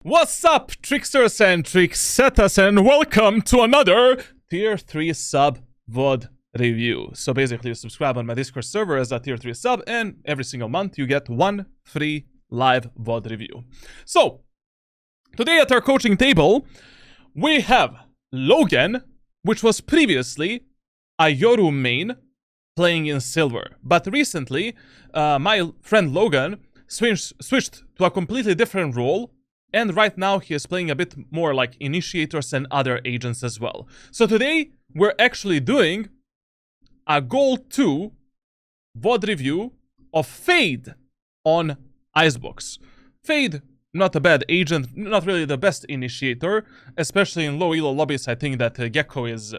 What's up, tricksters and tricksetas, and welcome to another Tier 3 sub VOD review. So basically, you subscribe on my Discord server as a Tier 3 sub, and every single month you get one free live VOD review. So, today at our coaching table, we have Logan, which was previously a Yoru main playing in silver. But recently, my friend Logan switched to a completely different role. And right now, he is playing a bit more like initiators and other agents as well. So today, we're actually doing a Gold 2 VOD review of Fade on Icebox. Fade, not a bad agent, not really the best initiator, especially in low elo lobbies. I think that Gecko is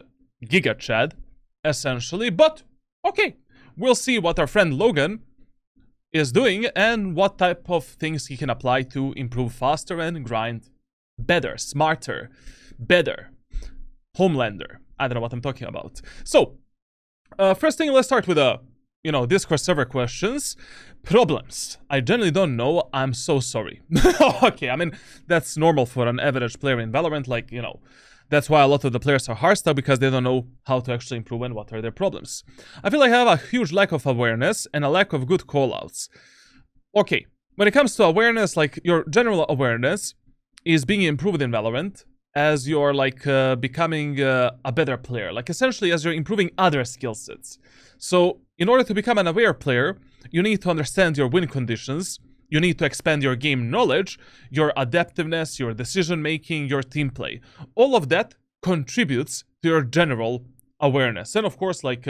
Giga Chad, essentially. But, okay, we'll see what our friend Logan is doing and what type of things he can apply to improve faster and grind better, smarter, better. Homelander. I don't know what I'm talking about. So, first thing, let's start with Discord server questions. Problems. I generally don't know. I'm so sorry. Okay, I mean, that's normal for an average player in Valorant. Like, that's why a lot of the players are hardstyle, because they don't know how to actually improve and what are their problems. I feel like I have a huge lack of awareness and a lack of good callouts. Okay, when it comes to awareness, like your general awareness is being improved in Valorant as you're like becoming a better player. Like essentially as you're improving other skill sets. So in order to become an aware player, you need to understand your win conditions. You need to expand your game knowledge, your adaptiveness, your decision-making, your team play. All of that contributes to your general awareness. And of course, like,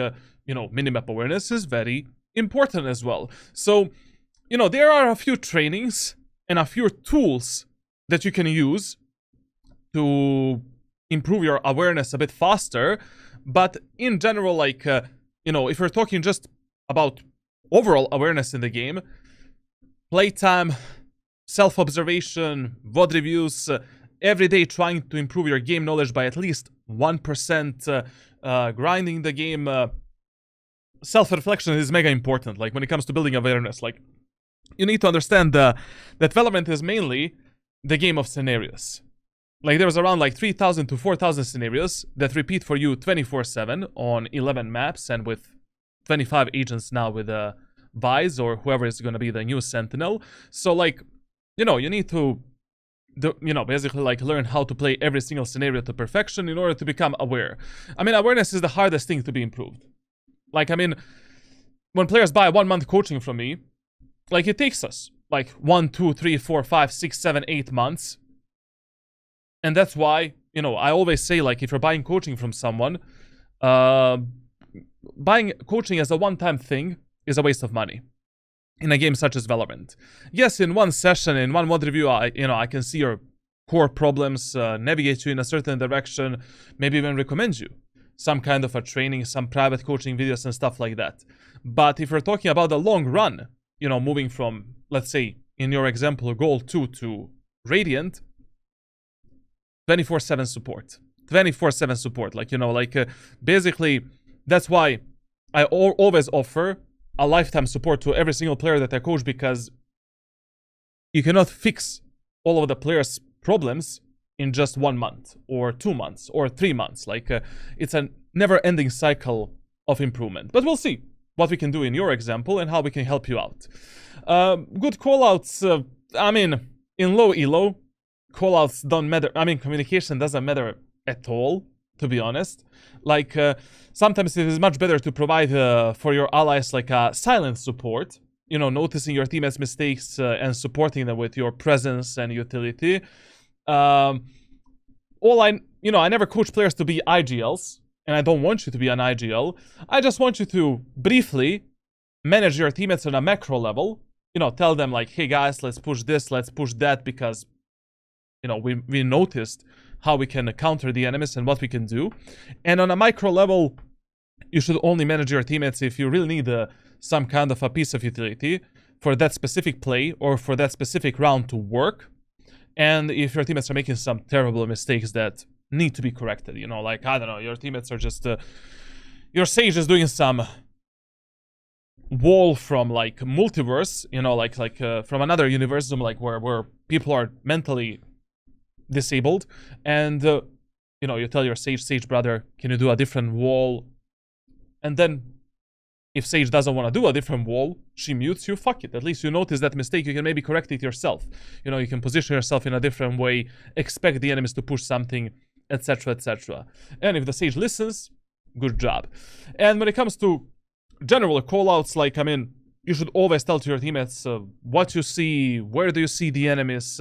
minimap awareness is very important as well. So, there are a few trainings and a few tools that you can use to improve your awareness a bit faster. But in general, like, if you're talking just about overall awareness in the game, playtime, self-observation, VOD reviews, every day trying to improve your game knowledge by at least 1%, grinding the game. Self-reflection is mega important, like when it comes to building awareness. Like, you need to understand that Valorant is mainly the game of scenarios. Like, there's around like 3,000 to 4,000 scenarios that repeat for you 24/7 on 11 maps and with 25 agents now with Vice or whoever is going to be the new Sentinel. So like, you need to basically like learn how to play every single scenario to perfection in order to become aware. I mean, awareness is the hardest thing to be improved. Like, I mean, when players buy 1 month coaching from me, like it takes us like 1, 2, 3, 4, 5, 6, 7, 8 months. And that's why, I always say, like, if you're buying coaching from someone, buying coaching as a one-time thing is a waste of money in a game such as Valorant. Yes, in one session, in one VOD review, I can see your core problems, navigate you in a certain direction, maybe even recommend you some kind of a training, some private coaching videos and stuff like that. But if we're talking about the long run, moving from, let's say, in your example, Gold 2 to Radiant, 24/7 support. 24/7 support. Like, basically, that's why I always offer a lifetime support to every single player that I coach, because you cannot fix all of the players' problems in just 1 month or 2 months or 3 months. Like, it's a never-ending cycle of improvement. But we'll see what we can do in your example and how we can help you out. Good callouts. I mean, in low elo, callouts don't matter. I mean, communication doesn't matter at all, to be honest. Like, sometimes it is much better to provide for your allies like a silent support, noticing your teammates' mistakes and supporting them with your presence and utility. I never coach players to be IGLs, and I don't want you to be an IGL. I just want you to briefly manage your teammates on a macro level. Tell them like, hey guys, let's push this, let's push that, because we noticed how we can counter the enemies and what we can do. And on a micro level, you should only manage your teammates if you really need some kind of a piece of utility for that specific play or for that specific round to work. And if your teammates are making some terrible mistakes that need to be corrected, like, I don't know, your teammates are just, your Sage is doing some wall from like multiverse, from another universum, like where people are mentally disabled, and you know, you tell your Sage brother, can you do a different wall? And then if Sage doesn't want to do a different wall, she mutes you, fuck it. At least you notice that mistake, you can maybe correct it yourself. You know, you can position yourself in a different way, expect the enemies to push something, etc, etc. And if the Sage listens, good job. And when it comes to general callouts, like, I mean, you should always tell to your teammates what you see, where do you see the enemies,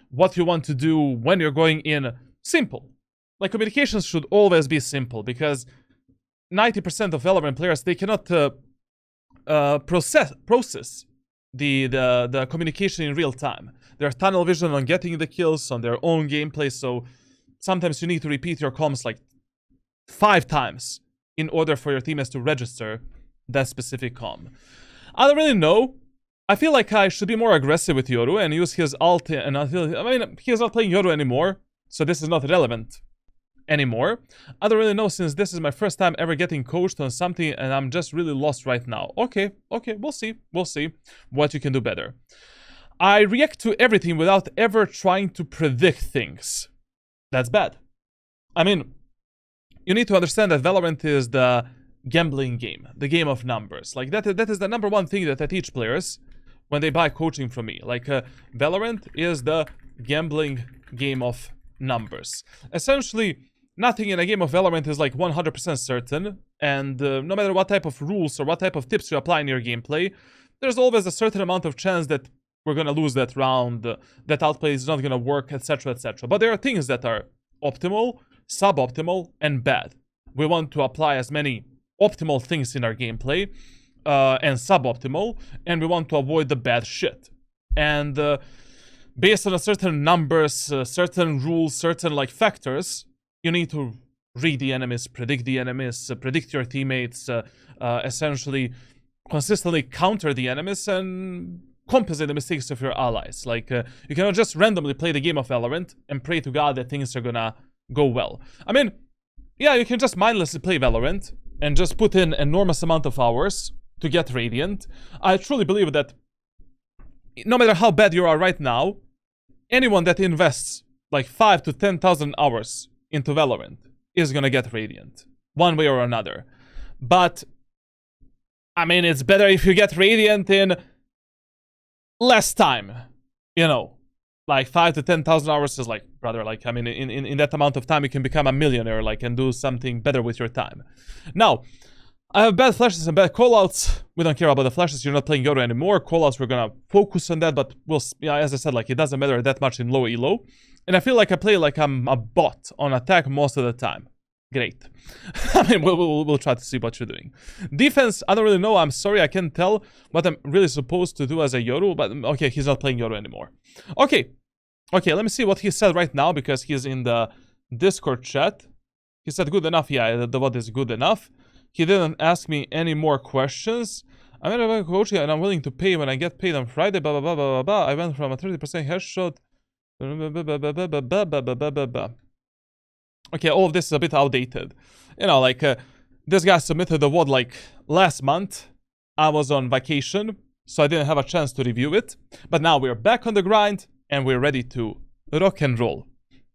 what you want to do when you're going in. Simple. Like, communications should always be simple, because 90% of Valorant players, they cannot process the communication in real time. They're tunnel vision on getting the kills, on their own gameplay, so sometimes you need to repeat your comms like 5 times in order for your teammates to register that specific comm. I don't really know. I feel like I should be more aggressive with Yoru and use his ult, and I mean, he is not playing Yoru anymore, so this is not relevant anymore. I don't really know, since this is my first time ever getting coached on something, and I'm just really lost right now. Okay, we'll see what you can do better. I react to everything without ever trying to predict things. That's bad. I mean, you need to understand that Valorant is the gambling game, the game of numbers. Like, that is the number one thing that I teach players when they buy coaching from me. Like, Valorant is the gambling game of numbers. Essentially, nothing in a game of Valorant is like 100% certain, and no matter what type of rules or what type of tips you apply in your gameplay, there's always a certain amount of chance that we're gonna lose that round, that outplay is not gonna work, etc, etc. But there are things that are optimal, suboptimal, and bad. We want to apply as many optimal things in our gameplay and suboptimal, and we want to avoid the bad shit. And based on a certain numbers, certain rules, certain like factors, you need to read the enemies, predict your teammates, essentially consistently counter the enemies and compensate the mistakes of your allies. Like, you cannot just randomly play the game of Valorant and pray to God that things are gonna go well. I mean, yeah, you can just mindlessly play Valorant and just put in enormous amount of hours to get Radiant. I truly believe that no matter how bad you are right now, anyone that invests like 5 to 10,000 hours into Valorant is gonna get Radiant, one way or another. But, I mean, it's better if you get Radiant in less time, you know. Like, 5 to 10,000 hours is like, brother, like, I mean, in that amount of time, you can become a millionaire, like, and do something better with your time. Now, I have bad flashes and bad callouts. We don't care about the flashes. You're not playing Yoru anymore. Callouts, we're gonna focus on that, but we'll, yeah, as I said, like, it doesn't matter that much in low elo. And I feel like I play like I'm a bot on attack most of the time. Great. I mean, we'll try to see what you're doing. Defense, I don't really know. I'm sorry, I can't tell what I'm really supposed to do as a Yoru, but okay, he's not playing Yoru anymore. Okay, let me see what he said right now, because he's in the Discord chat. He said good enough. Yeah, the VOD is good enough. He didn't ask me any more questions. I'm a coach and I'm willing to pay when I get paid on Friday. Blah, blah, blah, blah, blah, blah. I went from a 30% headshot. Okay, all of this is a bit outdated. You know, like, this guy submitted the VOD like last month. I was on vacation, so I didn't have a chance to review it. But now we're back on the grind, and we're ready to rock and roll,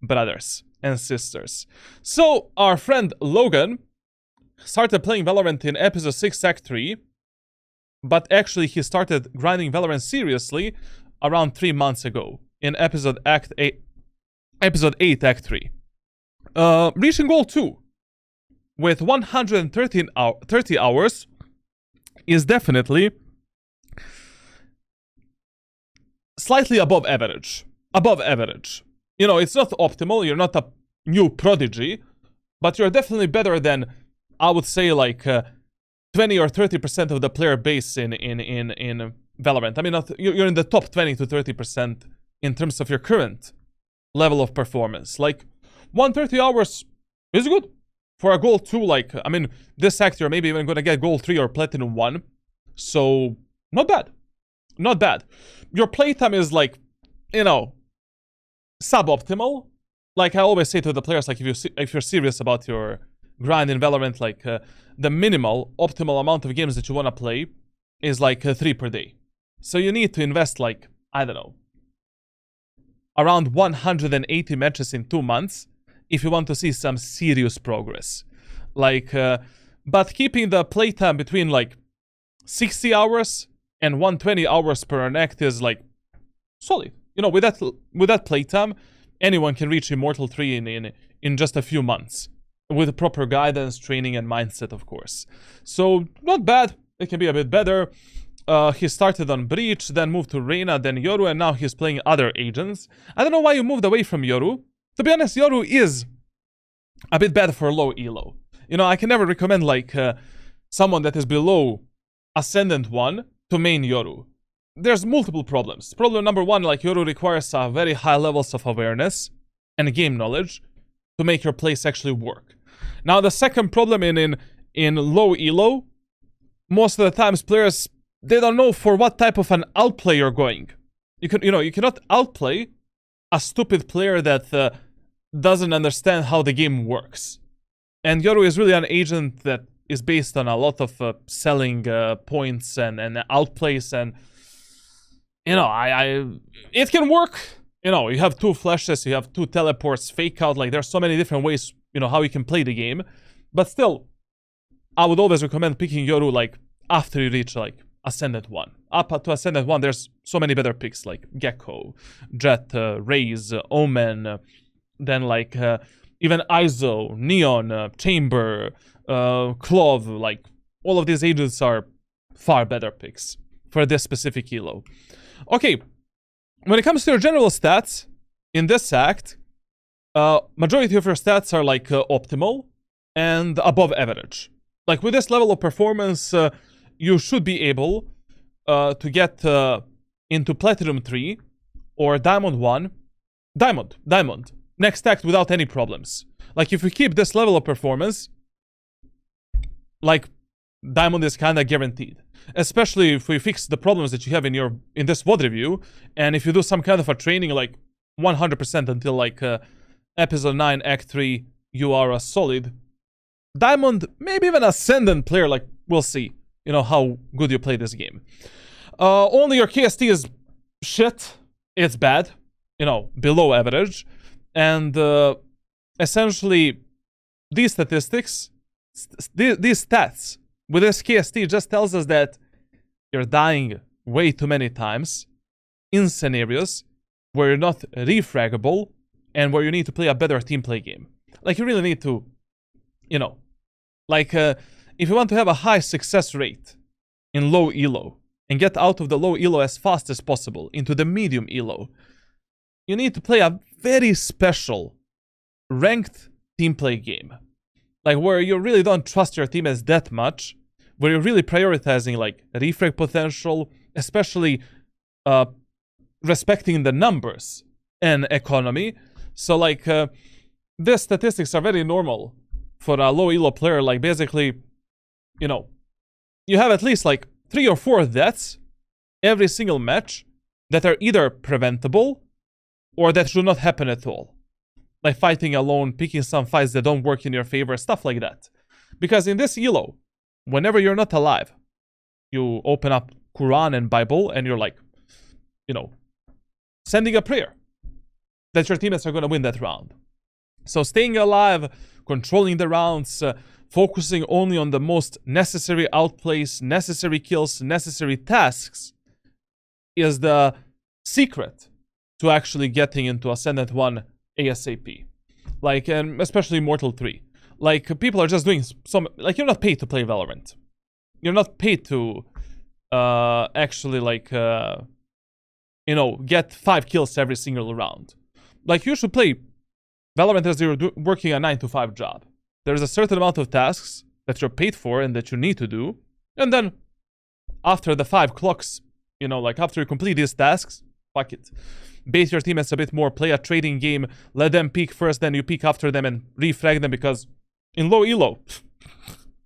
brothers and sisters. So, our friend Logan started playing Valorant in episode 6 Act 3, but actually he started grinding Valorant seriously around 3 months ago in episode 8 Act 3. Reaching goal 2 with 130 hours is definitely slightly above average. You know, it's not optimal, you're not a new prodigy, but you're definitely better than, I would say, like 20 or 30% of the player base in Valorant. I mean, you're in the top 20 to 30% in terms of your current level of performance. Like, 130 hours is good for a goal 2. Like, I mean, this act you're maybe even gonna get goal 3 or platinum 1. So, not bad. Not bad. Your playtime is like, you know, suboptimal. Like I always say to the players, like, if you're serious about your grind in Valorant, like the minimal optimal amount of games that you want to play is like 3 per day. So you need to invest like, I don't know, around 180 matches in 2 months if you want to see some serious progress. Like, but keeping the playtime between like 60 hours and 120 hours per act is like solid. You know, with that playtime, anyone can reach Immortal 3 in just a few months. With proper guidance, training, and mindset, of course. So, not bad. It can be a bit better. He started on Breach, then moved to Reyna, then Yoru, and now he's playing other agents. I don't know why you moved away from Yoru. To be honest, Yoru is a bit bad for low elo. You know, I can never recommend, like, someone that is below Ascendant 1 to main Yoru. There's multiple problems. Problem number 1, like, Yoru requires very high levels of awareness and game knowledge to make your plays actually work. Now, the second problem in low elo, most of the times players, they don't know for what type of an outplay you're going. You cannot outplay a stupid player that doesn't understand how the game works. And Yoru is really an agent that is based on a lot of selling points and outplays, and you know, it can work. You know, you have 2 flashes, you have 2 teleports, fake out, like there's so many different ways, you know, how you can play the game. But still, I would always recommend picking Yoru like after you reach like Ascendant 1. Up to Ascendant 1, there's so many better picks like Gecko, Jett, Raze, Omen, then like even Iso, Neon, Chamber, Clove, like all of these agents are far better picks for this specific elo. Okay. When it comes to your general stats, in this act, majority of your stats are like optimal and above average. Like with this level of performance, you should be able to get into Platinum 3 or Diamond 1. Diamond. Next act without any problems. Like if you keep this level of performance, like Diamond is kind of guaranteed. Especially if we fix the problems that you have in this VOD review, and if you do some kind of a training like 100% until like episode 9 act 3, you are a solid Diamond, maybe even Ascendant player. Like we'll see, you know, how good you play this game. Only your KST is shit. It's bad, you know, below average, and essentially these statistics, these stats with this KST just tells us that you're dying way too many times in scenarios where you're not refraggable and where you need to play a better team play game. Like you really need to, you know, like if you want to have a high success rate in low elo and get out of the low elo as fast as possible into the medium elo, you need to play a very special ranked team play game. Like where you really don't trust your teammates that much, where you're really prioritizing like refrag potential, especially respecting the numbers and economy. So like these statistics are very normal for a low elo player. Like basically, you know, you have at least like 3 or 4 deaths every single match that are either preventable or that should not happen at all. Like fighting alone, picking some fights that don't work in your favor, stuff like that. Because in this elo, whenever you're not alive, you open up Quran and Bible and you're like, you know, sending a prayer that your teammates are going to win that round. So staying alive, controlling the rounds, focusing only on the most necessary outplays, necessary kills, necessary tasks is the secret to actually getting into Ascendant 1 ASAP. Like, and especially Immortal 3. Like, people are just doing some... Like, you're not paid to play Valorant. You're not paid to actually, like, you know, get 5 kills every single round. Like, you should play Valorant as you're working a 9-to-5 job. There's a certain amount of tasks that you're paid for and that you need to do. And then, after the 5 clocks, you know, like, after you complete these tasks, fuck it. Base your teammates a bit more, play a trading game, let them peek first, then you peek after them and refrag them, because in low elo,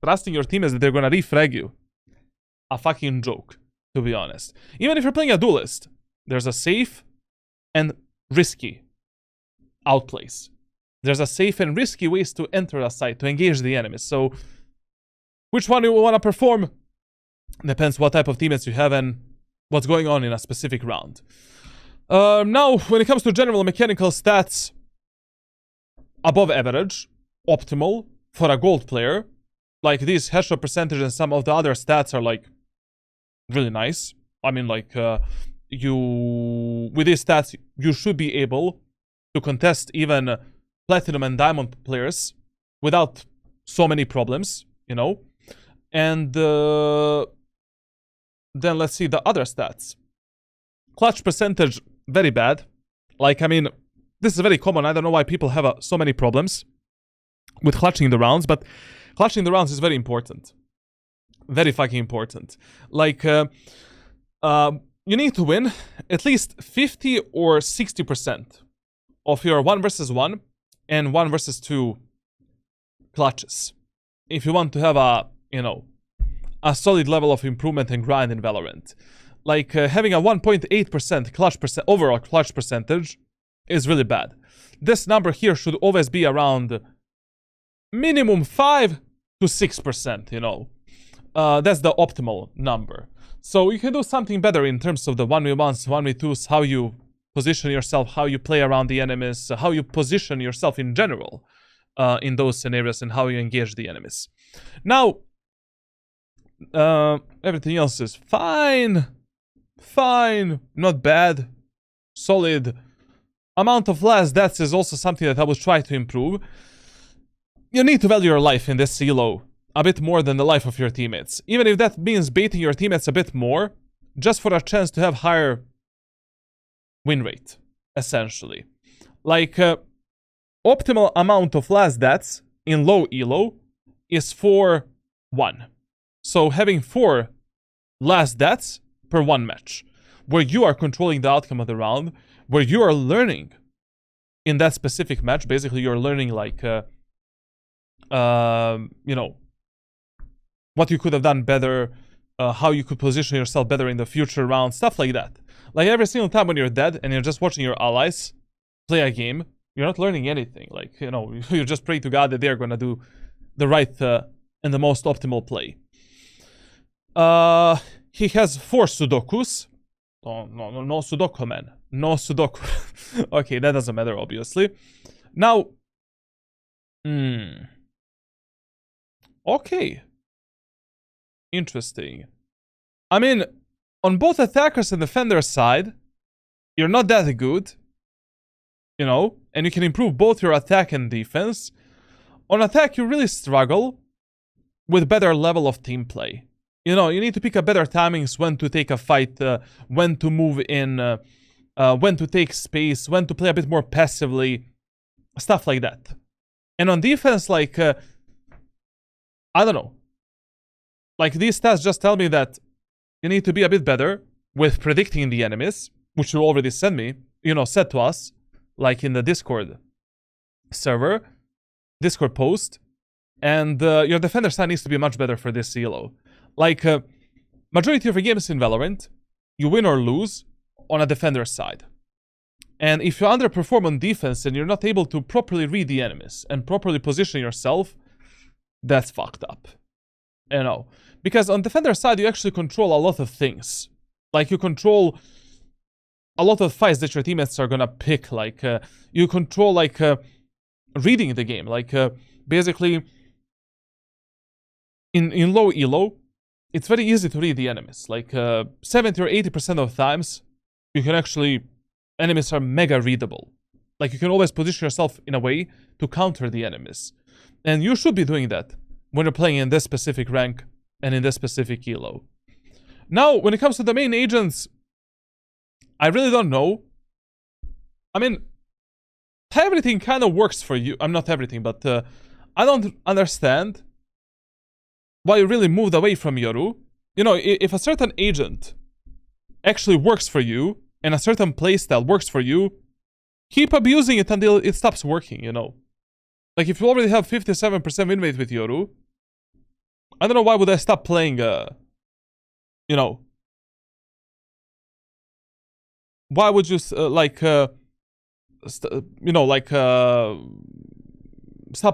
trusting your teammates that they're gonna refrag you, a fucking joke, to be honest. Even if you're playing a duelist, there's a safe and risky outplays. There's a safe and risky ways to enter a site, to engage the enemies. So, which one you want to perform depends what type of teammates you have and what's going on in a specific round. Now, when it comes to general mechanical stats, above average, optimal for a gold player. Like these headshot percentage and some of the other stats are like really nice. I mean, like with these stats, you should be able to contest even platinum and diamond players without so many problems, you know. And then let's see the other stats. Clutch percentage, very bad. Like, I mean, this is very common. I don't know why people have so many problems with clutching the rounds, but clutching the rounds is very important. Very fucking important. Like, you need to win at least 50 or 60% of your 1 versus 1 and 1 versus 2 clutches. If you want to have a, you know, a solid level of improvement and grind in Valorant. Like, having a 1.8% clutch overall clutch percentage is really bad. This number here should always be around minimum 5 to 6%, you know. That's the optimal number. So you can do something better in terms of the 1v1s, 1v2s, how you position yourself, how you play around the enemies, how you position yourself in general in those scenarios, and how you engage the enemies. Now, everything else is fine. Fine. Not bad. Solid. Amount of last deaths is also something that I will try to improve. You need to value your life in this elo a bit more than the life of your teammates. Even if that means baiting your teammates a bit more, just for a chance to have higher win rate, essentially. Like, optimal amount of last deaths in low elo is 4-1. So having 4 last deaths per 1 match, where you are controlling the outcome of the round, where you are learning in that specific match. Basically, you're learning, like, you know, what you could have done better, how you could position yourself better in the future rounds, stuff like that. Like, every single time when you're dead and you're just watching your allies play a game, you're not learning anything. Like, you know, you just pray to God that they're gonna do the right and the most optimal play. He has 4 Sudokus. No Sudoku, man. No Sudoku. Okay, that doesn't matter, obviously. Now, okay. Interesting. I mean, on both attackers and defender side, you're not that good. You know, and you can improve both your attack and defense. On attack, you really struggle with better level of team play. You know, you need to pick up better timings when to take a fight, when to move in, when to take space, when to play a bit more passively, stuff like that. And on defense, like, I don't know. Like, these stats just tell me that you need to be a bit better with predicting the enemies, which you already said to us, like in the Discord server, Discord post. And your defender side needs to be much better for this elo. Like, majority of your games in Valorant, you win or lose on a defender side. And if you underperform on defense and you're not able to properly read the enemies and properly position yourself, that's fucked up. You know, because on defender side, you actually control a lot of things. Like, you control a lot of fights that your teammates are gonna pick. Like, you control, like, reading the game. Like, basically, in low elo, it's very easy to read the enemies. Like, 70 or 80% of times, you can actually... enemies are mega readable. Like, you can always position yourself in a way to counter the enemies. And you should be doing that when you're playing in this specific rank and in this specific elo. Now, when it comes to the main agents, I really don't know. I mean, everything kind of works for you. I'm not everything, but I don't understand why you really moved away from Yoru. You know, if a certain agent actually works for you, and a certain playstyle works for you, keep abusing it until it stops working, you know. Like, if you already have 57% win rate with Yoru, I don't know why would I stop playing, you know. Why would you, stop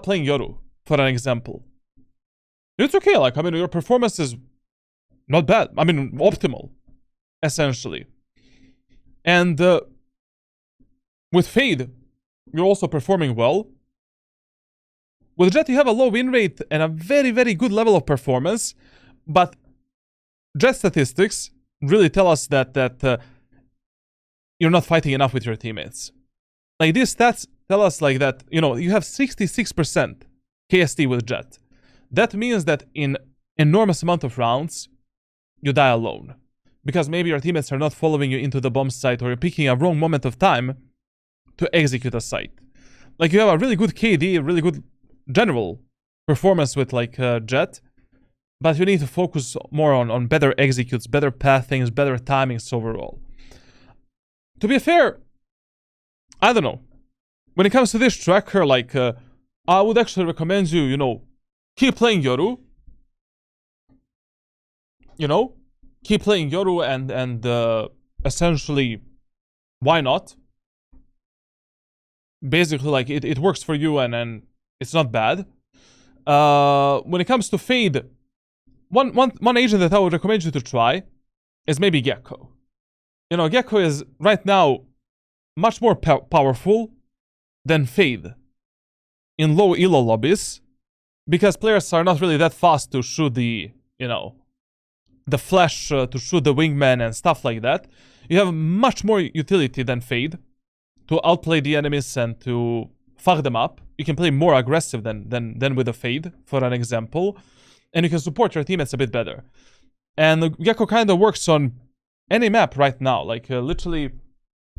playing Yoru, for an example. It's okay, like, I mean, your performance is not bad. I mean, optimal, essentially. And With Fade, you're also performing well. With Jett, you have a low win rate and a very, very good level of performance. But Jett statistics really tell us that you're not fighting enough with your teammates. Like, these stats tell us like that, you know, you have 66% KST with Jett. That means that in enormous amount of rounds, you die alone. Because maybe your teammates are not following you into the bomb site, or you're picking a wrong moment of time to execute a site. Like, you have a really good KD, a really good general performance with like Jett, but you need to focus more on better executes, better pathings, better timings overall. To be fair, I don't know. When it comes to this tracker, like, I would actually recommend you, you know, keep playing Yoru. You know? Keep playing Yoru and essentially, why not? Basically, like, it works for you and it's not bad. When it comes to Fade, one agent that I would recommend you to try is maybe Gecko. You know, Gecko is right now much more powerful than Fade in low elo lobbies, because players are not really that fast to shoot the, you know, the flash, to shoot the wingman and stuff like that. You have much more utility than Fade to outplay the enemies and to fuck them up. You can play more aggressive than with a Fade, for an example, and you can support your teammates a bit better. And Gecko kind of works on any map right now. Like, literally,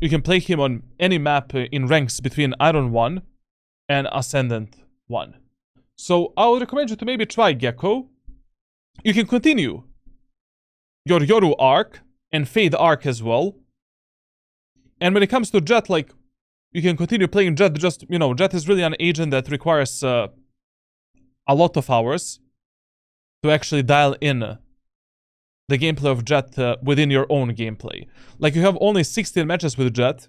you can play him on any map in ranks between Iron 1 and Ascendant 1. So I would recommend you to maybe try Gecko. You can continue your Yoru arc and Fade arc as well. And when it comes to Jett, like, you can continue playing Jett. Just, you know, Jett is really an agent that requires a lot of hours to actually dial in the gameplay of Jett within your own gameplay. Like, you have only 16 matches with Jett,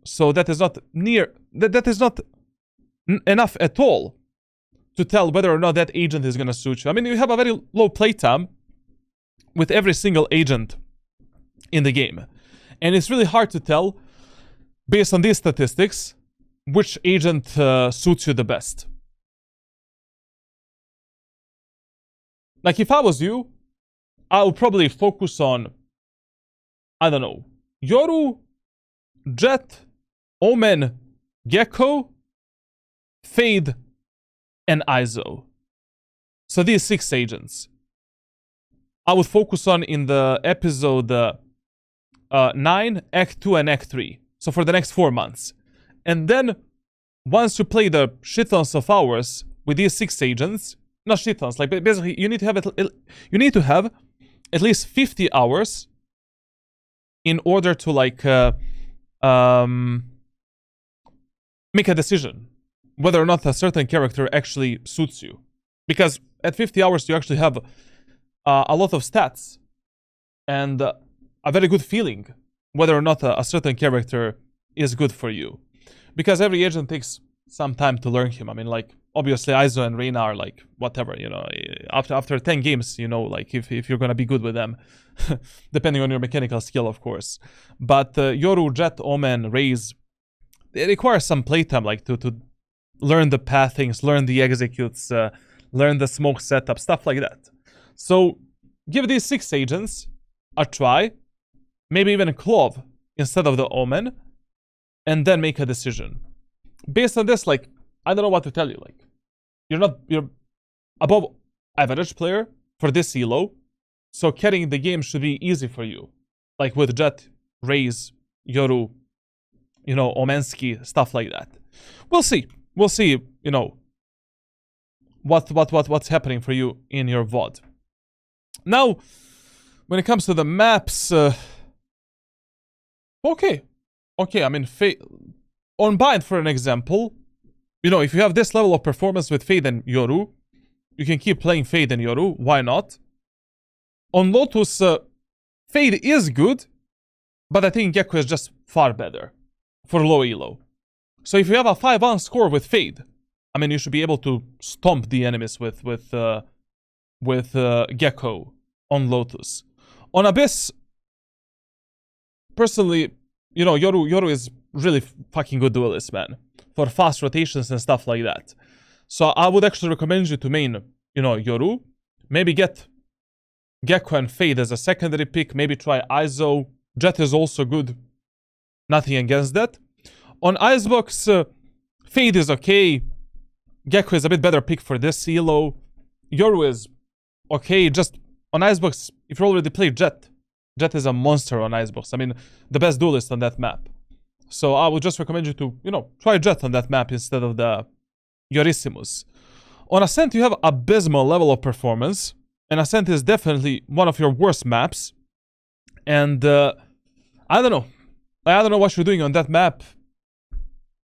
so that is not that is not enough at all to tell whether or not that agent is gonna suit you. I mean, you have a very low playtime with every single agent in the game, and it's really hard to tell based on these statistics which agent suits you the best. Like, if I was you, I would probably focus on, I don't know, Yoru, Jett, Omen, Gecko, Fade, and ISO. So these 6 agents I would focus on in the episode 9, Act 2, and Act 3. So for the next 4 months. And then, once you play the shitons of hours with these 6 agents, not shitons, like, basically you need to have at least 50 hours in order to, like, make a decision whether or not a certain character actually suits you. Because at 50 hours you actually have a lot of stats and a very good feeling whether or not a certain character is good for you. Because every agent takes some time to learn him. I mean, like, obviously ISO and Reyna are like, whatever, you know, after 10 games, you know, like, if you're gonna be good with them, depending on your mechanical skill, of course. But Yoru, Jett, Omen, Raze, they require some playtime, like, to learn the pathings, learn the executes, learn the smoke setup, stuff like that. So, give these 6 agents a try, maybe even a Clove instead of the Omen, and then make a decision. Based on this, like, I don't know what to tell you. Like, you're above average player for this elo, so carrying the game should be easy for you. Like with Jett, Raze, Yoru, you know, Omensky, stuff like that. We'll see. We'll see, you know, what's happening for you in your VOD. Now, when it comes to the maps, okay, I mean, on Bind, for an example, you know, if you have this level of performance with Fade and Yoru, you can keep playing Fade and Yoru, why not? On Lotus, Fade is good, but I think Gecko is just far better for low elo. So if you have a 5-1 score with Fade, I mean, you should be able to stomp the enemies with Gecko on Lotus. On Abyss, personally, You know, Yoru is really fucking good duelist, man. For fast rotations and stuff like that. So I would actually recommend you to main, you know, Yoru. Maybe get Gecko and Fade as a secondary pick. Maybe try Iso. Jett is also good. Nothing against that. On Icebox, Fade is okay. Gecko is a bit better pick for this elo. Yoru is okay. Just on Icebox, if you already played Jett, Jett is a monster on Icebox. I mean, the best duelist on that map. So I would just recommend you to, you know, try Jett on that map instead of the Yorissimus. On Ascent, you have abysmal level of performance. And Ascent is definitely one of your worst maps. And I don't know. I don't know what you're doing on that map.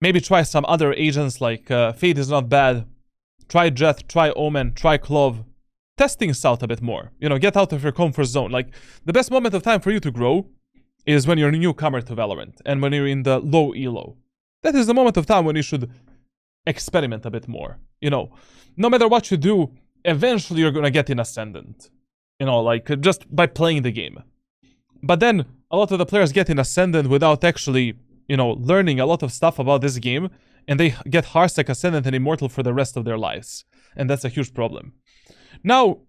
Maybe try some other agents like Fade is not bad. Try Jett, try Omen, try Clove. Test things out a bit more. You know, get out of your comfort zone. Like, the best moment of time for you to grow is when you're a newcomer to Valorant. And when you're in the low elo. That is the moment of time when you should experiment a bit more. You know, no matter what you do, eventually you're gonna get in Ascendant. You know, like, just by playing the game. But then, a lot of the players get in Ascendant without actually, you know, learning a lot of stuff about this game. And they get Heartstack, Ascendant, and Immortal for the rest of their lives. And that's a huge problem. Now,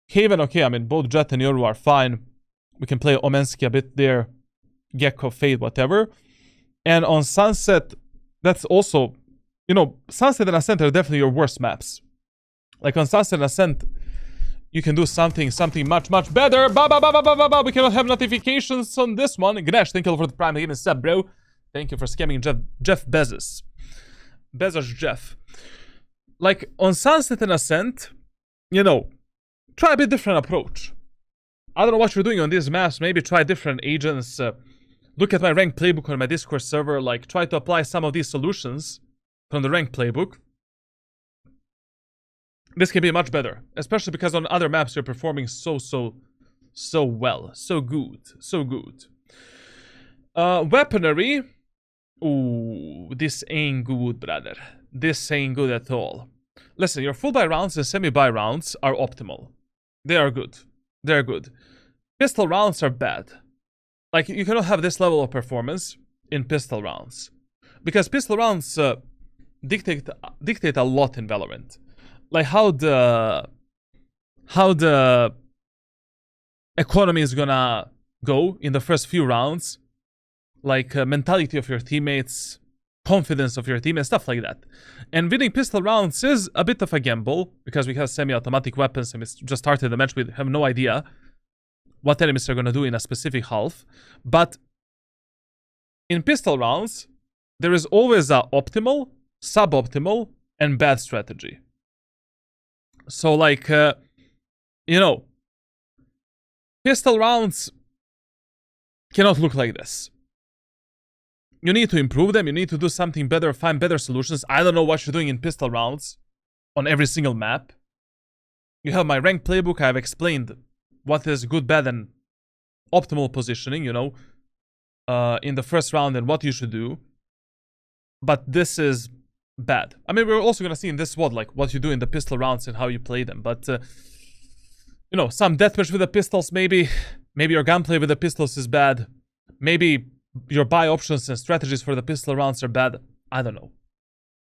Haven, okay, I mean, both Jett and Yoru are fine. We can play Omensky a bit there. Gecko, Fade, whatever. And on Sunset, that's also, you know, Sunset and Ascent are definitely your worst maps. Like on Sunset and Ascent, you can do something much better. We cannot have notifications on this one. Ganesh, thank you for the prime game sub, bro. Thank you for scamming Jeff Bezos. Bezos Jeff. Like on Sunset and Ascent, you know, try a bit different approach. I don't know what you're doing on these maps. Maybe try different agents. Look at my ranked playbook on my Discord server. Like, try to apply some of these solutions from the ranked playbook. This can be much better. Especially because on other maps you're performing so well. So good. Weaponry. Ooh, this ain't good, brother. This ain't good at all. Listen, your full buy rounds and semi-buy rounds are optimal. They are good. They're good. Pistol rounds are bad. Like, you cannot have this level of performance in pistol rounds. Because pistol rounds dictate a lot in Valorant. Like, how the economy is gonna go in the first few rounds. Like, mentality of your teammates, confidence of your team, and stuff like that. And winning pistol rounds is a bit of a gamble, because we have semi-automatic weapons and we just started the match, we have no idea what enemies are going to do in a specific half. But in pistol rounds, there is always a optimal, suboptimal, and bad strategy. So, like, you know, pistol rounds cannot look like this. You need to improve them, you need to do something better, find better solutions. I don't know what you're doing in pistol rounds on every single map. You have my ranked playbook, I've explained what is good, bad, and optimal positioning, you know, in the first round and what you should do. But this is bad. I mean, we're also going to see in this VOD, like, what you do in the pistol rounds and how you play them. But, you know, some deathmatch with the pistols, maybe your gunplay with the pistols is bad. Maybe your buy options and strategies for the pistol rounds are bad. I don't know.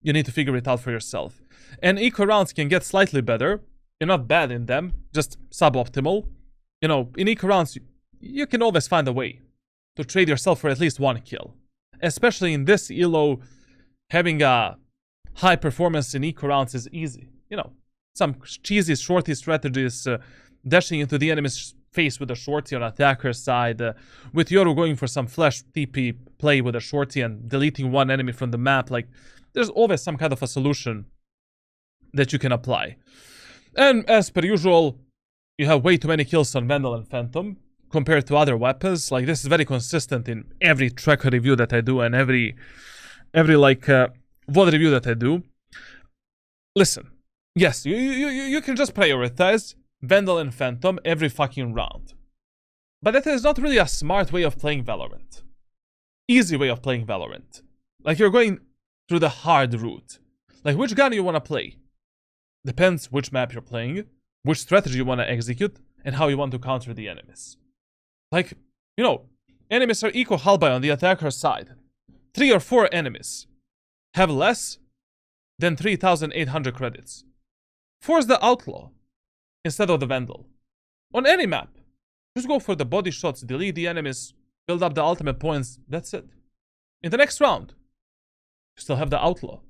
You need to figure it out for yourself. And eco rounds can get slightly better. You're not bad in them, just suboptimal. You know, in eco rounds, you can always find a way to trade yourself for at least one kill. Especially in this elo, having a high performance in eco rounds is easy. You know, some cheesy shorty strategies, dashing into the enemy's face with a shorty on attacker side, with Yoru going for some flash TP play with a shorty and deleting one enemy from the map. Like, there's always some kind of a solution that you can apply. And as per usual, you have way too many kills on Vandal and Phantom compared to other weapons. Like, this is very consistent in every tracker review that I do and every like VOD review that I do. Listen, yes, you can just prioritize Vandal and Phantom every fucking round. But that is not really a smart way of playing Valorant. Easy way of playing Valorant. Like, you're going through the hard route. Like, which gun you want to play? Depends which map you're playing, which strategy you want to execute, and how you want to counter the enemies. Like, you know, enemies are equal hull buy on the attacker's side. 3 or 4 enemies have less than 3,800 credits. Force the outlaw instead of the vandal. On any map, just go for the body shots, delete the enemies, build up the ultimate points, that's it. In the next round, you still have the outlaw.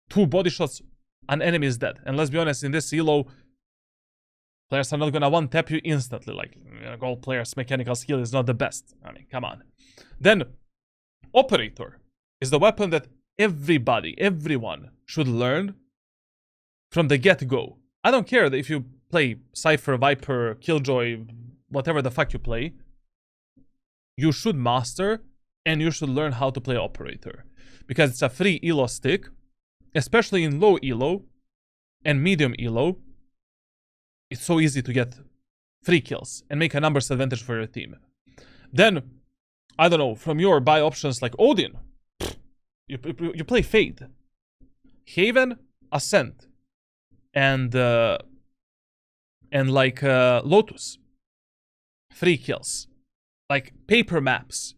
2 body shots, an enemy is dead. And let's be honest, in this elo, players are not gonna one-tap you instantly. Like, gold players' mechanical skill is not the best. I mean, come on. Then, Operator is the weapon that everyone should learn from the get-go. I don't care if you play Cypher, Viper, Killjoy, whatever the fuck you play. You should master and you should learn how to play Operator. Because it's a free elo stick, especially in low elo and medium elo. It's so easy to get free kills and make a numbers advantage for your team. Then, I don't know, from your buy options like Odin, you play Fade, Haven, Ascent, and like Lotus. Free kills. Like paper maps.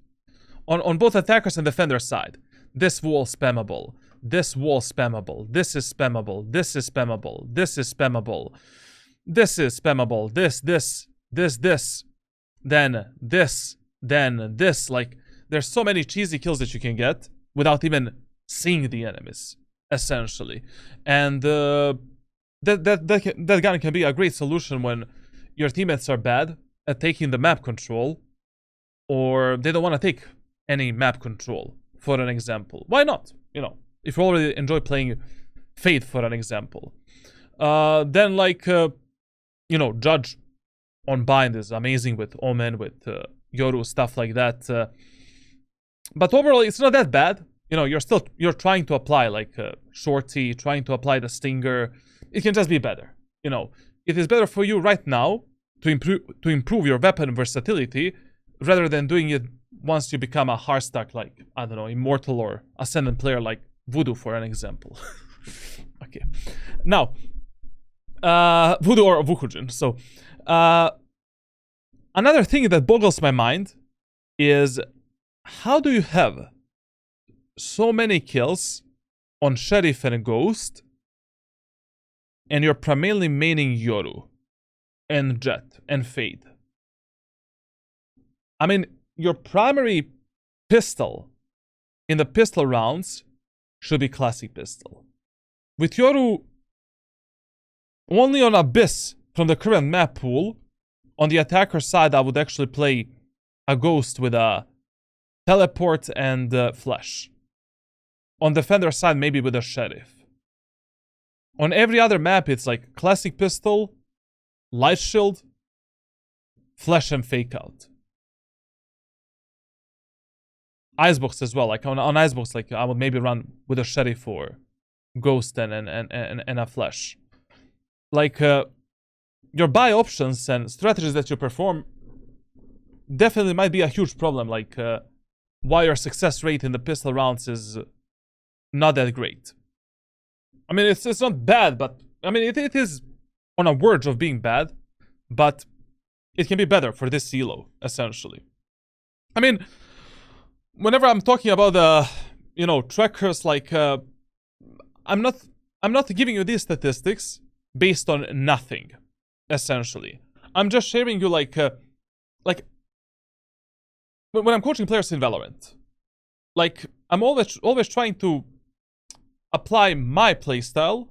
On both attackers and defender side. This wall spammable. This wall spammable. This is spammable. This is spammable. This is spammable. This is spammable. This. Then this. Like, there's so many cheesy kills that you can get without even seeing the enemies, essentially. And that gun can be a great solution when your teammates are bad at taking the map control, or they don't want to take any map control, for an example. Why not? You know, if you already enjoy playing Fate, for an example. Then, like, you know, Judge on Bind is amazing with Omen, with Yoru, stuff like that. But overall, it's not that bad. You know, you're trying to apply, like, Shorty, trying to apply the Stinger. It can just be better. You know, it is better for you right now to improve your weapon versatility rather than doing it once you become a hardstack, like, I don't know, Immortal or Ascendant player like Voodoo, for an example. Okay. Now, Voodoo or Wukujin. So, another thing that boggles my mind is, how do you have so many kills on Sheriff and Ghost and you're primarily maining Yoru and Jett and Fade? I mean, your primary pistol in the pistol rounds should be classic pistol. With Yoru only on Abyss from the current map pool, on the attacker side I would actually play a Ghost with a Teleport and Flash. On defender side, maybe with a Sheriff. On every other map, it's like classic pistol, light shield, flash and fake out. Icebox as well. Like on Icebox, like I would maybe run with a Sheriff or Ghost and a flash. Like your buy options and strategies that you perform definitely might be a huge problem. Like why your success rate in the pistol rounds is not that great. I mean, it's not bad, but I mean it is on a verge of being bad, but it can be better for this elo, essentially. I mean, whenever I'm talking about the, you know, trackers, like I'm not giving you these statistics based on nothing, essentially. I'm just sharing you like when I'm coaching players in Valorant, like I'm always trying to apply my playstyle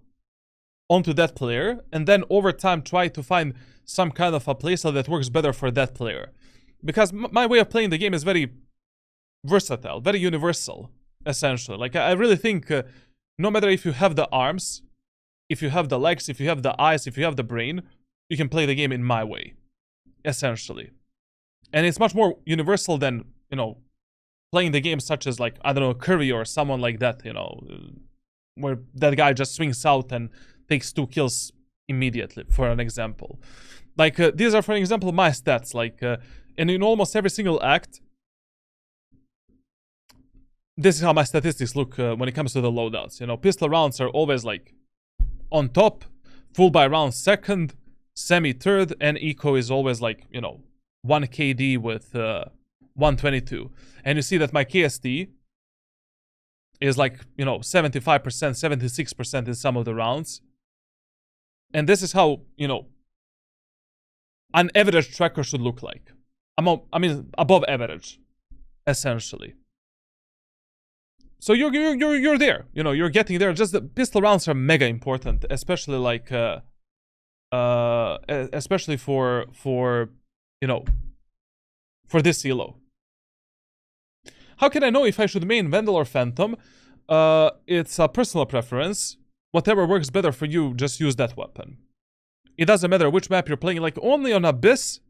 onto that player, and then over time try to find some kind of a playstyle that works better for that player. Because my way of playing the game is very versatile, very universal, essentially. Like I really think no matter if you have the arms, if you have the legs, if you have the eyes, if you have the brain, you can play the game in my way, essentially. And it's much more universal than, you know, playing the game such as, like, I don't know, Curry or someone like that, you know, where that guy just swings out and takes 2 kills immediately, for an example. Like, these are, for an example, my stats. Like, and in almost every single act, this is how my statistics look when it comes to the loadouts. You know, pistol rounds are always, like, on top, full buy rounds second, semi third, and eco is always, like, you know, 1 KD with 122. And you see that my KST is like, you know, 75%, 76% in some of the rounds. And this is how, you know, an average tracker should look like. I mean, above average, essentially. So you're there, you know, you're getting there. Just the pistol rounds are mega important, especially like, especially for you know, for this elo. How can I know if I should main Vandal or Phantom? It's a personal preference. Whatever works better for you, just use that weapon. It doesn't matter which map you're playing. Like, only on Abyss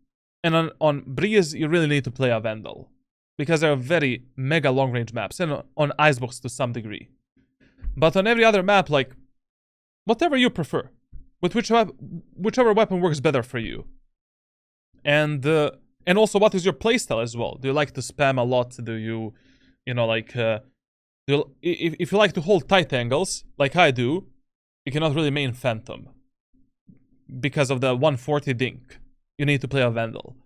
and on Breeze, you really need to play a Vandal. Because they're very mega long-range maps. And on Icebox to some degree. But on every other map, like, whatever you prefer. With whichever weapon works better for you. And also, what is your playstyle as well? Do you like to spam a lot? Do you, you know, like, if you like to hold tight angles, like I do, you cannot really main Phantom. Because of the 140 dink. You need to play a Vandal.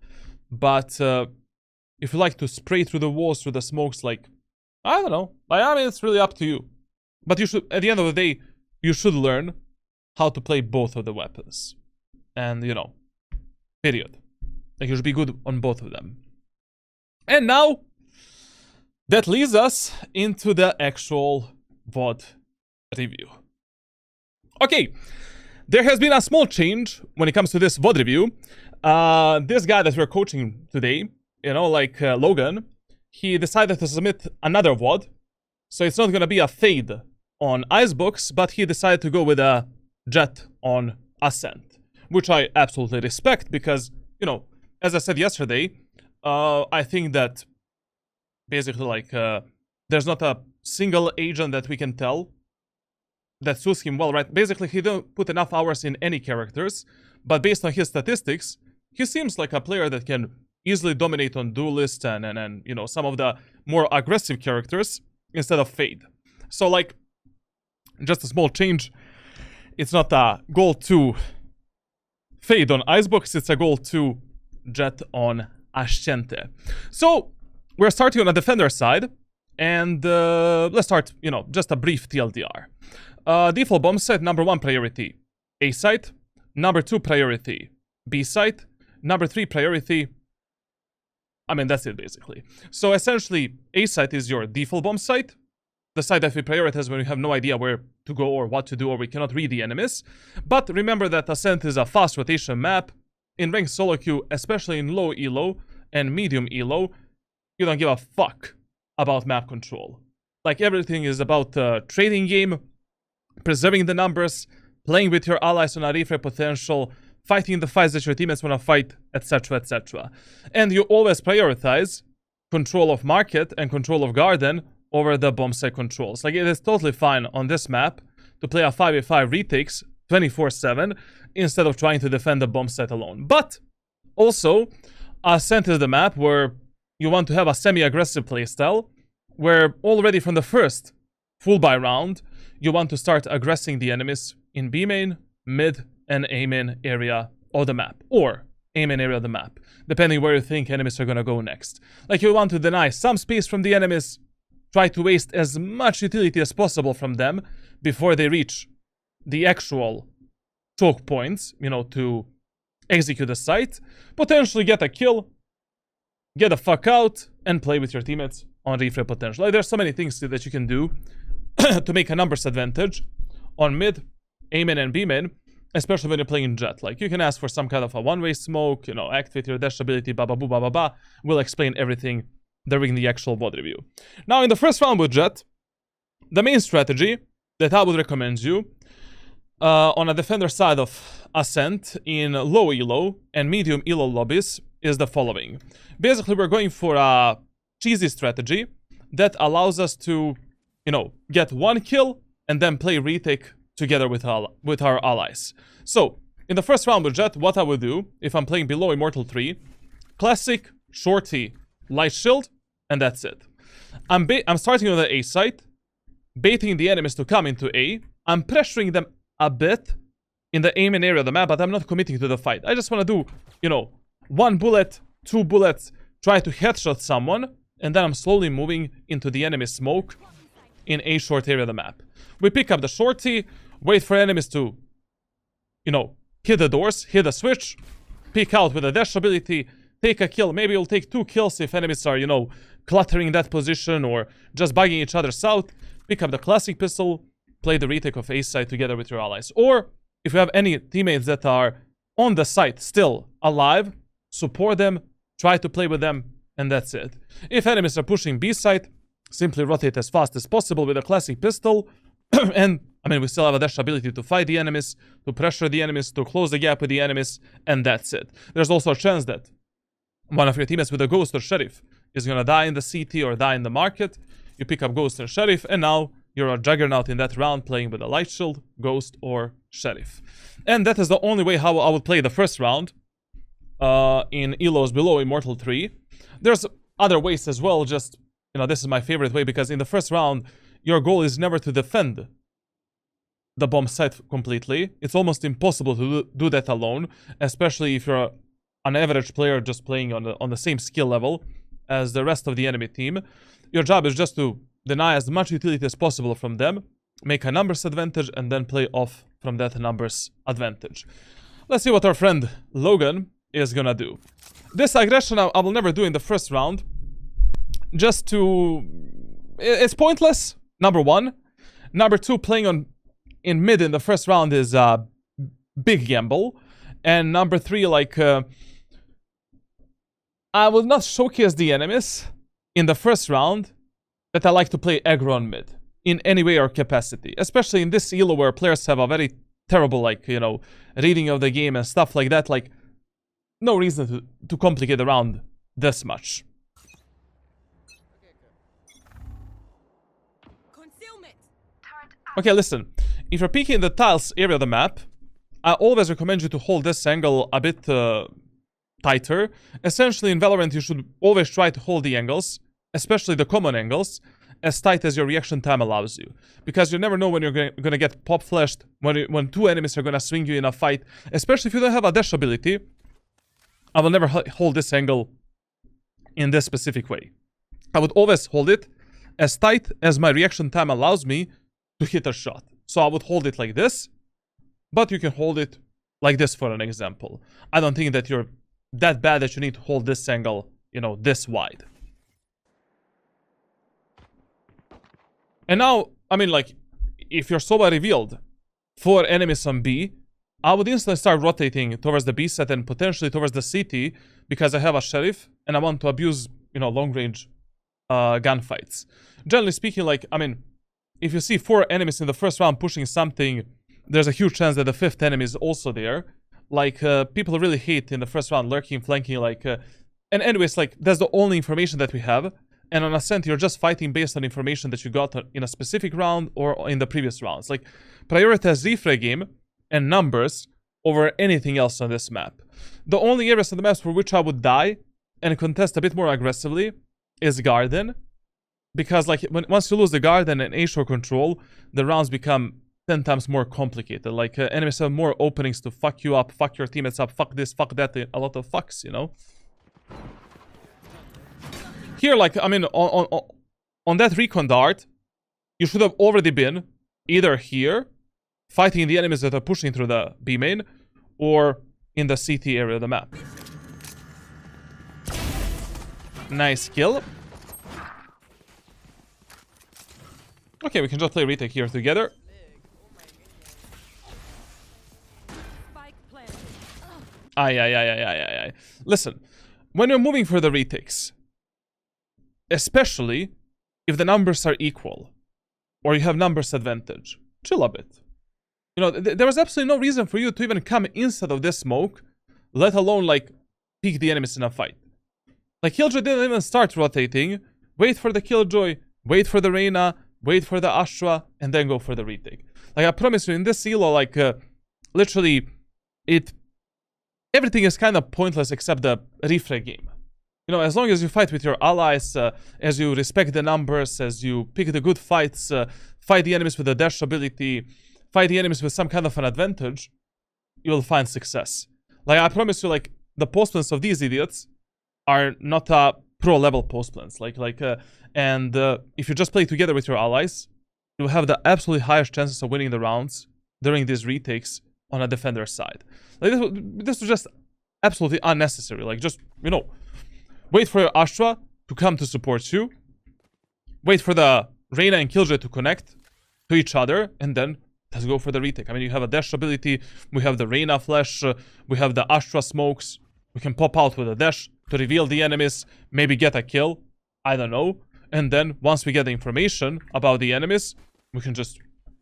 But if you like to spray through the walls, through the smokes, like, I don't know. I mean, it's really up to you. But you should, at the end of the day, you should learn how to play both of the weapons. And, you know, period. Like, you should be good on both of them. And now, that leads us into the actual VOD review. Okay, there has been a small change when it comes to this VOD review. This guy that we're coaching today, you know, like Logan, he decided to submit another VOD. So it's not gonna be a fade on Icebox, but he decided to go with a Jett on Ascent. Which I absolutely respect because, you know, as I said yesterday, I think that basically, like, there's not a single agent that we can tell that suits him well, right? Basically, he didn't put enough hours in any characters, but based on his statistics, he seems like a player that can easily dominate on Duelist and you know, some of the more aggressive characters instead of Fade. So, like, just a small change. It's not a goal to Fade on Icebox, it's a goal to Jett on Ascent. So, we're starting on the defender side, and let's start, you know, just a brief TLDR. Default bomb site, number 1 priority, A site. Number 2 priority, B site. Number 3 priority, I mean, that's it basically. So essentially, A site is your default bomb site. The site that we prioritize when we have no idea where to go or what to do, or we cannot read the enemies. But remember that Ascent is a fast rotation map. In ranked solo queue, especially in low elo and medium elo, you don't give a fuck about map control. Like, everything is about trading game, preserving the numbers, playing with your allies on a reframe potential, fighting the fights that your teammates want to fight, etc, etc. And you always prioritize control of market and control of garden over the bomb site controls. Like, it is totally fine on this map to play a 5v5 retakes 24/7 instead of trying to defend the bomb site alone. But also, Ascent is the map where you want to have a semi-aggressive playstyle, where already from the first full buy round, you want to start aggressing the enemies in B main, mid, and A main area of the map, or A main area of the map, depending where you think enemies are gonna go next. Like, you want to deny some space from the enemies, try to waste as much utility as possible from them before they reach the actual choke points, you know, to execute the site, potentially get a kill, get the fuck out, and play with your teammates on reframe potential. Like, there's so many things that you can do to make a numbers advantage on mid, A main, and B main, especially when you're playing Jett. Like, you can ask for some kind of a one-way smoke, you know, activate your dash ability, blah, blah, blah, blah, blah, blah. We'll explain everything during the actual VOD review. Now, in the first round with Jett, the main strategy that I would recommend you on a defender side of Ascent in low elo and medium elo lobbies is the following. Basically, we're going for a cheesy strategy that allows us to, you know, get one kill and then play retake together with our allies. So, in the first round with Jett, what I would do if I'm playing below Immortal 3, classic, shorty, light shield, and that's it. I'm starting on the A site, baiting the enemies to come into A. I'm pressuring them a bit in the A main area of the map, but I'm not committing to the fight. I just want to do, you know, 1 bullet, 2 bullets, try to headshot someone, and then I'm slowly moving into the enemy smoke in a short area of the map. We pick up the shorty, wait for enemies to, you know, hit the doors, hit the switch, peek out with a dash ability, take a kill. Maybe you'll take 2 kills if enemies are, you know, cluttering that position or just bugging each other out. Pick up the classic pistol, play the retake of A site together with your allies. Or if you have any teammates that are on the site still alive, support them, try to play with them, and that's it. If enemies are pushing B site, simply rotate as fast as possible with a classic pistol. And, I mean, we still have a dash ability to fight the enemies, to pressure the enemies, to close the gap with the enemies, and that's it. There's also a chance that one of your teammates with a Ghost or Sheriff is gonna die in the CT or die in the market. You pick up Ghost and Sheriff, and now you're a juggernaut in that round playing with a Light Shield, Ghost, or Sheriff. And that is the only way how I would play the first round in Elos below Immortal 3. There's other ways as well, just, you know, this is my favorite way, because in the first round, your goal is never to defend the bomb site completely. It's almost impossible to do that alone, especially if you're an average player just playing on the same skill level as the rest of the enemy team. Your job is just to deny as much utility as possible from them, make a numbers advantage, and then play off from that numbers advantage. Let's see what our friend Logan is gonna do. This aggression I will never do in the first round, just to... It's pointless, number one. Number two, playing in mid in the first round is a big gamble. And number three, like... I will not showcase the enemies in the first round that I like to play aggro on mid in any way or capacity, especially in this elo where players have a very terrible, like, you know, reading of the game and stuff like that. Like, no reason to complicate the round this much. Okay, listen, if you're peeking in the tiles area of the map, I always recommend you to hold this angle a bit tighter. Essentially, in Valorant, you should always try to hold the angles, especially the common angles, as tight as your reaction time allows you. Because you never know when you're going to get pop flashed, when 2 enemies are going to swing you in a fight, especially if you don't have a dash ability. I will never hold this angle in this specific way. I would always hold it as tight as my reaction time allows me to hit a shot. So I would hold it like this, but you can hold it like this for an example. I don't think that you're that bad that you need to hold this angle, you know, this wide. And now, I mean, like, if your Soba revealed 4 enemies on B, I would instantly start rotating towards the B set and potentially towards the CT, because I have a Sheriff and I want to abuse, you know, long-range gunfights. Generally speaking, like, I mean, if you see 4 enemies in the first round pushing something, there's a huge chance that the 5th enemy is also there. Like, people really hate in the first round lurking, flanking, like... and anyways, like, that's the only information that we have. And on Ascent, you're just fighting based on information that you got in a specific round or in the previous rounds. Like, prioritize refrag game and numbers over anything else on this map. The only areas on the maps for which I would die and contest a bit more aggressively is Garden. Because, like, once you lose the Garden and A-shore control, the rounds become 10 times more complicated. Like, enemies have more openings to fuck you up, fuck your teammates up, fuck this, fuck that, a lot of fucks, you know? Here, like, I mean, on that recon dart, you should have already been either here, fighting the enemies that are pushing through the B main, or in the CT area of the map. Nice kill. Okay, we can just play retake here together. Aye. Listen, when you're moving for the retakes, especially if the numbers are equal, or you have numbers advantage, chill a bit. You know, there was absolutely no reason for you to even come inside of this smoke, let alone, like, peek the enemies in a fight. Like, Killjoy didn't even start rotating, wait for the Killjoy, wait for the Reyna, wait for the Astra, and then go for the retake. Like, I promise you, in this elo, like, literally, everything is kind of pointless except the refrag game. You know, as long as you fight with your allies, as you respect the numbers, as you pick the good fights, fight the enemies with a dash ability, fight the enemies with some kind of an advantage, you will find success. Like, I promise you, like, the postmans of these idiots are not pro level post plans. And if you just play together with your allies, you have the absolutely highest chances of winning the rounds during these retakes on a defender's side. Like this was just absolutely unnecessary. Like just, you know, wait for your Astra to come to support you. Wait for the Reyna and Killjoy to connect to each other, and then let's go for the retake. I mean, you have a dash ability, we have the Reyna flash, we have the Astra smokes. We can pop out with a dash to reveal the enemies, maybe get a kill, I don't know. And then once we get the information about the enemies, we can just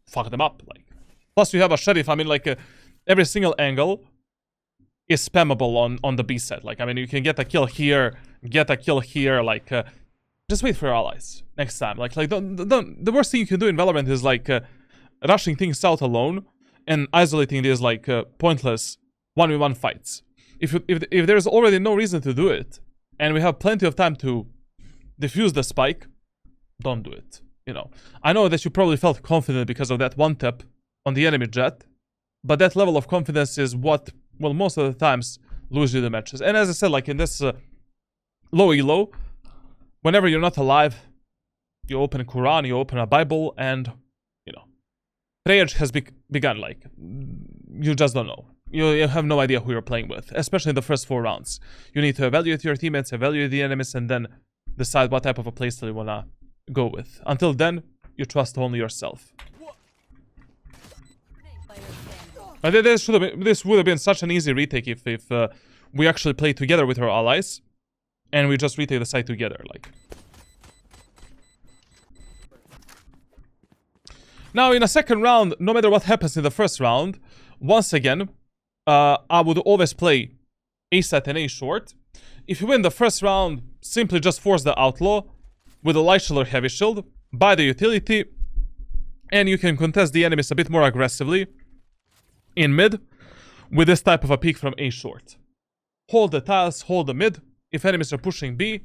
fuck them up. Like, plus we have a Sheriff. I mean, like every single angle is spammable on the B set. Like, I mean, you can get a kill here, get a kill here. Like, just wait for your allies next time. Like the worst thing you can do in Valorant is like rushing things out alone and isolating these like pointless 1v1 fights. If there's already no reason to do it, and we have plenty of time to defuse the spike, don't do it. You know, I know that you probably felt confident because of that one tap on the enemy Jett, but that level of confidence is what will most of the times lose you the matches. And as I said, like in this low elo, whenever you're not alive, you open a Quran, you open a Bible, and you know, prayer has begun. Like, you just don't know. You have no idea who you're playing with, especially in the first 4 rounds. You need to evaluate your teammates, evaluate the enemies, and then decide what type of a playstyle you wanna go with. Until then, you trust only yourself. But this would have been such an easy retake if we actually played together with our allies, and we just retake the site together. Like, now in a second round, no matter what happens in the first round, once again, I would always play A set and A short. If you win the first round, simply just force the outlaw with a light shield or heavy shield, buy the utility, and you can contest the enemies a bit more aggressively in mid with this type of a peek from A short. Hold the tiles, hold the mid. If enemies are pushing B,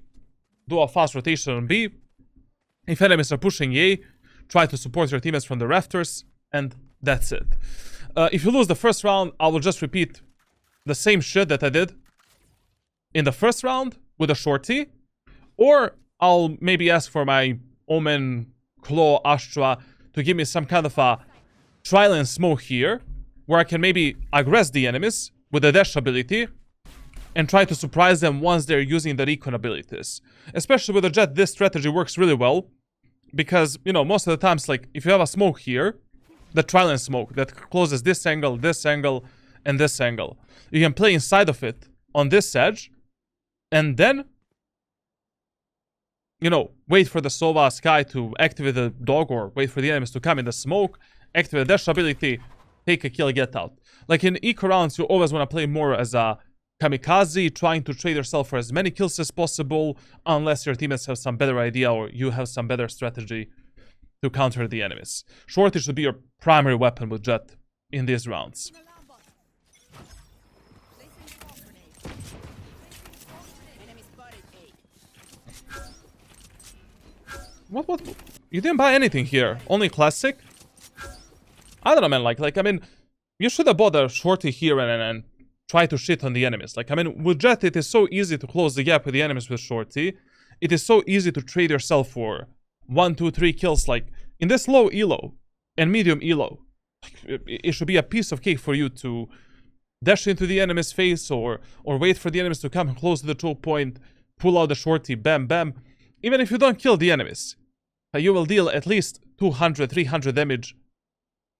do a fast rotation on B. If enemies are pushing A, try to support your teammates from the rafters, and that's it. If you lose the first round, I will just repeat the same shit that I did in the first round with a shorty, or I'll maybe ask for my Omen, Claw, Astra to give me some kind of a trial and smoke here, where I can maybe aggress the enemies with a dash ability and try to surprise them once they're using the recon abilities. Especially with a Jett, this strategy works really well because, you know, most of the times, like, if you have a smoke here, the trial and smoke that closes this angle, and this angle, you can play inside of it on this edge, and then, you know, wait for the Sova Sky to activate the dog, or wait for the enemies to come in the smoke, activate the dash ability, take a kill, get out. Like in eco rounds, you always want to play more as a kamikaze, trying to trade yourself for as many kills as possible, unless your teammates have some better idea or you have some better strategy to counter the enemies. Shorty should be your primary weapon with Jett in these rounds. What? You didn't buy anything here. Only classic? I don't know, man. Like I mean, you should have bought a shorty here and try to shit on the enemies. Like, I mean, with Jett, it is so easy to close the gap with the enemies with shorty. It is so easy to trade yourself for 1, 2, 3 kills. Like, in this low elo and medium elo, it should be a piece of cake for you to dash into the enemy's face or wait for the enemies to come close to the choke point, pull out the shorty, bam, bam. Even if you don't kill the enemies, you will deal at least 200, 300 damage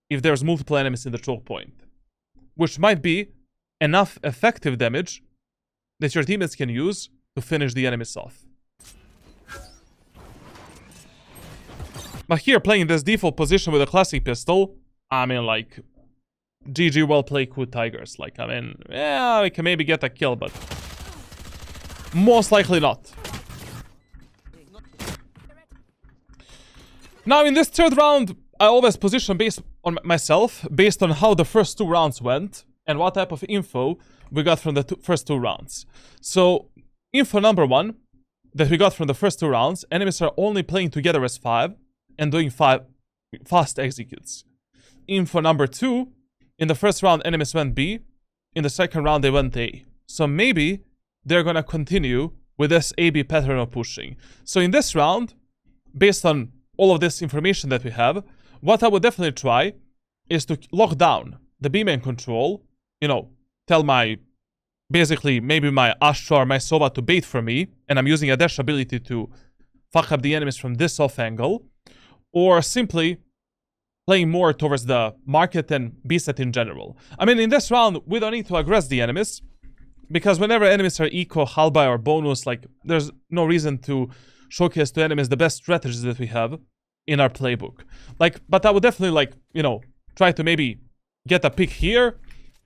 if there's multiple enemies in the choke point, which might be enough effective damage that your teammates can use to finish the enemies off. But here, playing this default position with a classic pistol, I mean, like, GG, well played, Cool Tigers. Like, I mean, yeah, we can maybe get a kill, but most likely not. Now, in this third round, I always position based on myself, based on how the first 2 rounds went, and what type of info we got from the first 2 rounds. So, info number 1 that we got from the first 2 rounds, enemies are only playing together as 5, and doing 5 fast executes. Info number 2, in the first round enemies went B, in the second round they went A. So maybe they're gonna continue with this A-B pattern of pushing. So in this round, based on all of this information that we have, what I would definitely try is to lock down the B-main control, you know, tell my, basically, maybe my Astra or my Sova to bait for me, and I'm using a dash ability to fuck up the enemies from this off angle, or simply playing more towards the market and B-set in general. I mean, in this round, we don't need to aggress the enemies, because whenever enemies are eco, halbay, or bonus, like, there's no reason to showcase to enemies the best strategies that we have in our playbook. Like, but I would definitely, like, you know, try to maybe get a pick here,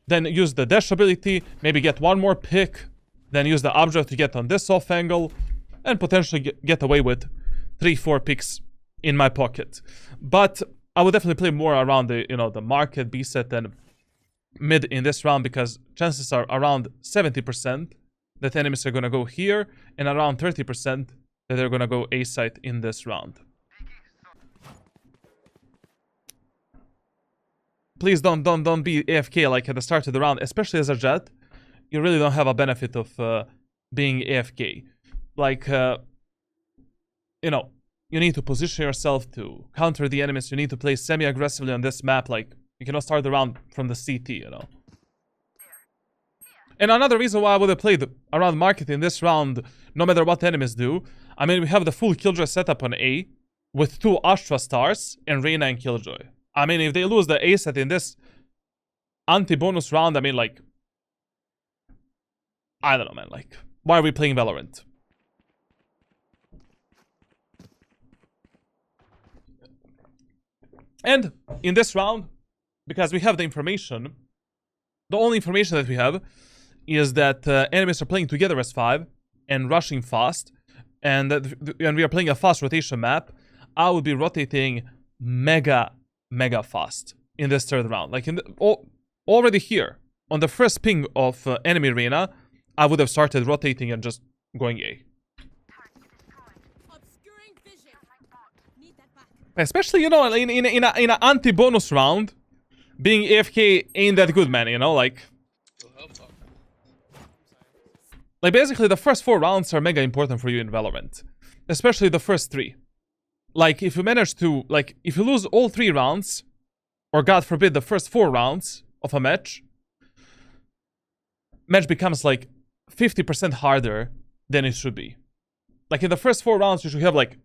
then use the dash ability, maybe get one more pick, then use the object to get on this off angle, and potentially get away with 3-4 picks in my pocket. But I would definitely play more around the, you know, the market, B-set, and mid in this round, because chances are around 70% that enemies are gonna go here, and around 30% that they're gonna go A-site in this round. Please don't be AFK like at the start of the round, especially as a Jett. You really don't have a benefit of being AFK. Like, you know, you need to position yourself to counter the enemies. You need to play semi-aggressively on this map. Like, you cannot start the round from the CT, you know. And another reason why I would have played around market in this round, no matter what enemies do, I mean, we have the full Killjoy setup on A, with 2 Astra stars and Reyna and Killjoy. I mean, if they lose the A set in this anti-bonus round, I mean, like, I don't know, man. Like, why are we playing Valorant? And in this round, because we have the information, the only information that we have is that enemies are playing together as 5 and rushing fast, and we are playing a fast rotation map. I would be rotating mega fast in this third round. Like, in the, already here on the first ping of enemy arena, I would have started rotating and just going A. Especially, you know, in an anti-bonus round, being AFK ain't that good, man. You know, like basically the first 4 rounds are mega important for you in Valorant, especially the first 3. Like, if you manage to, like, if you lose all 3 rounds, or God forbid the first 4 rounds of a match becomes like 50% harder than it should be. Like, in the first 4 rounds, you should have like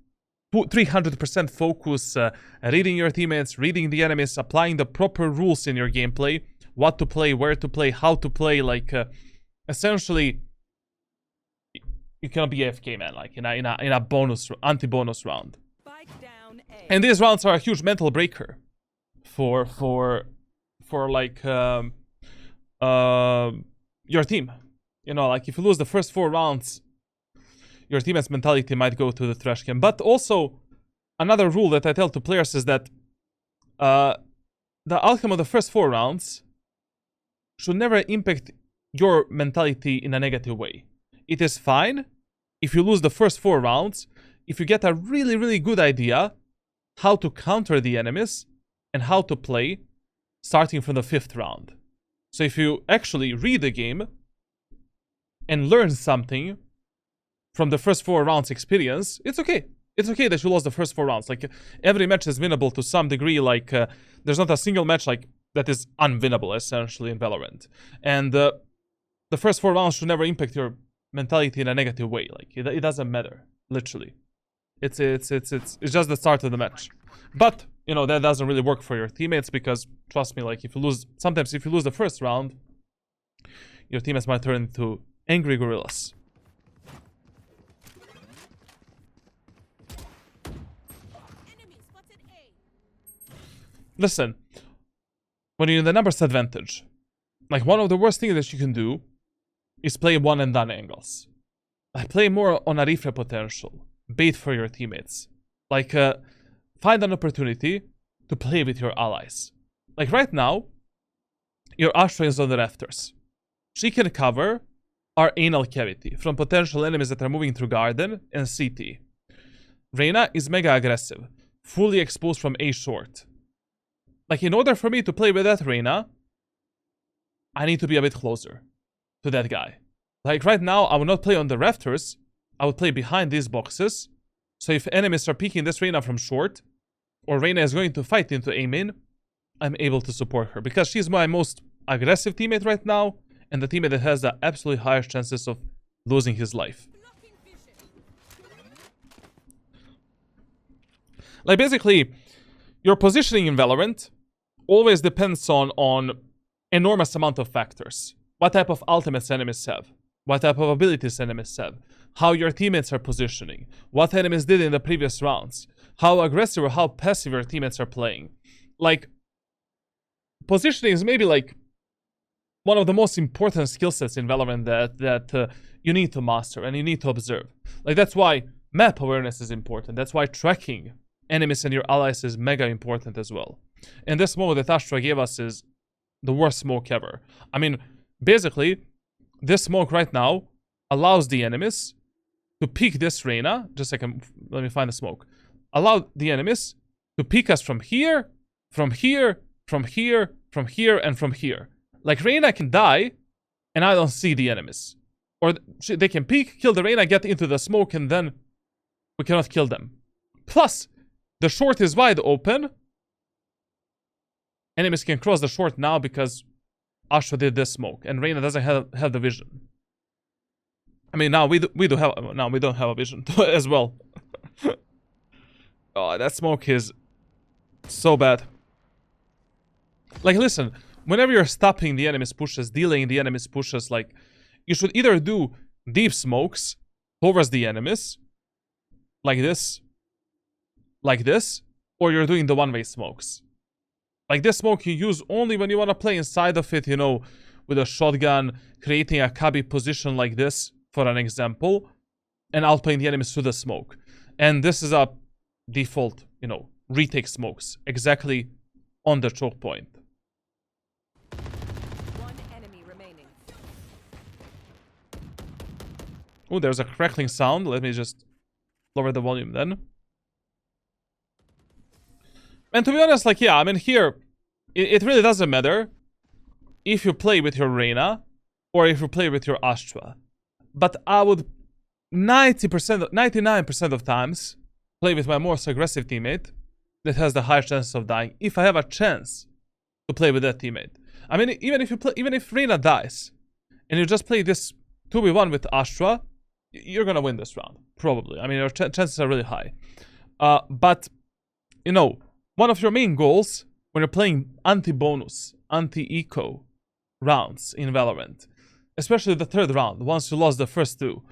300% focus, reading your teammates, reading the enemies, applying the proper rules in your gameplay, what to play, where to play, how to play. Like, essentially, you cannot be AFK, man. Like, in a bonus, anti-bonus round. And these rounds are a huge mental breaker for like your team. You know, like, if you lose the first 4 rounds, your teammate's mentality might go to the trash can. But also, another rule that I tell to players is that the outcome of the first 4 rounds should never impact your mentality in a negative way. It is fine if you lose the first 4 rounds, if you get a really good idea how to counter the enemies and how to play starting from the 5th round. So if you actually read the game and learn something from the first 4 rounds experience, it's okay. It's okay that you lost the first 4 rounds. Like, every match is winnable to some degree. Like, there's not a single match like that is unwinnable, essentially, in Valorant. And the first 4 rounds should never impact your mentality in a negative way. Like, it doesn't matter, literally. It's just the start of the match. But, you know, that doesn't really work for your teammates, because, trust me, like, sometimes if you lose the first round, your teammates might turn into angry gorillas. Listen, when you're in the numbers advantage, like, one of the worst things that you can do is play one and done angles. Like, play more on a refrag potential. Bait for your teammates. Like, find an opportunity to play with your allies. Like, right now, your Astra is on the rafters. She can cover our anal cavity from potential enemies that are moving through garden and CT. Reyna is mega aggressive, fully exposed from A short. Like, in order for me to play with that Reyna, I need to be a bit closer to that guy. Like, right now, I will not play on the rafters I would play behind these boxes. So if enemies are peeking this Reyna from short, or Reyna is going to fight into A main, I'm able to support her. Because she's my most aggressive teammate right now, and the teammate that has the absolutely highest chances of losing his life. Like, basically, your positioning in Valorant always depends on enormous amount of factors. What type of ultimates enemies have, what type of abilities enemies have, how your teammates are positioning, what enemies did in the previous rounds, how aggressive or how passive your teammates are playing. Like, positioning is maybe like one of the most important skill sets in Valorant that you need to master and you need to observe. Like, that's why map awareness is important. That's why tracking enemies and your allies is mega important as well. And this smoke that Astra gave us is the worst smoke ever. I mean, basically, this smoke right now allows the enemies to peek this Reyna. Just a second, let me find the smoke. Allow the enemies to peek us from here, from here, from here, from here, and from here. Like, Reyna can die, and I don't see the enemies. Or they can peek, kill the Reyna, get into the smoke, and then we cannot kill them. Plus, the short is wide open. Enemies can cross the short now because Astra did this smoke, and Reyna doesn't have the vision. I mean, now we don't have a vision as well. Oh, that smoke is so bad. Like, listen, whenever you're stopping the enemy's pushes, delaying the enemy's pushes, like, you should either do deep smokes towards the enemies, like this, or you're doing the one-way smokes. Like, this smoke you use only when you want to play inside of it, you know, with a shotgun, creating a cubby position like this, for an example, and outplaying the enemies through the smoke. And this is a default, you know, retake smokes, exactly on the choke point. One enemy remaining. Oh, there's a crackling sound. Let me just lower the volume then. And to be honest, like, yeah, I mean, here, it really doesn't matter if you play with your Reyna or if you play with your Astra. But I would 99% of times play with my most aggressive teammate that has the highest chance of dying, if I have a chance to play with that teammate. I mean, even if Reyna dies and you just play this 2v1 with Astra, you're gonna win this round, probably. I mean, your chances are really high. But, you know, one of your main goals when you're playing anti-bonus, anti-eco rounds in Valorant, especially the third round, once you lost the first two,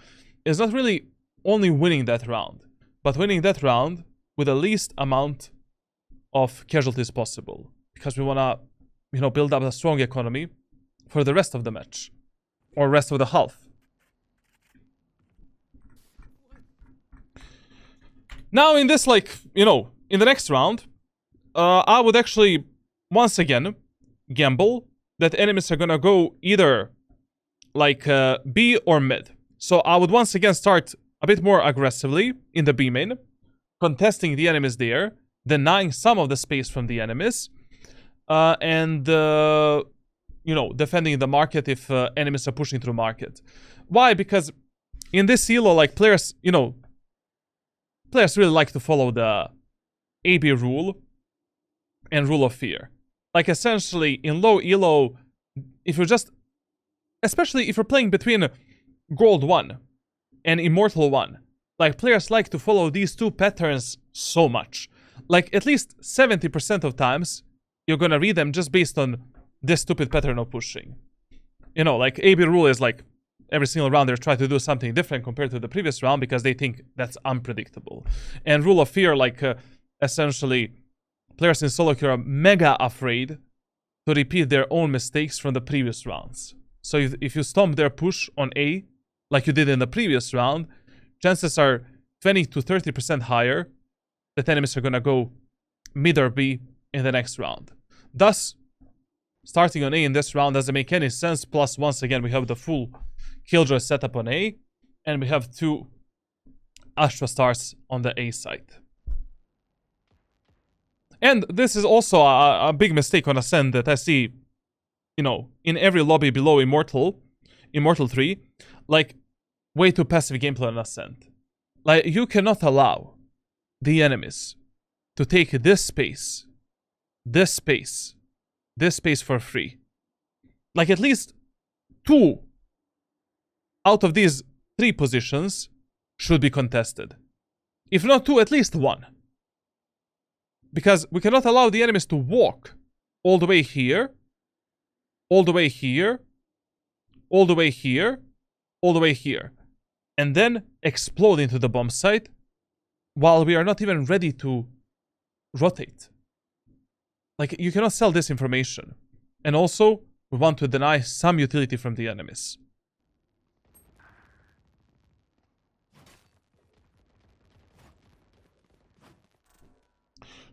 is not really only winning that round, but winning that round with the least amount of casualties possible. Because we want to, you know, build up a strong economy for the rest of the match, or rest of the half. Now in this, like, you know, in the next round, I would actually, once again, gamble that enemies are gonna go either, like, B or mid. So I would once again start a bit more aggressively in the B main, contesting the enemies there, denying some of the space from the enemies, and, you know, defending the market if enemies are pushing through market. Why? Because in this elo, like, players, you know, players really like to follow the AB rule and rule of fear. Like, essentially, in low elo, if you're just, especially if you're playing between Gold 1 and Immortal 1, like, players like to follow these two patterns so much. Like, at least 70% of times, you're gonna read them just based on this stupid pattern of pushing. You know, like, AB rule is like, every single round they're trying to do something different compared to the previous round because they think that's unpredictable. And rule of fear, like, essentially, players in solo queue are mega afraid to repeat their own mistakes from the previous rounds. So if you stomp their push on A, like you did in the previous round, chances are 20 to 30% higher that enemies are gonna go mid or B in the next round. Thus, starting on A in this round doesn't make any sense. Plus, once again, we have the full Killjoy setup on A, and we have two Astra stars on the A side. And this is also a big mistake on Ascent that I see, you know, in every lobby below Immortal 3. Like, way too passive gameplay on Ascent. Like, you cannot allow the enemies to take this space for free. Like, at least 2 out of these 3 positions should be contested. If not 2, at least 1. Because we cannot allow the enemies to walk all the way here, all the way here, all the way here, all the way here, and then explode into the bomb site while we are not even ready to rotate. Like, you cannot sell this information. And also, we want to deny some utility from the enemies.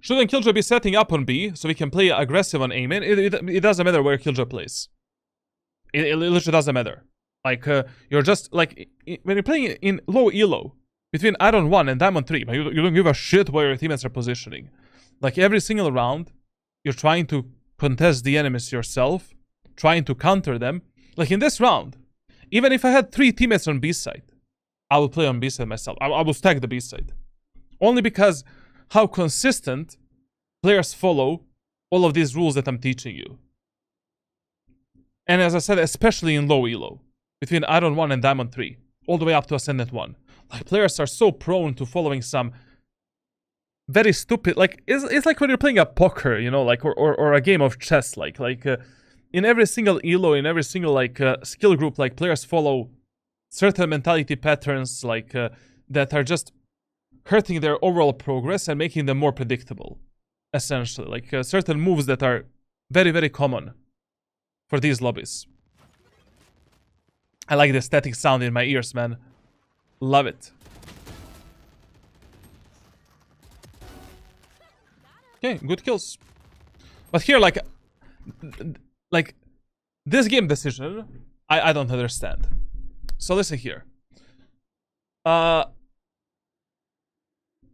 Shouldn't Killjoy be setting up on B so we can play aggressive on A main? It doesn't matter where Killjoy plays. It literally doesn't matter. Like, you're just, like, when you're playing in low elo, between Iron 1 and Diamond 3, you don't give a shit where your teammates are positioning. Like, every single round, you're trying to contest the enemies yourself, trying to counter them. Like, in this round, even if I had 3 teammates on B side, I would play on B side myself. I will stack the B side. Only because how consistent players follow all of these rules that I'm teaching you. And as I said, especially in low elo, between Iron 1 and Diamond 3, all the way up to Ascendant 1. Like, players are so prone to following some very stupid, like, it's like when you're playing a poker, you know, like, or a game of chess, like, in every single elo, in every single, like, skill group, like, players follow certain mentality patterns, like, that are just hurting their overall progress and making them more predictable, essentially. Like, certain moves that are very, very common for these lobbies. I like the static sound in my ears, man. Love it. Okay, good kills. But here, like this game decision, I don't understand. So listen here.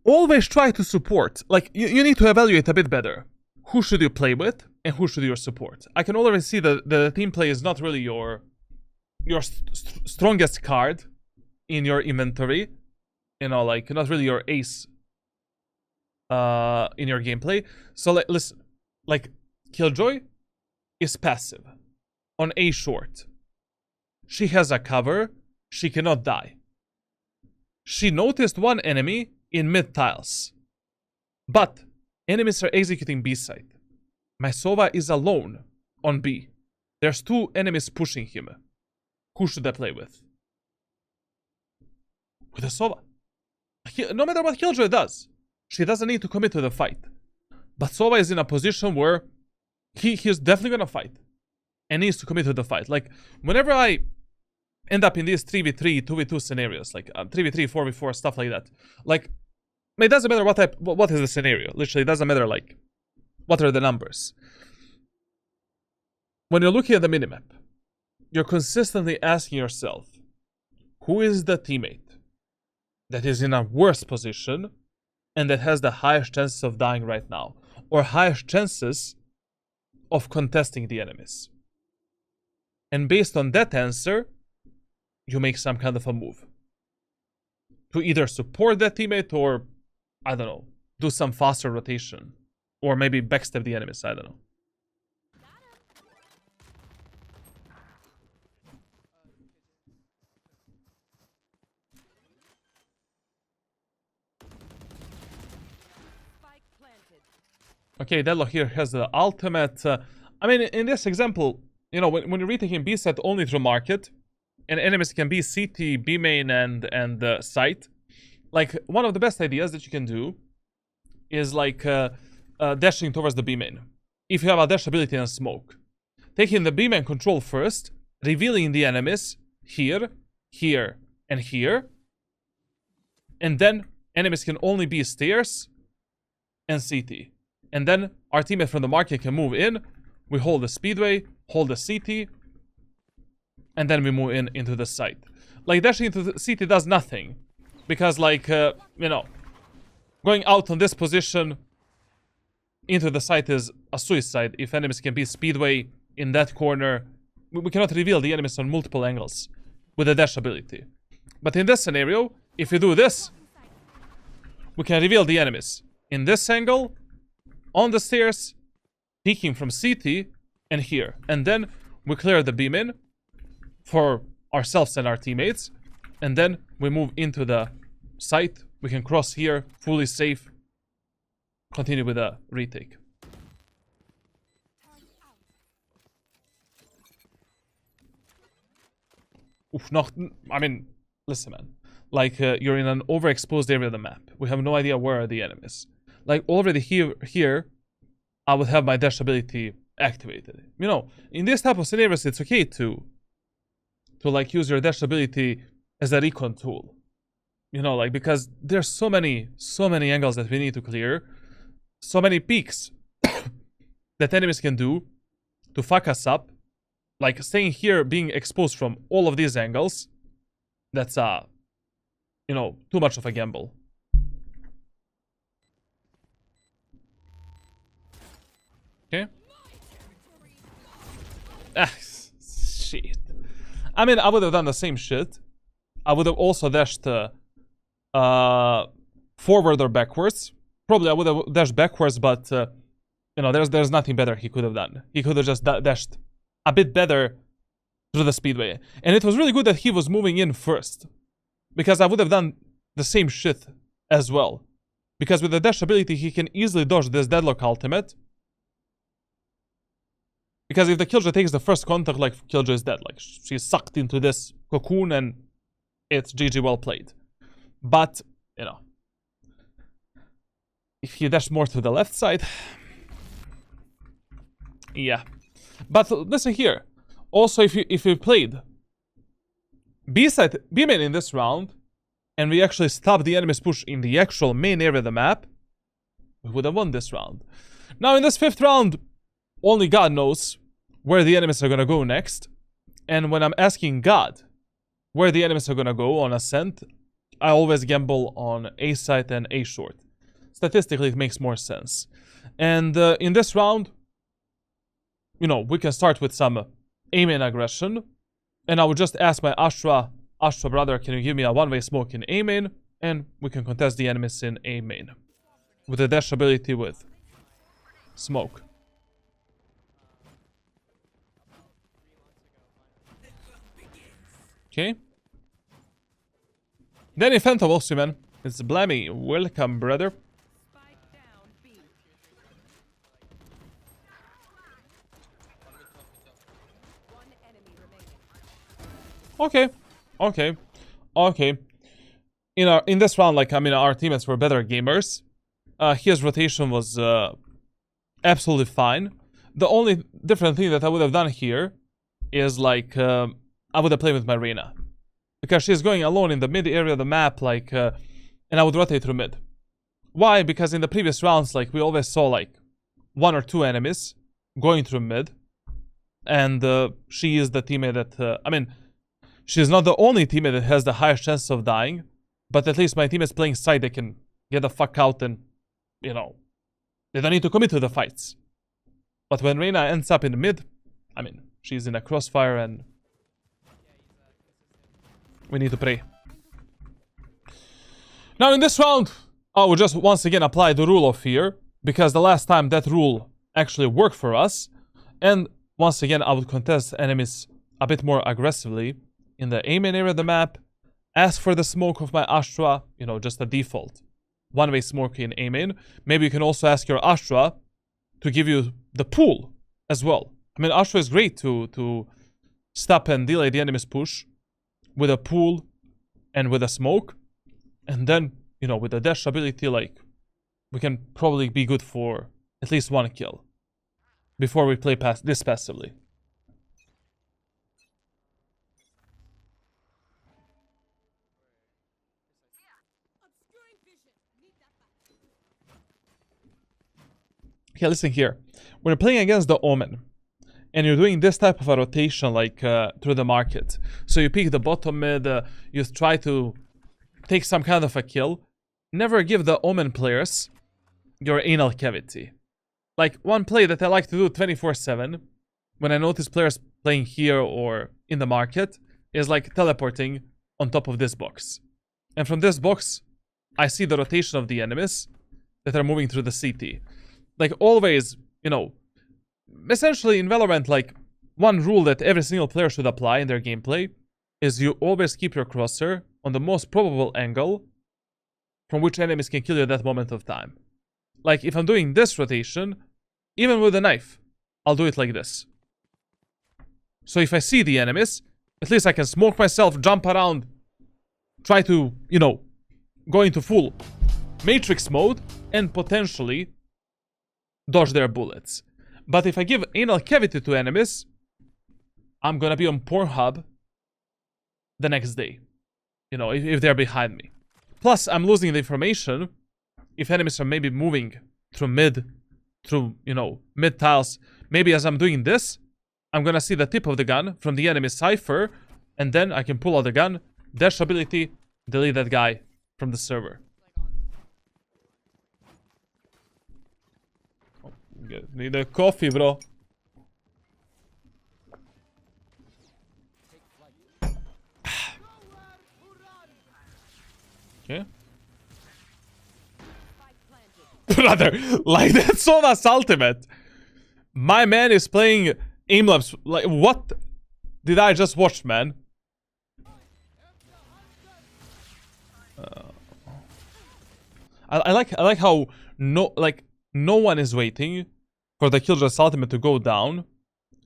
Always try to support. Like, you need to evaluate a bit better. Who should you play with and who should you support? I can already see that the team play is not really your strongest card in your inventory. You know, like, not really your ace in your gameplay. So, like, listen, like, Killjoy is passive on A short. She has a cover. She cannot die. She noticed one enemy in mid tiles, but enemies are executing B side. My Sova is alone on B. There's 2 enemies pushing him. Who should I play with? With a Sova. No matter what Killjoy does, she doesn't need to commit to the fight. But Sova is in a position where he's definitely gonna fight and needs to commit to the fight. Like, whenever I end up in these 3v3, 2v2 scenarios, like 3v3, 4v4, stuff like that, like, it doesn't matter what is the scenario. Literally, it doesn't matter, like, what are the numbers. When you're looking at the minimap, you're consistently asking yourself, who is the teammate that is in a worse position and that has the highest chances of dying right now, or highest chances of contesting the enemies? And based on that answer, you make some kind of a move to either support that teammate or, I don't know, do some faster rotation, or maybe backstab the enemies, I don't know. Okay, Deadlock here has the ultimate. I mean, in this example, you know, when you're retaking B set only through market, and enemies can be CT, B main, and site, like, one of the best ideas that you can do is, like, dashing towards the B main. If you have a dash ability and smoke, taking the B main control first, revealing the enemies here, here, and here, and then enemies can only be stairs and CT. And then our teammate from the market can move in. We hold the speedway, hold the CT, and then we move into the site. Like, dashing into the CT does nothing, because, like, you know, going out on this position into the site is a suicide. If enemies can be speedway in that corner, we cannot reveal the enemies on multiple angles with the dash ability. But in this scenario, if we do this, we can reveal the enemies in this angle, on the stairs, peeking from CT, and here. And then we clear the beam in for ourselves and our teammates. And then we move into the site. We can cross here, fully safe. Continue with a retake. Oof, no, I mean, listen, man. Like, you're in an overexposed area of the map. We have no idea where are the enemies. Like, already here, I would have my dash ability activated. You know, in this type of scenarios, it's okay to like, use your dash ability as a recon tool. You know, like, because there's so many angles that we need to clear. So many peaks that enemies can do to fuck us up. Like, staying here, being exposed from all of these angles, that's, you know, too much of a gamble. Okay. Ah, shit. I mean, I would have done the same shit. I would have also dashed forward or backwards. Probably I would have dashed backwards, but, you know, there's nothing better he could have done. He could have just dashed a bit better through the speedway. And it was really good that he was moving in first, because I would have done the same shit as well. Because with the dash ability, he can easily dodge this deadlock ultimate. Because if the Killjoy takes the first contact, like, Killjoy is dead. Like, she's sucked into this cocoon and it's GG, well played. But, you know, if he dashed more to the left side, yeah. But listen here. Also, if you played B-side, B-main in this round, and we actually stopped the enemy's push in the actual main area of the map, we would have won this round. Now, in this 5th round, only God knows where the enemies are gonna go next. And when I'm asking God where the enemies are gonna go on Ascent, I always gamble on A site and A short. Statistically, it makes more sense. And in this round, you know, we can start with some A-main aggression. And I would just ask my Astra brother, can you give me a one-way smoke in A-main? And we can contest the enemies in A-main. With the dash ability with smoke. Okay. Danny Phantom also, man. It's Blammy. Welcome, brother. Okay. In this round, like, I mean, our teammates were better gamers. His rotation was absolutely fine. The only different thing that I would have done here is, like, I would have played with my Reyna. Because she's going alone in the mid area of the map, like, and I would rotate through mid. Why? Because in the previous rounds, like, we always saw, like, 1 or 2 enemies going through mid. And she is the teammate that, I mean, she's not the only teammate that has the highest chance of dying, but at least my teammates playing side, they can get the fuck out and, you know, they don't need to commit to the fights. But when Reyna ends up in the mid, I mean, she's in a crossfire and we need to pray. Now in this round, I will just once again apply the rule of fear, because the last time that rule actually worked for us. And once again, I would contest enemies a bit more aggressively in the A-main area of the map. Ask for the smoke of my Astra, you know, just a default one-way smoke in A-main. Maybe you can also ask your Astra to give you the pull as well. I mean, Astra is great to stop and delay the enemy's push with a pull and with a smoke. And then, you know, with the dash ability, like, we can probably be good for at least 1 kill before we play this passively. Okay, listen here. When you're playing against the Omen, and you're doing this type of a rotation, like, through the market, so you pick the bottom mid, you try to take some kind of a kill, never give the Omen players your anal cavity. Like, one play that I like to do 24/7, when I notice players playing here or in the market, is like teleporting on top of this box. And from this box, I see the rotation of the enemies that are moving through the CT. Like always, you know, essentially in Valorant, like one rule that every single player should apply in their gameplay is you always keep your crosshair on the most probable angle from which enemies can kill you at that moment of time. Like if I'm doing this rotation, even with a knife, I'll do it like this. So if I see the enemies, at least I can smoke myself, jump around, try to, you know, go into full matrix mode and potentially dodge their bullets. But if I give anal cavity to enemies, I'm gonna be on Pornhub the next day, you know, if they're behind me. Plus, I'm losing the information if enemies are maybe moving through mid, through, you know, mid tiles. Maybe as I'm doing this, I'm gonna see the tip of the gun from the enemy cipher, and then I can pull out the gun, dash ability, delete that guy from the server. Oh, need a coffee, bro. Okay. Brother, like that's Sona's ultimate. My man is playing aimlabs. Like, what did I just watch, man? I like how no one is waiting for the Killjoy's ultimate to go down,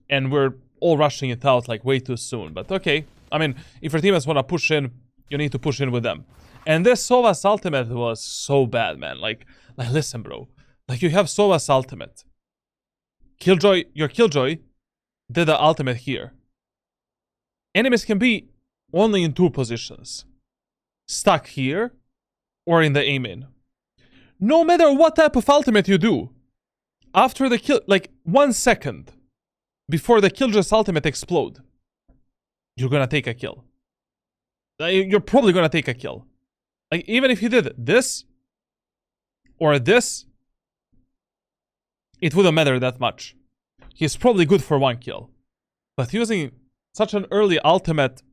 and we're all rushing it out like way too soon. But okay, I mean, if your teammates want to push in, you need to push in with them. And this Sova's ultimate was so bad, man. Like listen, bro. Like you have Sova's ultimate. Killjoy, your Killjoy did the ultimate here. Enemies can be only in two positions. Stuck here or in the aim-in. No matter what type of ultimate you do, after the kill, like 1 second before the Killjoy's ultimate explode, you're gonna take a kill. You're probably gonna take a kill. Like even if you did this or this, it wouldn't matter that much. He's probably good for 1 kill. But using such an early ultimate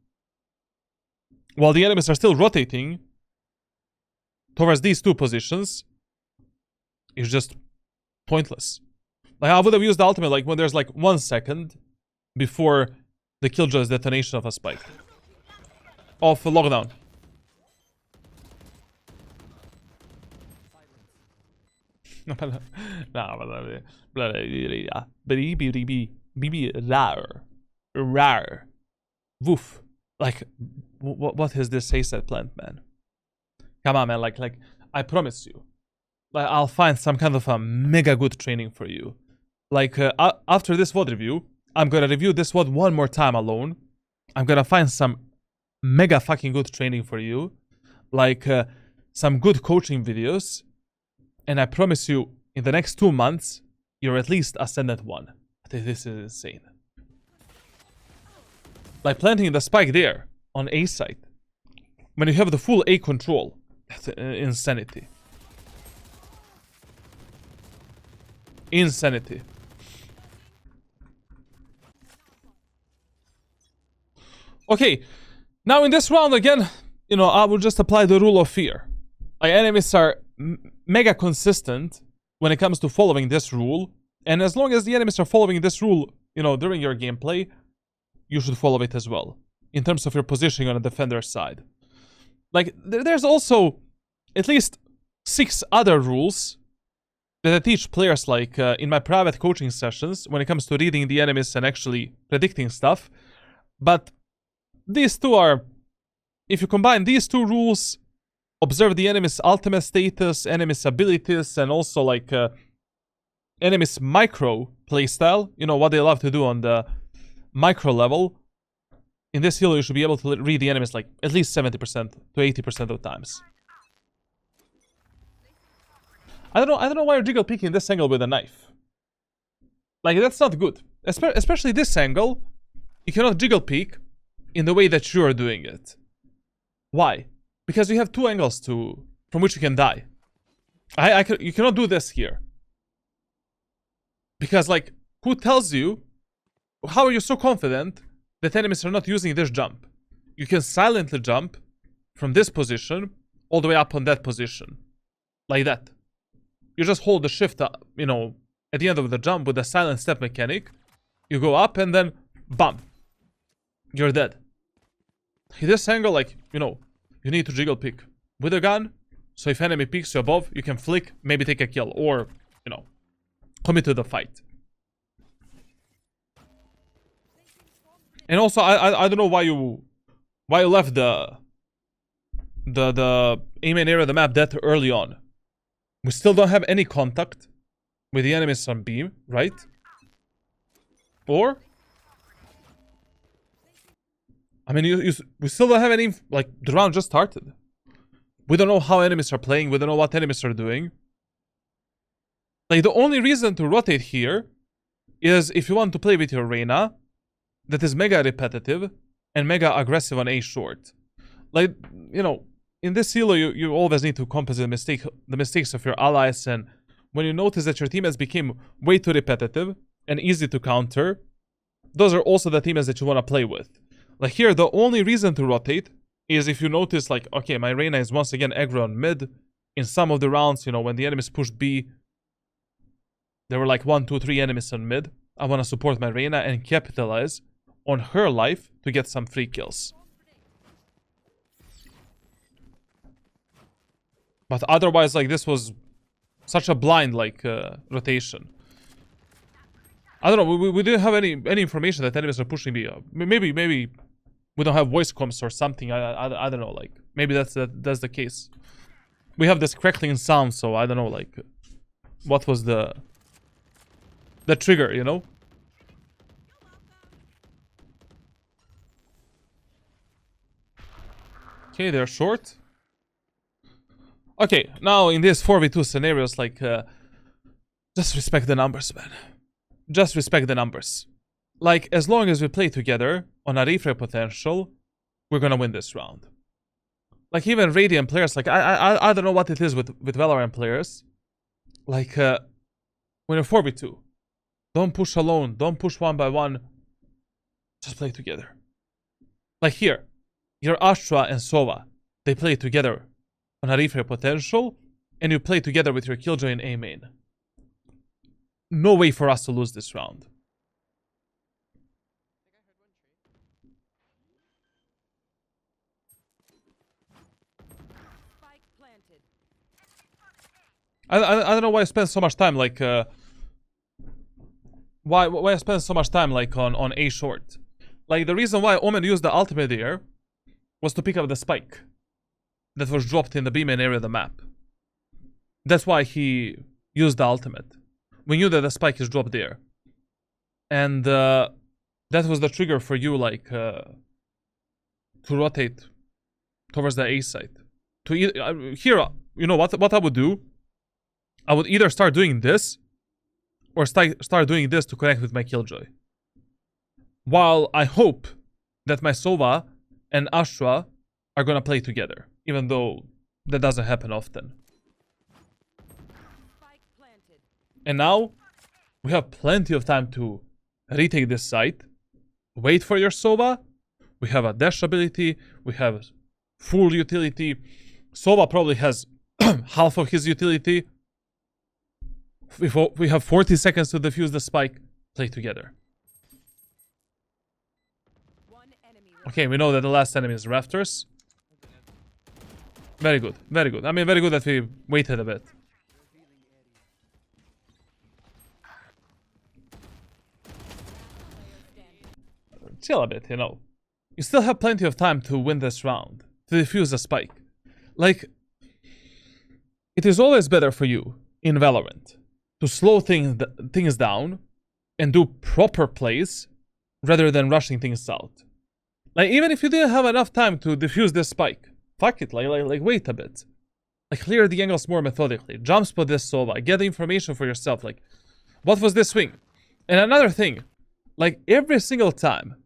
while the enemies are still rotating towards these two positions is just pointless. Like I would have used the ultimate like when there's like 1 second before the Killjoy's detonation of a spike. Of a lockdown. Rar. Woof. Like, what is this Ascent plant, man? Come on, man. Like, I promise you. Like, I'll find some kind of a mega good training for you. Like, after this VOD review, I'm gonna review this VOD one more time alone. I'm gonna find some mega fucking good training for you. Like, some good coaching videos. And I promise you, in the next 2 months, you're at least Ascendant 1. This is insane. Like planting the spike there, on A side. When you have the full A control. That's insanity. Insanity. Okay, now in this round again, you know, I will just apply the rule of fear. Like enemies are mega consistent when it comes to following this rule, and as long as the enemies are following this rule, you know, during your gameplay, you should follow it as well, in terms of your positioning on a defender's side. Like, there's also at least 6 other rules that I teach players, like, in my private coaching sessions, when it comes to reading the enemies and actually predicting stuff. But these two are, if you combine these 2 rules, observe the enemy's ultimate status, enemy's abilities, and also like enemy's micro playstyle, you know, what they love to do on the micro level. In this heal, you should be able to read the enemies like at least 70% to 80% of times. I don't know why you're jiggle peeking this angle with a knife. Like, that's not good. Especially this angle, you cannot jiggle peek in the way that you're doing it. Why? Because you have 2 angles from which you can die. You cannot do this here. Because, like, who tells you? How are you so confident that enemies are not using this jump? you can silently jump from this position all the way up on that position. Like that. You just hold the shift, you know, at the end of the jump with the silent step mechanic. You go up and then, bam. You're dead. This angle, like, you know, you need to jiggle pick with a gun. So if enemy peeks you above, you can flick, maybe take a kill, or, you know, commit to the fight. And also, I don't know why you left the aim area of the map that early on. We still don't have any contact with the enemies on beam, right? Or, I mean, we still don't have any, like, the round just started. We don't know how enemies are playing, we don't know what enemies are doing. Like, the only reason to rotate here is if you want to play with your Reyna that is mega repetitive and mega aggressive on A short. Like, you know, in this elo, you always need to compensate the mistakes of your allies, and when you notice that your teammates became way too repetitive and easy to counter, those are also the teammates that you want to play with. Like here, the only reason to rotate is if you notice, like, okay, my Reyna is once again aggro on mid. In some of the rounds, you know, when the enemies pushed B, there were like 1, 2, 3 enemies on mid. I want to support my Reyna and capitalize on her life to get some free kills. But otherwise, like, this was such a blind, like, rotation. I don't know, we didn't have any information that enemies are pushing B. Maybe we don't have voice comms or something. I don't know, like, maybe that's the case. We have this crackling sound, so I don't know, like, what was the trigger, you know? Okay, they're short. Okay, now in these 4v2 scenarios, like, just respect the numbers, man. Just respect the numbers. Like, as long as we play together on a refrag potential, we're gonna win this round. Like, even Radiant players, like, I don't know what it is with Valorant players. Like, when you're 4v2, don't push alone, don't push one by one. Just play together. Like here, your Astra and Sova, they play together on a refrag potential, and you play together with your Killjoy and A main. No way for us to lose this round. I don't know why I spend so much time, like, why I spend so much time, like, on A short. Like, the reason why Omen used the ultimate there was to pick up the spike that was dropped in the B main area of the map. That's why he used the ultimate. We knew that the spike is dropped there. And that was the trigger for you, like, to rotate towards the A side. Here, you know what I would do? I would either start doing this, or start doing this to connect with my Killjoy. While I hope that my Sova and Astra are gonna play together, even though that doesn't happen often. And now, we have plenty of time to retake this site, wait for your Sova. We have a dash ability, we have full utility. Sova probably has half of his utility. We have 40 seconds to defuse the spike. Play together. Okay, we know that the last enemy is Rafters. Very good, very good. I mean, very good that we waited a bit. Chill a bit, you know. You still have plenty of time to win this round, to defuse the spike. Like, it is always better for you in Valorant to slow things down and do proper plays rather than rushing things out. Like, even if you didn't have enough time to defuse this spike, fuck it, like wait a bit. Like, clear the angles more methodically, jump spot this Sova, get the information for yourself, like, what was this swing? And another thing, like, every single time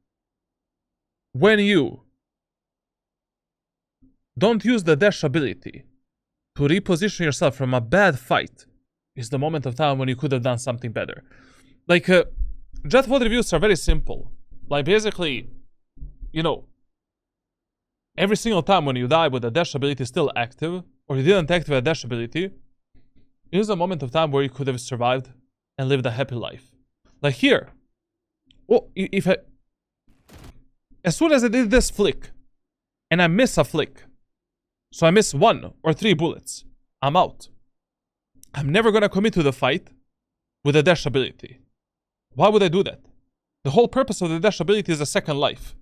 when you don't use the dash ability to reposition yourself from a bad fight, is the moment of time when you could have done something better. Like, Jett VOD reviews are very simple. Like, basically, you know, every single time when you die with the dash ability still active, or you didn't activate a dash ability, it is a moment of time where you could have survived and lived a happy life. Like here. Oh, if I... As soon as I did this flick, and I miss a flick, so I miss 1 or 3 bullets, I'm out. I'm never gonna commit to the fight with a dash ability. Why would I do that? The whole purpose of the dash ability is a second life.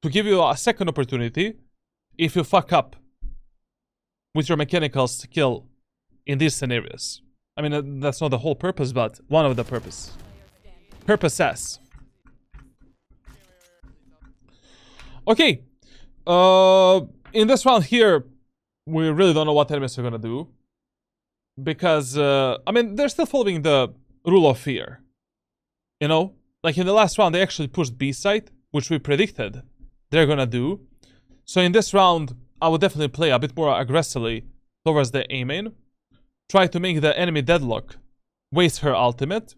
To give you a second opportunity if you fuck up with your mechanical skill in these scenarios. I mean, that's not the whole purpose, but one of the purposes. Okay. In this round here, we really don't know what enemies are gonna do. Because, I mean, they're still following the rule of fear. You know? Like in the last round, they actually pushed B site, which we predicted they're gonna do. So in this round, I would definitely play a bit more aggressively towards the A main. Try to make the enemy deadlock waste her ultimate.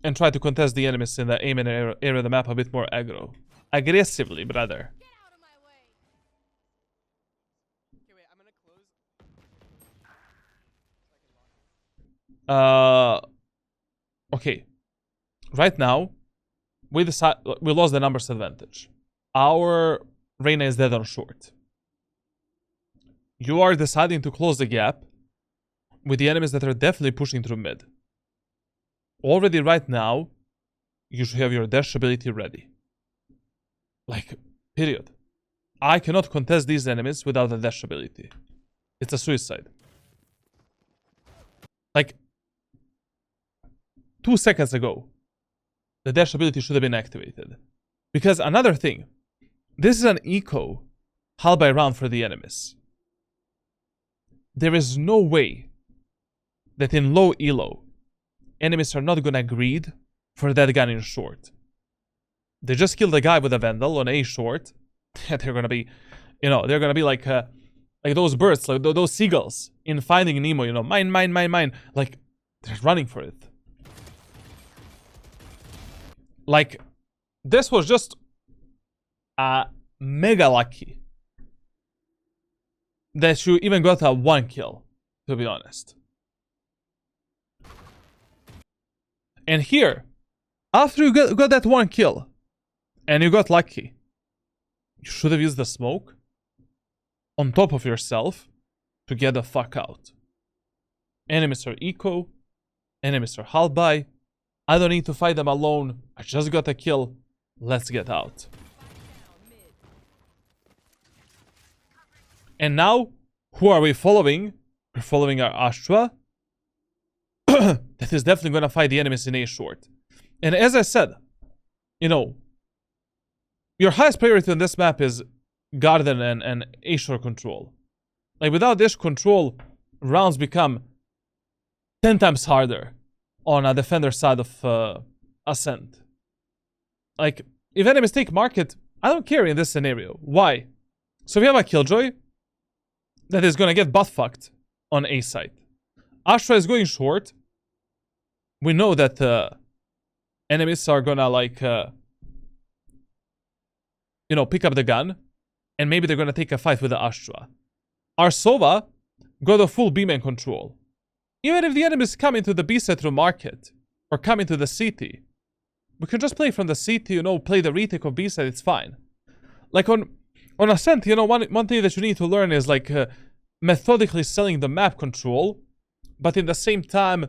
And try to contest the enemies in the A main area of the map a bit more aggro. Aggressively, brother. Okay. Right now, we lost the numbers advantage. Our Reyna is dead on short. You are deciding to close the gap with the enemies that are definitely pushing through mid. Already right now, you should have your dash ability ready. Like, period. I cannot contest these enemies without the dash ability. It's a suicide. Like, 2 seconds ago, the dash ability should have been activated. Because another thing, this is an eco hull by round for the enemies. There is no way that in low elo, enemies are not gonna greed for that gun in short. They just killed a guy with a Vandal on A short. They're gonna be, you know, they're gonna be like those birds, like those seagulls in Finding Nemo, you know, mine. Like, they're running for it. Like, this was just mega lucky that you even got a 1 kill, to be honest. And here, after you got that 1 kill, and you got lucky, you should have used the smoke on top of yourself to get the fuck out. Enemies are eco, enemies are hull by. I don't need to fight them alone. I just got a kill. Let's get out. And now, who are we following? We're following our Astra. That is definitely gonna fight the enemies in A short. And as I said, you know, your highest priority on this map is Garden and A short control. Like, without this control, rounds become 10 times harder on a defender side of Ascent. Like, if enemies take market, I don't care in this scenario. Why? So we have a Killjoy that is gonna get butt fucked on A side. Astra is going short. We know that enemies are gonna, like, you know, pick up the gun. And maybe they're gonna take a fight with the Astra. Our Sova got a full B-main control. Even if the enemies come into the B-side through market, or come into the CT, we can just play from the CT, you know, play the retake of B-side, it's fine. Like, on Ascent, you know, one thing that you need to learn is, like, methodically selling the map control, but in the same time,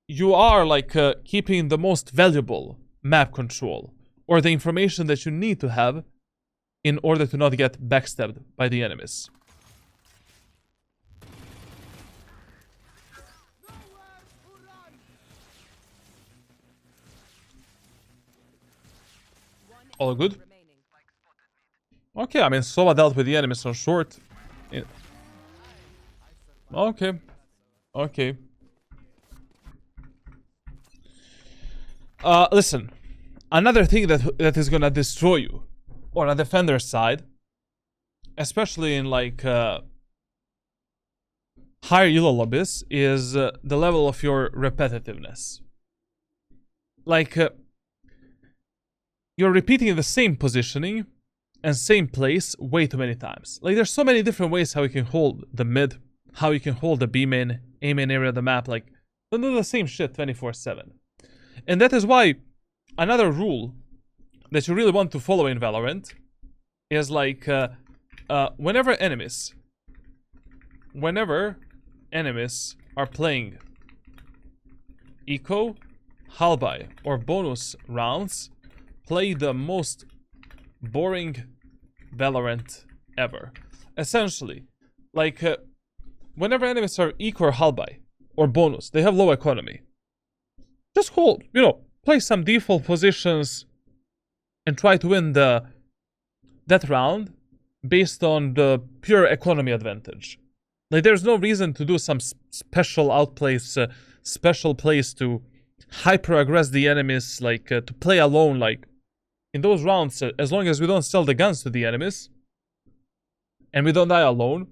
you are, like, keeping the most valuable map control, or the information that you need to have in order to not get backstabbed by the enemies. All good? Okay, I mean, Sova dealt with the enemies on short. Yeah. Okay. Okay. Listen. Another thing that is gonna destroy you on a defender side, especially in, like, higher elo lobbies, is the level of your repetitiveness. Like, you're repeating the same positioning and same place way too many times. Like, there's so many different ways how you can hold the mid, how you can hold the B main, A main area of the map. Like, don't do the same shit 24/7. And that is why another rule that you really want to follow in Valorant is like, whenever enemies are playing eco, halby, or bonus rounds, play the most boring Valorant ever. Essentially, like, whenever enemies are eco or halby, or bonus, they have low economy. Just hold, you know, play some default positions and try to win that round based on the pure economy advantage. Like, there's no reason to do some special outplays, special plays to hyper-aggress the enemies, like, to play alone. Like, in those rounds, as long as we don't sell the guns to the enemies, and we don't die alone,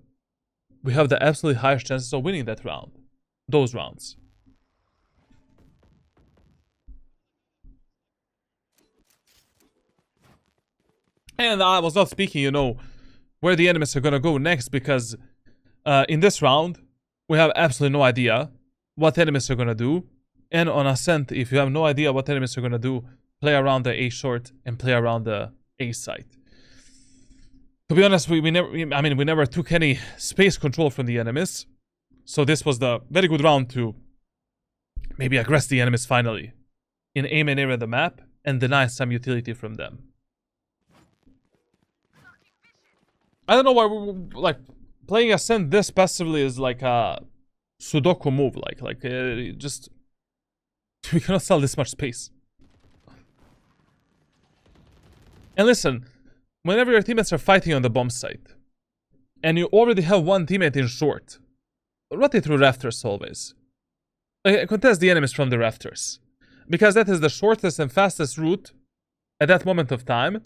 we have the absolutely highest chances of winning that round. Those rounds. And I was not speaking, you know, where the enemies are gonna go next, because in this round, we have absolutely no idea what enemies are gonna do. And on Ascent, if you have no idea what enemies are gonna do, play around the A short and play around the A site. To be honest, we never took any space control from the enemies. So this was the very good round to maybe aggress the enemies finally in A main area of the map and deny some utility from them. I don't know why like, playing Ascent this passively is like a Sudoku move. Just we cannot sell this much space. And listen, whenever your teammates are fighting on the bomb site, and you already have one teammate in short, rotate through rafters always. Like, contest the enemies from the rafters, because that is the shortest and fastest route at that moment of time.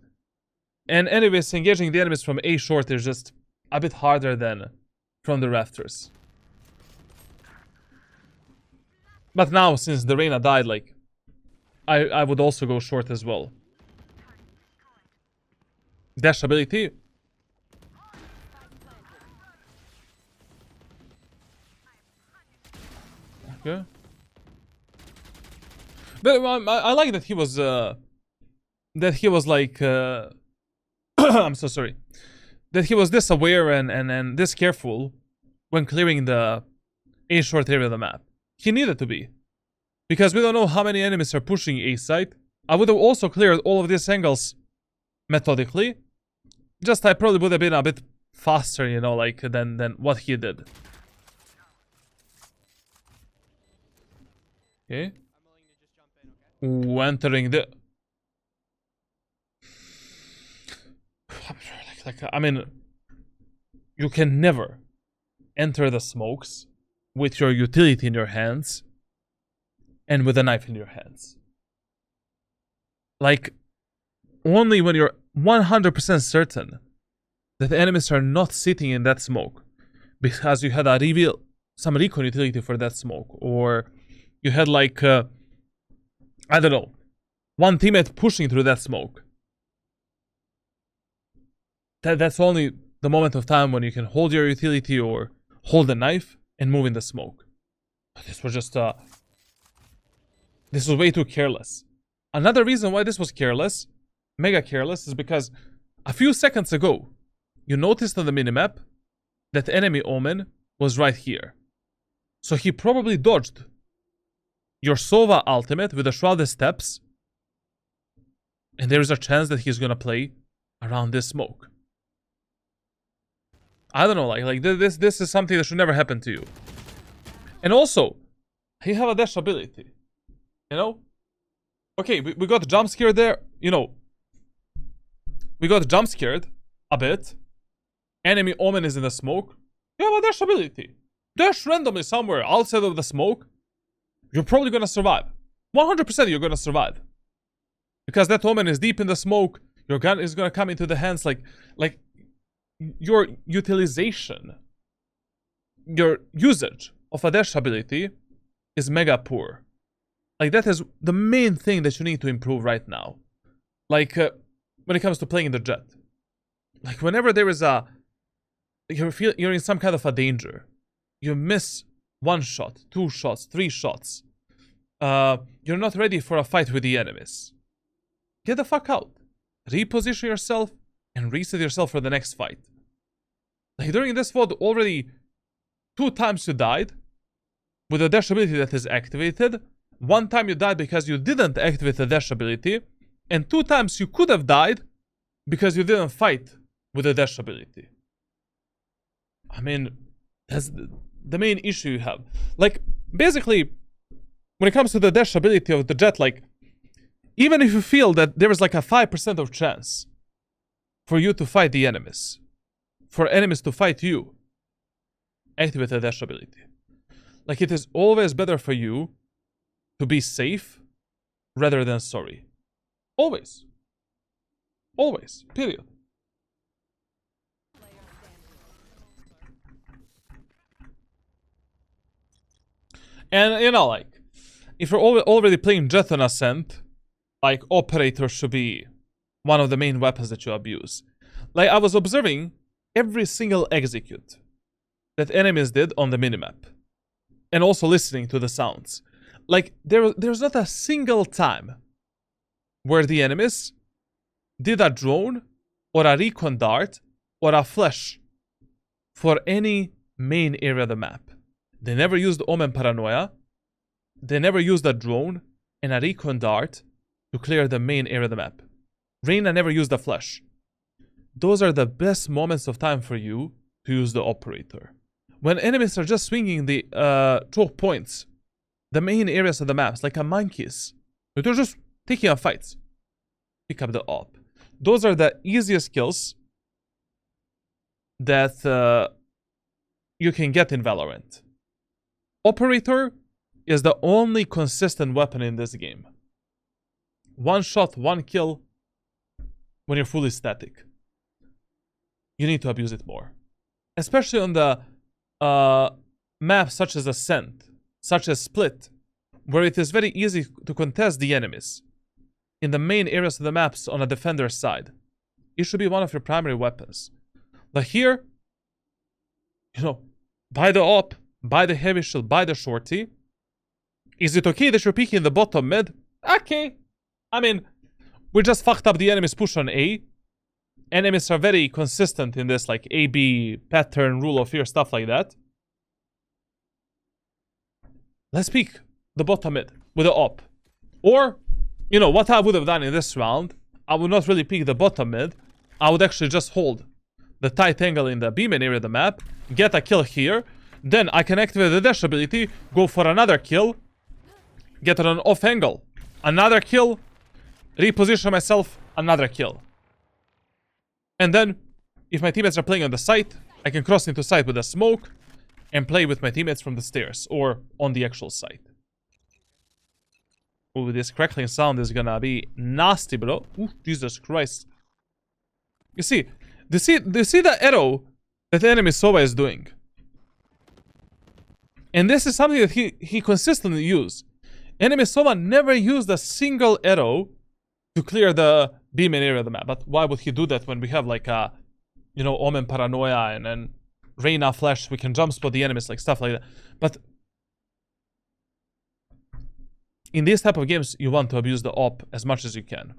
And anyways, engaging the enemies from A short is just a bit harder than from the rafters. But now, since the Reyna died, like, I would also go short as well. Dash ability. Okay. But I like that he was like I'm so sorry. That he was this aware and this careful when clearing the A short area of the map. He needed to be. Because we don't know how many enemies are pushing A site. I would have also cleared all of these angles methodically. Just I probably would have been a bit faster, you know, like, than what he did. Okay. Ooh, entering the... I mean, you can never enter the smokes with your utility in your hands and with a knife in your hands. Like, only when you're 100% certain that the enemies are not sitting in that smoke because you had a reveal, some recon utility for that smoke, or you had like, I don't know, one teammate pushing through that smoke. That's only the moment of time when you can hold your utility or hold a knife and move in the smoke. This was just, this was way too careless. Another reason why this was careless, mega careless, is because a few seconds ago, you noticed on the minimap that enemy Omen was right here. So he probably dodged your Sova ultimate with the Shrouded Steps, and there is a chance that he's gonna play around this smoke. I don't know, like this is something that should never happen to you. And also, he have a dash ability, you know? Okay, we got jump scared there, you know. We got jump scared a bit. Enemy Omen is in the smoke. You have a dash ability. Dash randomly somewhere outside of the smoke. You're probably gonna survive. 100% you're gonna survive. Because that Omen is deep in the smoke. Your gun is gonna come into the hands like your utilization, your usage of a dash ability is mega poor. Like, that is the main thing that you need to improve right now. Like, when it comes to playing the Jett. Like whenever there is a, you're in some kind of a danger, you miss 1 shot, 2 shots, 3 shots. You're not ready for a fight with the enemies. Get the fuck out. Reposition yourself and reset yourself for the next fight. Like during this VOD, already 2 times you died with a dash ability that is activated. 1 time you died because you didn't activate the dash ability. And 2 times you could have died because you didn't fight with the dash ability. I mean, that's the main issue you have. Like, basically, when it comes to the dash ability of the Jett, like, even if you feel that there is like a 5% of chance for you to fight the enemies, for enemies to fight you, activate the dash ability. Like, it is always better for you to be safe rather than sorry. Always. Always. Period. And, you know, like, if you're already playing Jett on Ascent, like, Operator should be one of the main weapons that you abuse. Like, I was observing every single execute that enemies did on the minimap. And also listening to the sounds. Like, there's not a single time where the enemies did a drone, or a recon dart, or a flash for any main area of the map. They never used Omen Paranoia. They never used a drone and a recon dart to clear the main area of the map. Reyna never used a flash. Those are the best moments of time for you to use the operator. When enemies are just swinging the choke points, the main areas of the maps, like a monkeys, they're just taking up fights. Pick up the op. Those are the easiest kills that you can get in Valorant. Operator is the only consistent weapon in this game. 1 shot, 1 kill when you're fully static. You need to abuse it more. Especially on the maps such as Ascent, such as Split, where it is very easy to contest the enemies in the main areas of the maps on a defender's side. It should be one of your primary weapons. But here, you know, buy the op, buy the heavy shield, buy the shorty. Is it okay that you're peeking the bottom mid? Okay. I mean, we just fucked up the enemy's push on A. Enemies are very consistent in this, like, A-B pattern, rule of fear, stuff like that. Let's peek the bottom mid with the op. Or, you know, what I would have done in this round, I would not really peek the bottom mid. I would actually just hold the tight angle in the B main area of the map, get a kill here, then I can activate the dash ability, go for another kill, get it on off angle, another kill, reposition myself, another kill. And then, if my teammates are playing on the site, I can cross into site with a smoke and play with my teammates from the stairs or on the actual site. Ooh, this crackling sound is gonna be nasty, bro. Ooh, Jesus Christ. You see, do you see the arrow that the enemy Sova is doing? And this is something that he consistently uses. Enemy Sova never used a single arrow to clear the B main area of the map. But why would he do that when we have like a, you know, Omen Paranoia and then Reyna Flash, we can jump spot the enemies, like stuff like that. But in these type of games, you want to abuse the op as much as you can.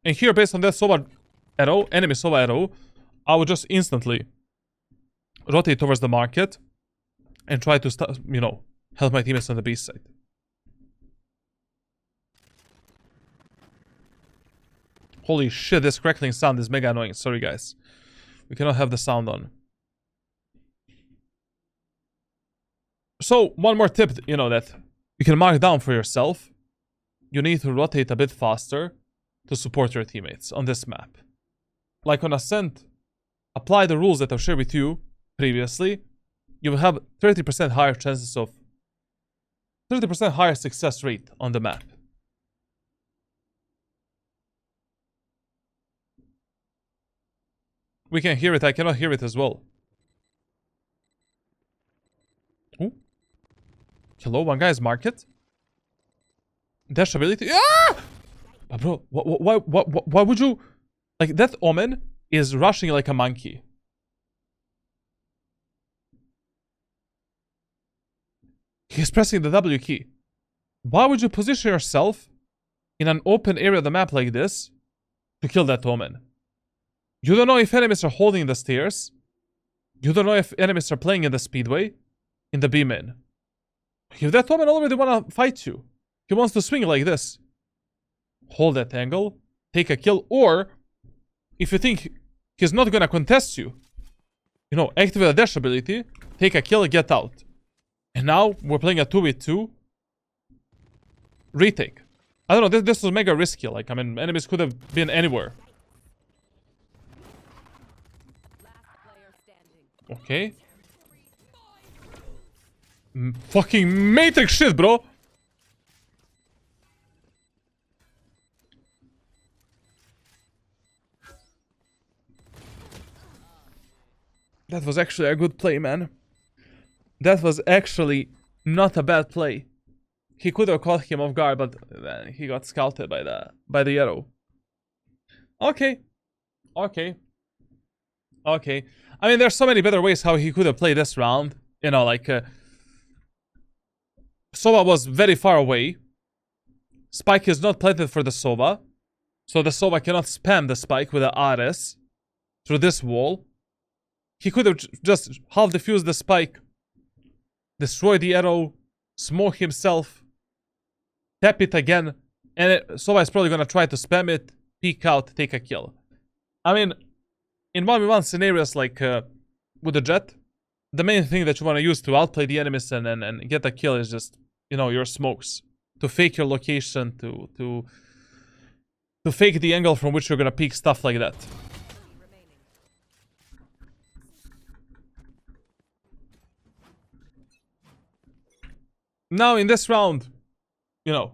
And here, based on that Sova arrow, enemy Sova arrow, I would just instantly rotate towards the market and try to, you know, help my teammates on the B side. Holy shit, this crackling sound is mega annoying. Sorry, guys. We cannot have the sound on. So, one more tip, you know, that you can mark down for yourself. You need to rotate a bit faster to support your teammates on this map. Like on Ascent, apply the rules that I've shared with you previously. You will have 30% higher chances of 30% higher success rate on the map. We can hear it. I cannot hear it as well. Ooh. Hello, one guy's market. Dash ability. Ah! But bro, why would you... Like, that Omen is rushing like a monkey. He's pressing the W key. Why would you position yourself in an open area of the map like this to kill that Omen? You don't know if enemies are holding the stairs. You don't know if enemies are playing in the speedway, in the B-main. If that Omen already wanna fight you, he wants to swing like this. Hold that angle, take a kill, or if you think he's not gonna contest you, you know, activate the dash ability, take a kill, get out. And now we're playing a 2v2 retake. I don't know, this was mega risky. Like, I mean, enemies could have been anywhere. Okay. Fucking matrix shit, bro. That was actually a good play, man. That was actually not a bad play. He could have caught him off guard, but he got scouted by the arrow. Okay. Okay. Okay. I mean, there's so many better ways how he could have played this round. You know, like... Sova was very far away. Spike is not planted for the Sova. So the Sova cannot spam the Spike with the RS through this wall. He could have just half defused the Spike, destroy the arrow, smoke himself, tap it again, and Sova is probably gonna try to spam it, peek out, take a kill. I mean, in 1v1 scenarios like with the Jett, the main thing that you want to use to outplay the enemies and get a kill is just, you know, your smokes. To fake your location, to fake the angle from which you're gonna peek, stuff like that. Now, in this round, you know,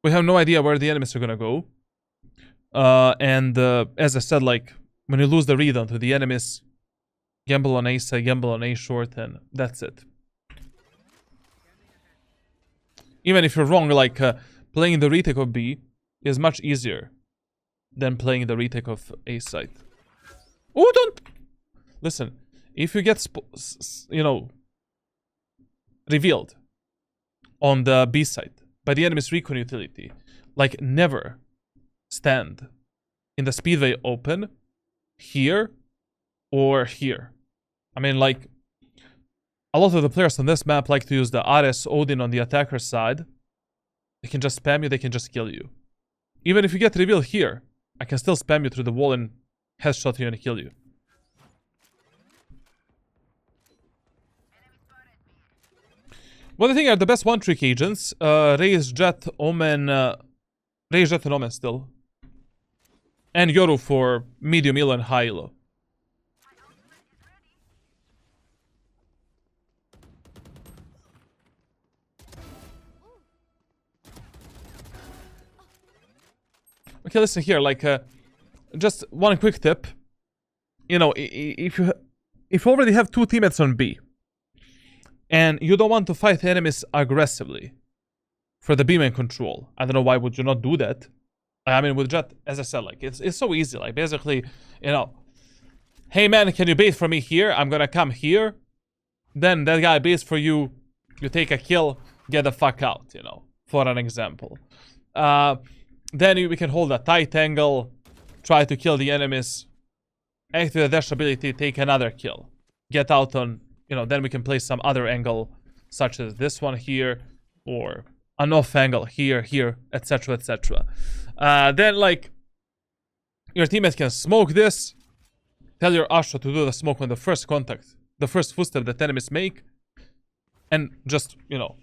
we have no idea where the enemies are gonna go. As I said, like, when you lose the read onto the enemies, gamble on A side, gamble on A short, and that's it. Even if you're wrong, like, playing the retake of B is much easier than playing the retake of A side. Oh, don't! Listen, if you get, you know, revealed on the B side by the enemy's recon utility, like, never stand in the speedway open here or here. I mean, like, a lot of the players on this map like to use the RS Odin on the attacker side. They can just spam you, they can just kill you. Even if you get revealed here, I can still spam you through the wall and headshot you and kill you. What do you think are the best one-trick agents? Raze, Jett, Omen... Raze, Jett, and Omen still. And Yoru for medium elo and high elo. Okay, listen here, like, just one quick tip. You know, if you already have two teammates on B, and you don't want to fight enemies aggressively for the B-main control, I don't know why would you not do that. I mean, with Jett, as I said, like, it's so easy. Like, basically, you know, hey man, can you bait for me here? I'm gonna come here. Then that guy baits for you. You take a kill, get the fuck out, you know, for an example. Then we can hold a tight angle, try to kill the enemies, activate the dash ability, take another kill, get out on, you know, then we can play some other angle, such as this one here, or an off angle here, here, etc., etc. Then, like, your teammate can smoke this, tell your Astra to do the smoke on the first contact, the first footstep that enemies make, and just, you know,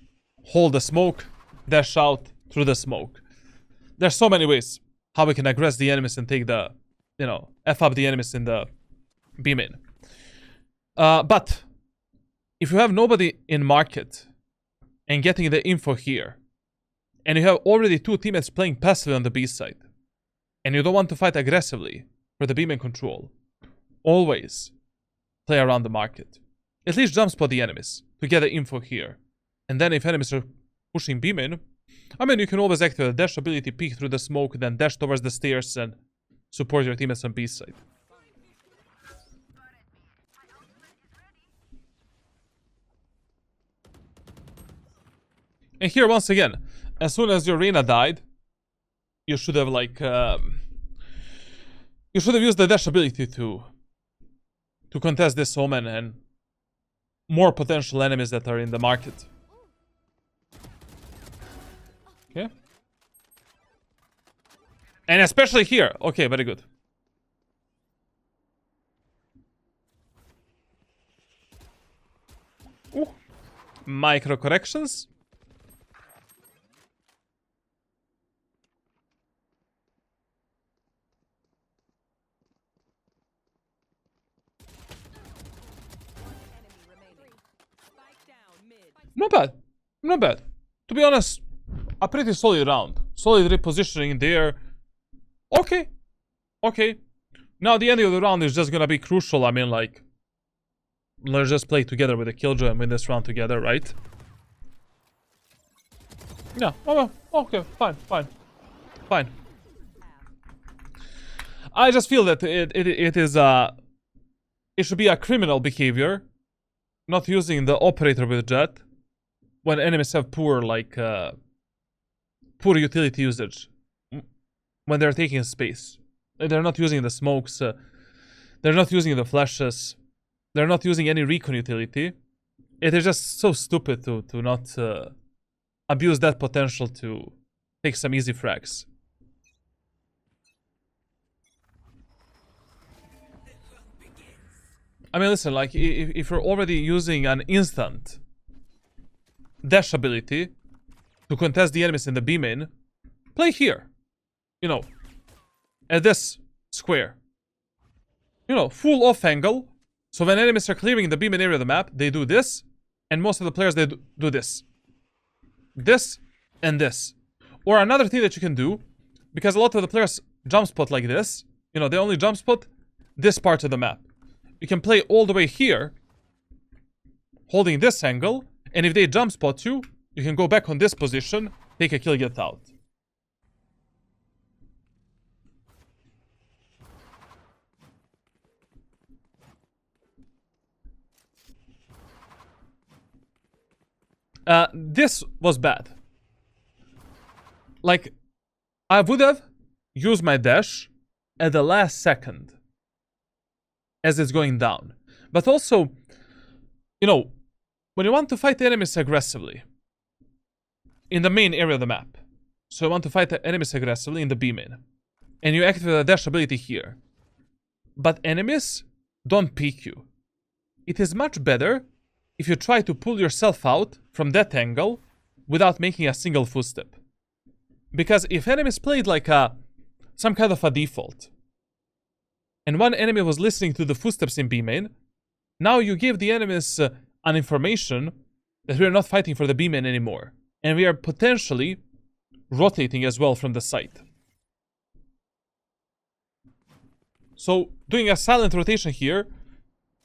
hold the smoke, dash out through the smoke. There's so many ways how we can aggress the enemies and take the, you know, F up the enemies in the B-main. But if you have nobody in market and getting the info here, and you have already two teammates playing passively on the B side, and you don't want to fight aggressively for the B-main control, always play around the market. At least jump spot the enemies to get the info here. And then if enemies are pushing B-main, I mean, you can always activate the dash ability, peek through the smoke, then dash towards the stairs and support your teammates on B side. And here, once again, as soon as your arena died, you should have, like, you should have used the dash ability to contest this Omen and more potential enemies that are in the market. Okay. And especially here. Okay, very good. Ooh. Micro corrections. Not bad. Not bad. To be honest, a pretty solid round. Solid repositioning there. Okay. Okay. Now the end of the round is just gonna be crucial. I mean, like, let's just play together with the Killjoy and win this round together, right? Yeah. Oh, okay. Fine. Fine. Fine. I just feel that it is it should be a criminal behavior not using the operator with Jett when enemies have poor, like, poor utility usage. When they're taking space. They're not using the smokes. They're not using the flashes. They're not using any recon utility. It is just so stupid to not abuse that potential to take some easy frags. I mean, listen, like, if you're already using an instant dash ability to contest the enemies in the B main, play here. You know, at this square. You know, full off angle. So when enemies are clearing the B main area of the map, they do this. And most of the players, they do this. This and this. Or another thing that you can do, because a lot of the players jump spot like this. You know, they only jump spot this part of the map. You can play all the way here, holding this angle. And if they jump spot you, you can go back on this position, take a kill, get out. This was bad. Like, I would have used my dash at the last second as it's going down. But also, you know, when you want to fight enemies aggressively in the main area of the map, so you want to fight the enemies aggressively in the B main, and you activate the dash ability here, but enemies don't peek you. It is much better if you try to pull yourself out from that angle without making a single footstep. Because if enemies played like some kind of a default, and one enemy was listening to the footsteps in B main, now you give the enemies an information that we are not fighting for the B main anymore. And we are potentially rotating as well from the site. So doing a silent rotation here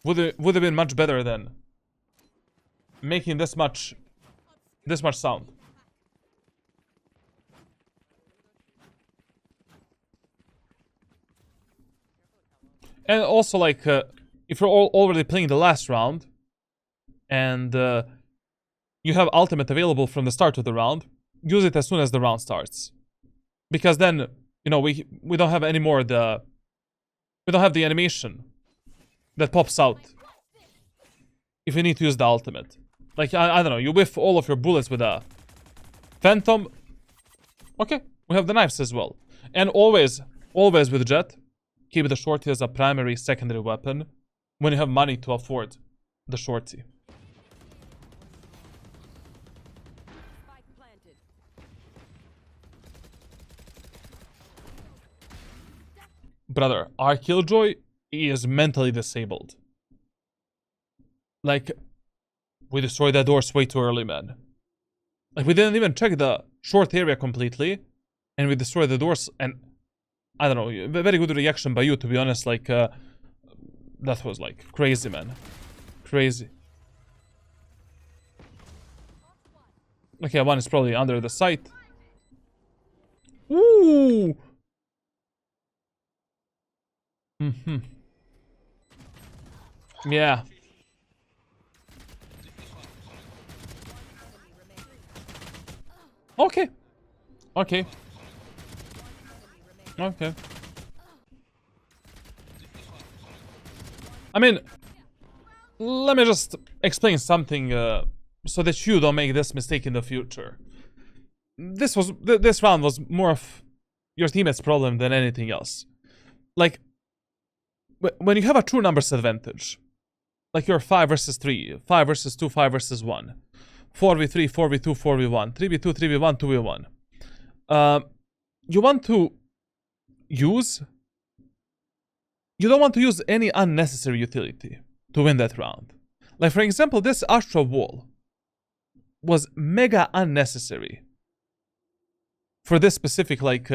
would have been much better than making this much sound. And also, like, if you're already playing the last round and you have ultimate available from the start of the round, use it as soon as the round starts. Because then, you know, we don't have any more we don't have the animation that pops out if you need to use the ultimate. Like, I don't know, you whiff all of your bullets with a Phantom. Okay, we have the knives as well. And always with Jett, keep the shorty as a primary, secondary weapon when you have money to afford the shorty. Brother, our Killjoy is mentally disabled. Like, we destroyed that doors way too early, man. Like, we didn't even check the short area completely, and we destroyed the doors, and I don't know, very good reaction by you, to be honest. Like, that was like crazy, man. Crazy. Okay, one is probably under the site. Ooh! Yeah. Okay. Okay. Okay. I mean, let me just explain something so that you don't make this mistake in the future. This round was more of your teammate's problem than anything else. Like, when you have a true numbers advantage, like you're 5 versus 3, 5 versus 2, 5 versus 1, 4v3, 4v2, 4v1, 3v2, 3v1, 2v1. You want to use... You don't want to use any unnecessary utility to win that round. Like, for example, this Astra wall was mega unnecessary for this specific, like,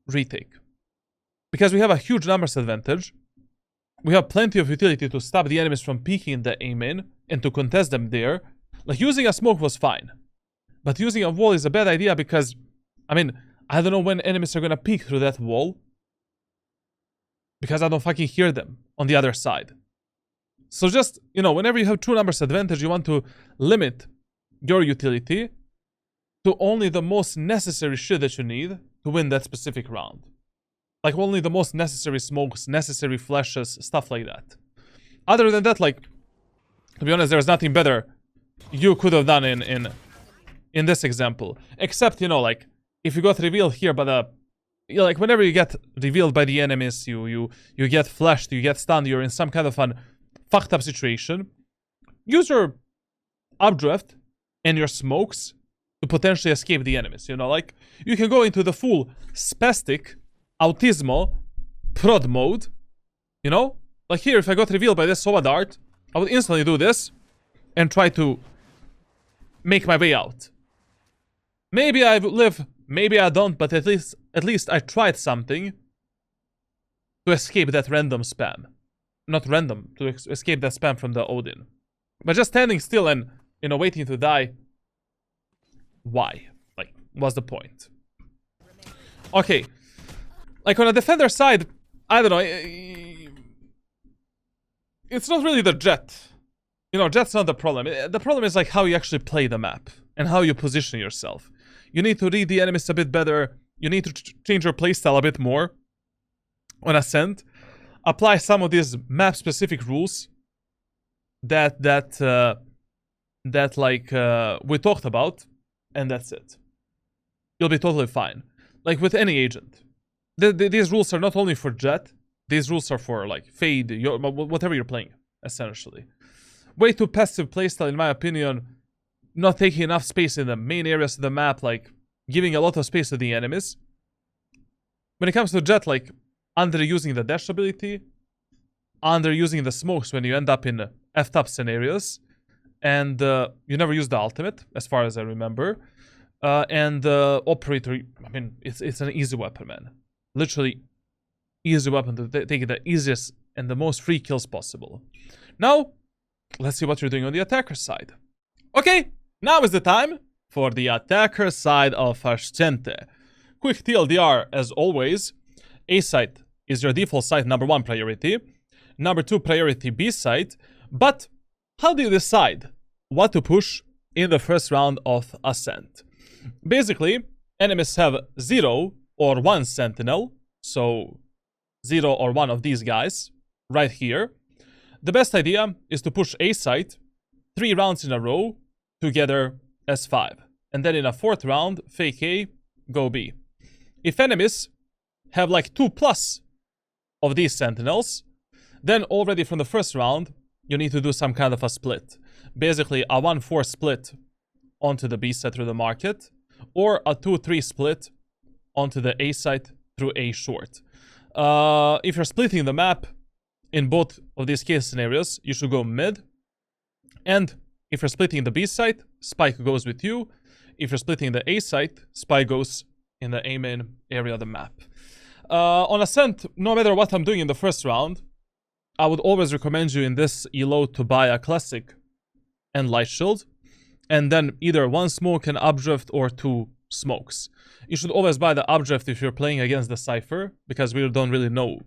retake. Because we have a huge numbers advantage. We have plenty of utility to stop the enemies from peeking the A main and to contest them there. Like, using a smoke was fine. But using a wall is a bad idea because, I mean, I don't know when enemies are gonna peek through that wall. Because I don't fucking hear them on the other side. So just, you know, whenever you have true numbers advantage, you want to limit your utility to only the most necessary shit that you need to win that specific round. Like, only the most necessary smokes, necessary flashes, stuff like that. Other than that, like, to be honest, there's nothing better you could have done in this example. Except, you know, like, if you got revealed here by the... You know, like, whenever you get revealed by the enemies, you get flashed, you get stunned, you're in some kind of an fucked up situation. Use your updraft and your smokes to potentially escape the enemies, you know, like, you can go into the full spastic, autismo, prod mode, you know? Like here, if I got revealed by this Sova dart, I would instantly do this and try to make my way out. Maybe I live, maybe I don't, but at least I tried something to escape that random spam. Not random, to escape that spam from the Odin. But just standing still and, you know, waiting to die. Why? Like, what's the point? Okay. Like, on a defender side, I don't know. It's not really the Jett. You know, Jett's not the problem. The problem is, like, how you actually play the map. And how you position yourself. You need to read the enemies a bit better. You need to change your playstyle a bit more. On Ascent. Apply some of these map-specific rules that we talked about, and that's it. You'll be totally fine. Like with any agent. These rules are not only for Jett, these rules are for, like, Fade, whatever you're playing, essentially. Way too passive playstyle, in my opinion. Not taking enough space in the main areas of the map, like, giving a lot of space to the enemies. When it comes to Jett, like, underusing the dash ability, underusing the smokes when you end up in F-top scenarios, and you never use the ultimate, as far as I remember. And Operator, I mean, it's an easy weapon, man. Literally, easy weapon to take the easiest and the most free kills possible. Now, let's see what you're doing on the attacker side. Okay, now is the time for the attacker side of Ascent. Quick TLDR, as always. A site is your default site number 1 priority. Number 2 priority B site. But how do you decide what to push in the first round of Ascent? Basically, enemies have 0 or 1 sentinel. So 0 or 1 of these guys right here. The best idea is to push A site 3 rounds in a row together as 5. And then in a 4th round, fake A, go B. If enemies have like 2+ of these sentinels, then already from the first round, you need to do some kind of a split. Basically, a 1-4 split onto the B site through the market, or a 2-3 split onto the A site through A short. If you're splitting the map in both of these case scenarios, you should go mid. And if you're splitting the B site, Spike goes with you. If you're splitting the A site, Spike goes in the A main area of the map. On Ascent, no matter what I'm doing in the first round, I would always recommend you in this elo to buy a classic and light shield, and then either 1 smoke and updraft or 2 smokes. You should always buy the updraft if you're playing against the Cypher, because we don't really know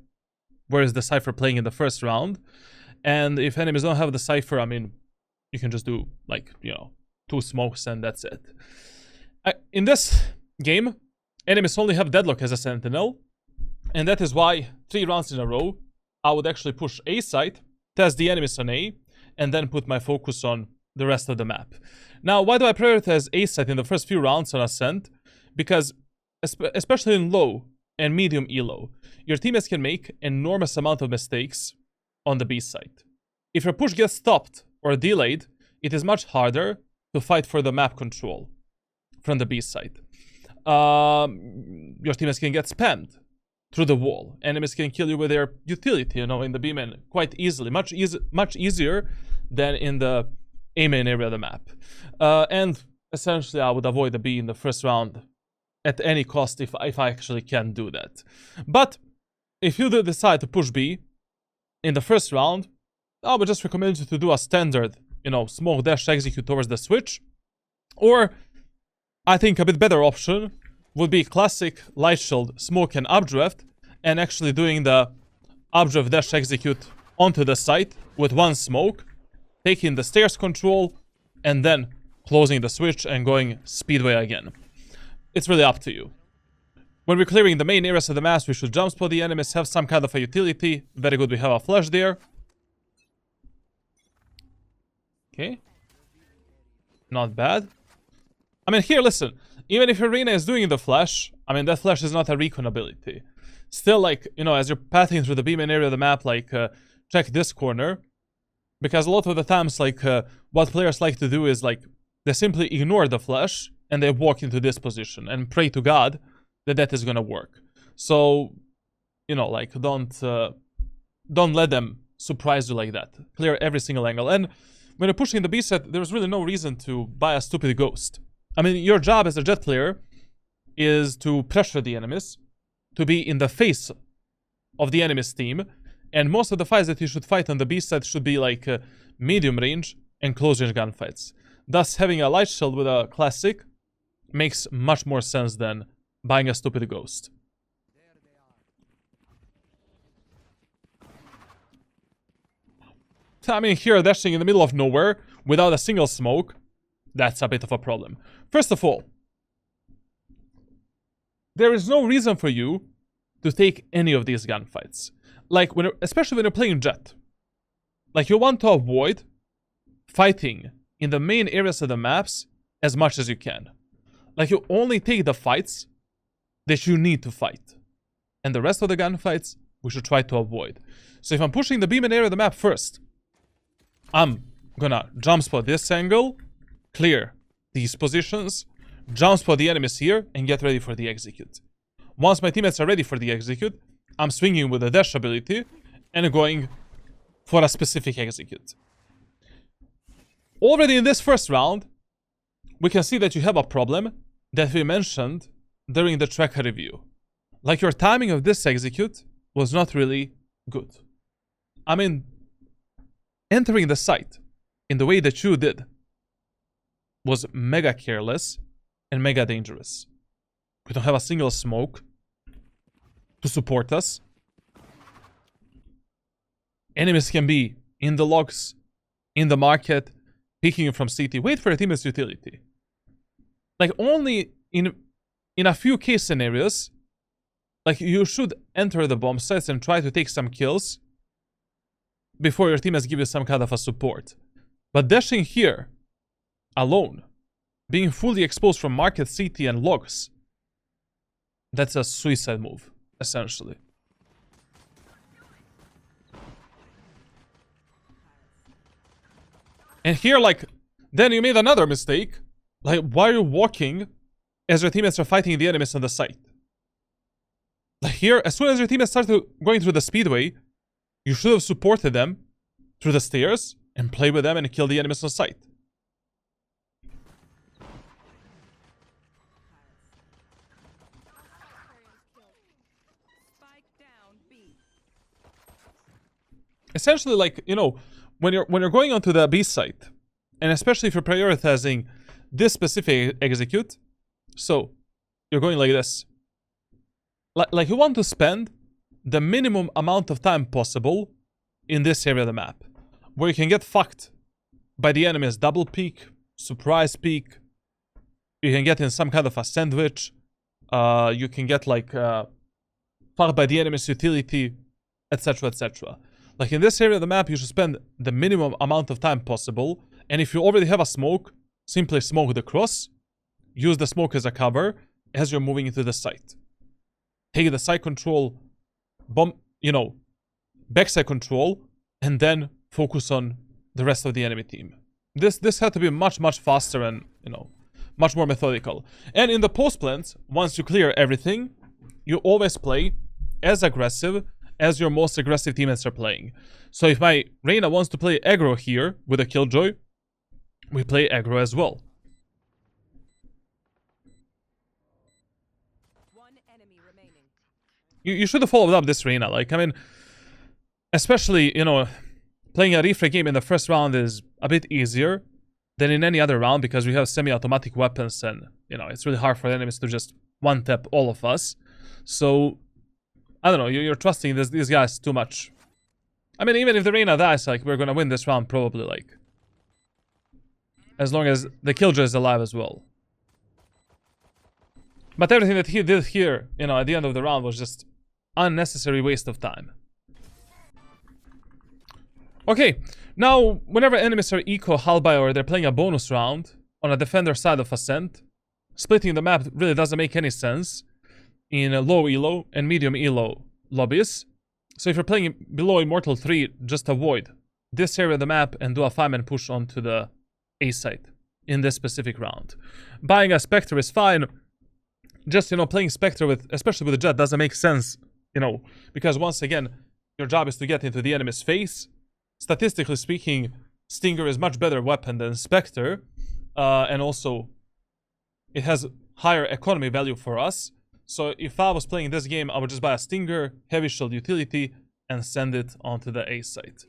where is the Cypher playing in the first round. And if enemies don't have the Cypher, I mean, you can just do, like, you know, 2 smokes and that's it. In this game, enemies only have Deadlock as a sentinel, and that is why 3 rounds in a row, I would actually push A site, test the enemies on A, and then put my focus on the rest of the map. Now, why do I prioritize A site in the first few rounds on Ascent? Because, especially in low and medium elo, your teammates can make enormous amount of mistakes on the B site. If your push gets stopped or delayed, it is much harder to fight for the map control from the B site. Your teammates can get spammed through the wall. Enemies can kill you with their utility, in the B main quite easily. Much easier than in the A main area of the map. And essentially, I would avoid the B in the first round at any cost if I actually can do that. But if you do decide to push B in the first round, I would just recommend you to do a standard, smoke dash execute towards the switch. Or, I think a bit better option would be classic light shield, smoke and updraft, and actually doing the updraft dash execute onto the site with 1 smoke, taking the stairs control, and then closing the switch and going speedway again. It's really up to you. When we're clearing the main areas of the map, we should jump spot the enemies, have some kind of a utility. Very good, we have a flash there. Okay. Not bad. I mean, here, listen. Even if your Reyna is doing the flash, that flash is not a recon ability. Still, as you're pathing through the B main area of the map, check this corner. Because a lot of the times, what players like to do is, they simply ignore the flash and they walk into this position and pray to God that that is gonna work. So, don't let them surprise you like that. Clear every single angle. And when you're pushing the B set, there's really no reason to buy a stupid ghost. Your job as a Jett player is to pressure the enemies, to be in the face of the enemy's team, and most of the fights that you should fight on the B side should be medium range and close range gunfights. Thus, having a light shield with a classic makes much more sense than buying a stupid ghost. Here dashing in the middle of nowhere without a single smoke, that's a bit of a problem. First of all, there is no reason for you to take any of these gunfights. Especially when you're playing Jett. You want to avoid fighting in the main areas of the maps as much as you can. You only take the fights that you need to fight. And the rest of the gunfights, we should try to avoid. So if I'm pushing the B main area of the map first, I'm gonna jump spot this angle, clear these positions, jump spot the enemies here, and get ready for the execute. Once my teammates are ready for the execute, I'm swinging with the dash ability and going for a specific execute. Already in this first round, we can see that you have a problem that we mentioned during the tracker review. Your timing of this execute was not really good. Entering the site in the way that you did was mega careless and mega dangerous. We don't have a single smoke to support us. Enemies can be in the logs, in the market, picking you from CT. Wait for your teammate's utility. Only in a few case scenarios, you should enter the bomb sites and try to take some kills before your teammates give you some kind of a support. But dashing here, alone, being fully exposed from market, CT, and logs, that's a suicide move, essentially. And here, then you made another mistake. Why are you walking as your teammates are fighting the enemies on the site? Here, as soon as your teammates start going through the speedway, you should have supported them through the stairs and play with them and kill the enemies on site. Essentially, when you're going onto the B site, and especially if you're prioritizing this specific execute, so you're going like this. You want to spend the minimum amount of time possible in this area of the map, where you can get fucked by the enemy's double peek, surprise peek, You can get in some kind of a sandwich. You can get like fucked by the enemy's utility, etc, etc. Like in this area of the map, you should spend the minimum amount of time possible. And if you already have a smoke, simply smoke the cross. Use the smoke as a cover as you're moving into the site. Take the side control, bomb, backside control, and then focus on the rest of the enemy team. This had to be much faster and, much more methodical. And in the post plans, once you clear everything, you always play as aggressive as your most aggressive teammates are playing. So if my Reyna wants to play aggro here with a Killjoy, we play aggro as well. One enemy remaining. You should have followed up this Reyna. Like, I mean, especially, playing a refrag game in the first round is a bit easier than in any other round because we have semi-automatic weapons and, it's really hard for the enemies to just one-tap all of us. So, I don't know, you're trusting these guys too much. I mean, even if the Reyna dies, like, we're gonna win this round probably, like, as long as the Killjoy is alive as well. But everything that he did here, at the end of the round was just unnecessary waste of time. Okay, now, whenever enemies are eco Halby or they're playing a bonus round on a defender side of Ascent, splitting the map really doesn't make any sense in low elo and medium elo lobbies. So if you're playing below Immortal 3, just avoid this area of the map and do a 5-man push onto the A site in this specific round. Buying a Spectre is fine. Just, playing Spectre especially with the Jett doesn't make sense, because once again, your job is to get into the enemy's face. Statistically speaking, Stinger is much better weapon than Spectre, and also it has higher economy value for us. So if I was playing this game, I would just buy a Stinger, Heavy Shield utility, and send it onto the A site.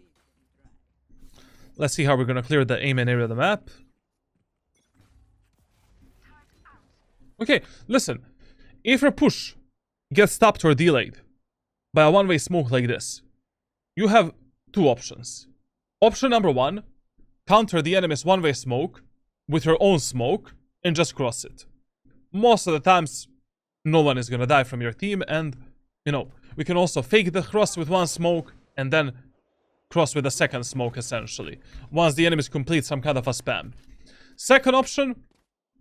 Let's see how we're gonna clear the A main area of the map. Okay, listen. If your push gets stopped or delayed by a one-way smoke like this, you have two options. Option number one, counter the enemy's one-way smoke with your own smoke and just cross it. Most of the times, no one is gonna die from your team, and, we can also fake the cross with one smoke and then cross with a second smoke, essentially, once the enemies complete some kind of a spam. Second option,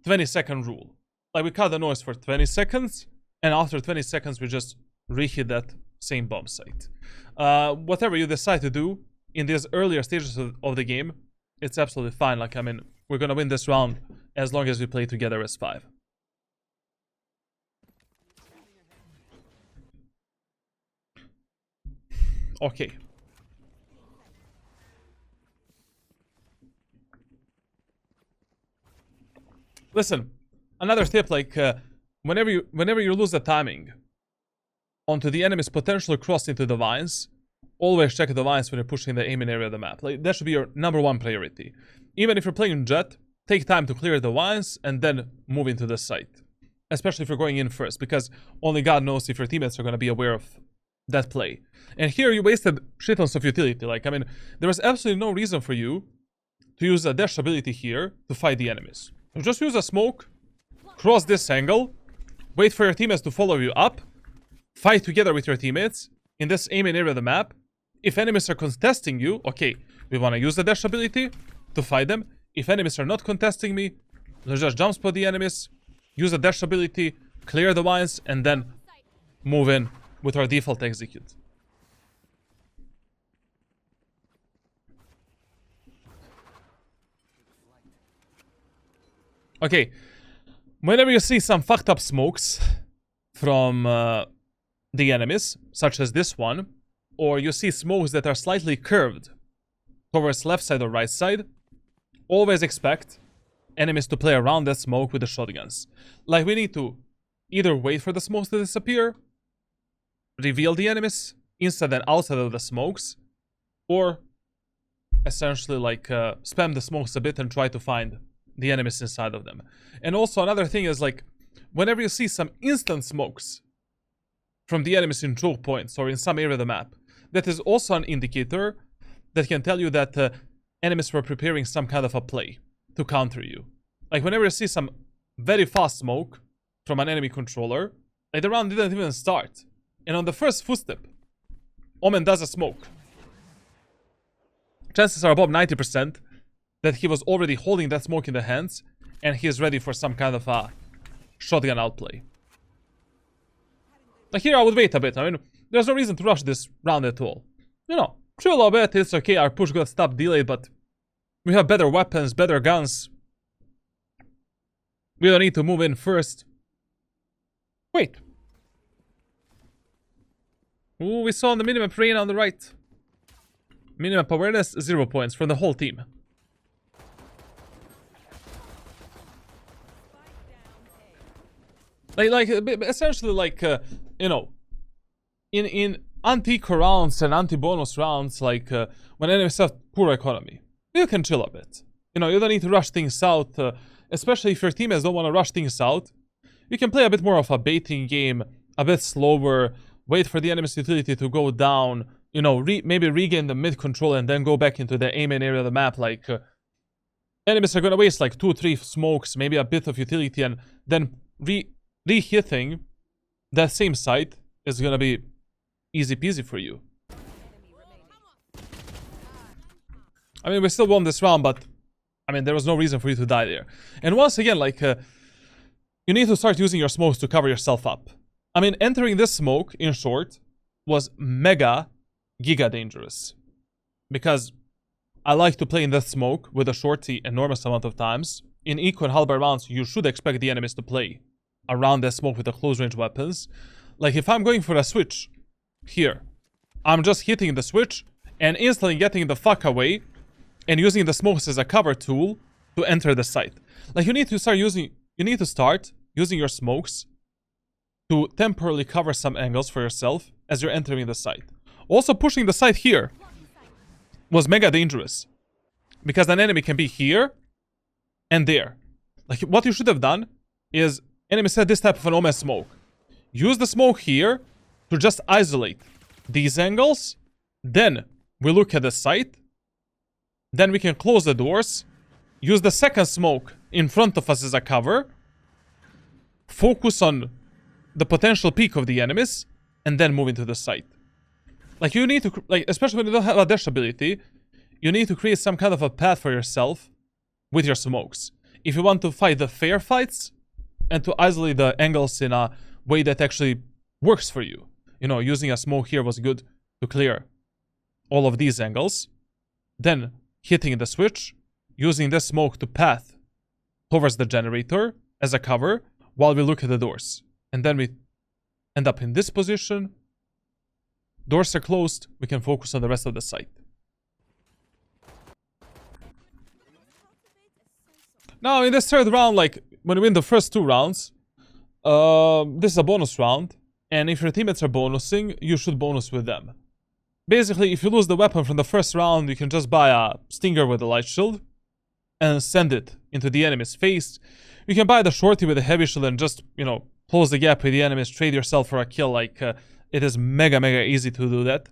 20-second rule. Like, we cut the noise for 20 seconds, and after 20 seconds, we just reheat that same bomb site. Whatever you decide to do in these earlier stages of the game, it's absolutely fine. Like, I mean, we're gonna win this round as long as we play together as 5. Okay. Listen, another tip, like, whenever you lose the timing onto the enemy's potential cross into the vines, always check the vines when you're pushing the aiming area of the map. Like, that should be your #1 priority. Even if you're playing Jett, take time to clear the vines and then move into the site. Especially if you're going in first, because only God knows if your teammates are going to be aware of that play. And here you wasted shitloads of utility. Like, I mean, there was absolutely no reason for you to use a dash ability here to fight the enemies. You just use a smoke, cross this angle, wait for your teammates to follow you up, fight together with your teammates in this aiming area of the map. If enemies are contesting you, okay, we want to use the dash ability to fight them. If enemies are not contesting me, let's just jump spot the enemies, use the dash ability, clear the vines, and then move in with our default execute. Okay, whenever you see some fucked up smokes from the enemies, such as this one, or you see smokes that are slightly curved towards left side or right side, always expect enemies to play around that smoke with the shotguns. Like, we need to either wait for the smokes to disappear, reveal the enemies inside and outside of the smokes, or essentially, like, spam the smokes a bit and try to find the enemies inside of them. And also another thing is, like, whenever you see some instant smokes from the enemies in choke points or in some area of the map, that is also an indicator that can tell you that enemies were preparing some kind of a play to counter you. Like, whenever you see some very fast smoke from an enemy controller. Like, the round didn't even start. And on the first footstep, Omen does a smoke. Chances are above 90% that he was already holding that smoke in the hands and he is ready for some kind of a shotgun outplay. Like, here I would wait a bit. I mean, there's no reason to rush this round at all. You know, chill a bit, it's okay, our push got stopped delayed, but we have better weapons, better guns. We don't need to move in first. Wait. Ooh, we saw on the minimap rain on the right. Minimap awareness, 0 points from the whole team. Essentially, like, you know, in anti-eco rounds and anti-bonus rounds, like, when enemies have poor economy, you can chill a bit. You know, you don't need to rush things out, especially if your teammates don't want to rush things out. You can play a bit more of a baiting game, a bit slower, wait for the enemy's utility to go down, you know, maybe regain the mid control and then go back into the aim area of the map. Like, enemies are gonna waste like 2-3 smokes, maybe a bit of utility, and then re-hitting that same site is gonna be easy peasy for you. I mean, we still won this round, but I mean, there was no reason for you to die there. And once again, like, you need to start using your smokes to cover yourself up. I mean, entering this smoke, in short, was mega, giga dangerous. Because I like to play in this smoke with a shorty enormous amount of times. In eco and halberd rounds, you should expect the enemies to play around that smoke with the close range weapons. Like, if I'm going for a switch here, I'm just hitting the switch and instantly getting the fuck away and using the smokes as a cover tool to enter the site. Like, you need to start using your smokes to temporarily cover some angles for yourself as you're entering the site. Also, pushing the site here was mega dangerous, because an enemy can be here and there. Like, what you should have done is, enemy set this type of an Omen smoke. Use the smoke here to just isolate these angles. Then we look at the site. Then we can close the doors. Use the second smoke in front of us as a cover. Focus on the potential peak of the enemies. And then move into the site. Like, you need to, like, especially when you don't have a dash ability, you need to create some kind of a path for yourself with your smokes. If you want to fight the fair fights and to isolate the angles in a way that actually works for you. You know, using a smoke here was good to clear all of these angles. Then hitting the switch, using this smoke to path towards the generator as a cover while we look at the doors. And then we end up in this position. Doors are closed, we can focus on the rest of the site. Now, in this third round, like, when we win the first 2 rounds, this is a bonus round, and if your teammates are bonusing, you should bonus with them. Basically, if you lose the weapon from the first round, you can just buy a stinger with a light shield and send it into the enemy's face. You can buy the shorty with a heavy shield and just, you know, close the gap with the enemies, trade yourself for a kill. Like, it is mega easy to do that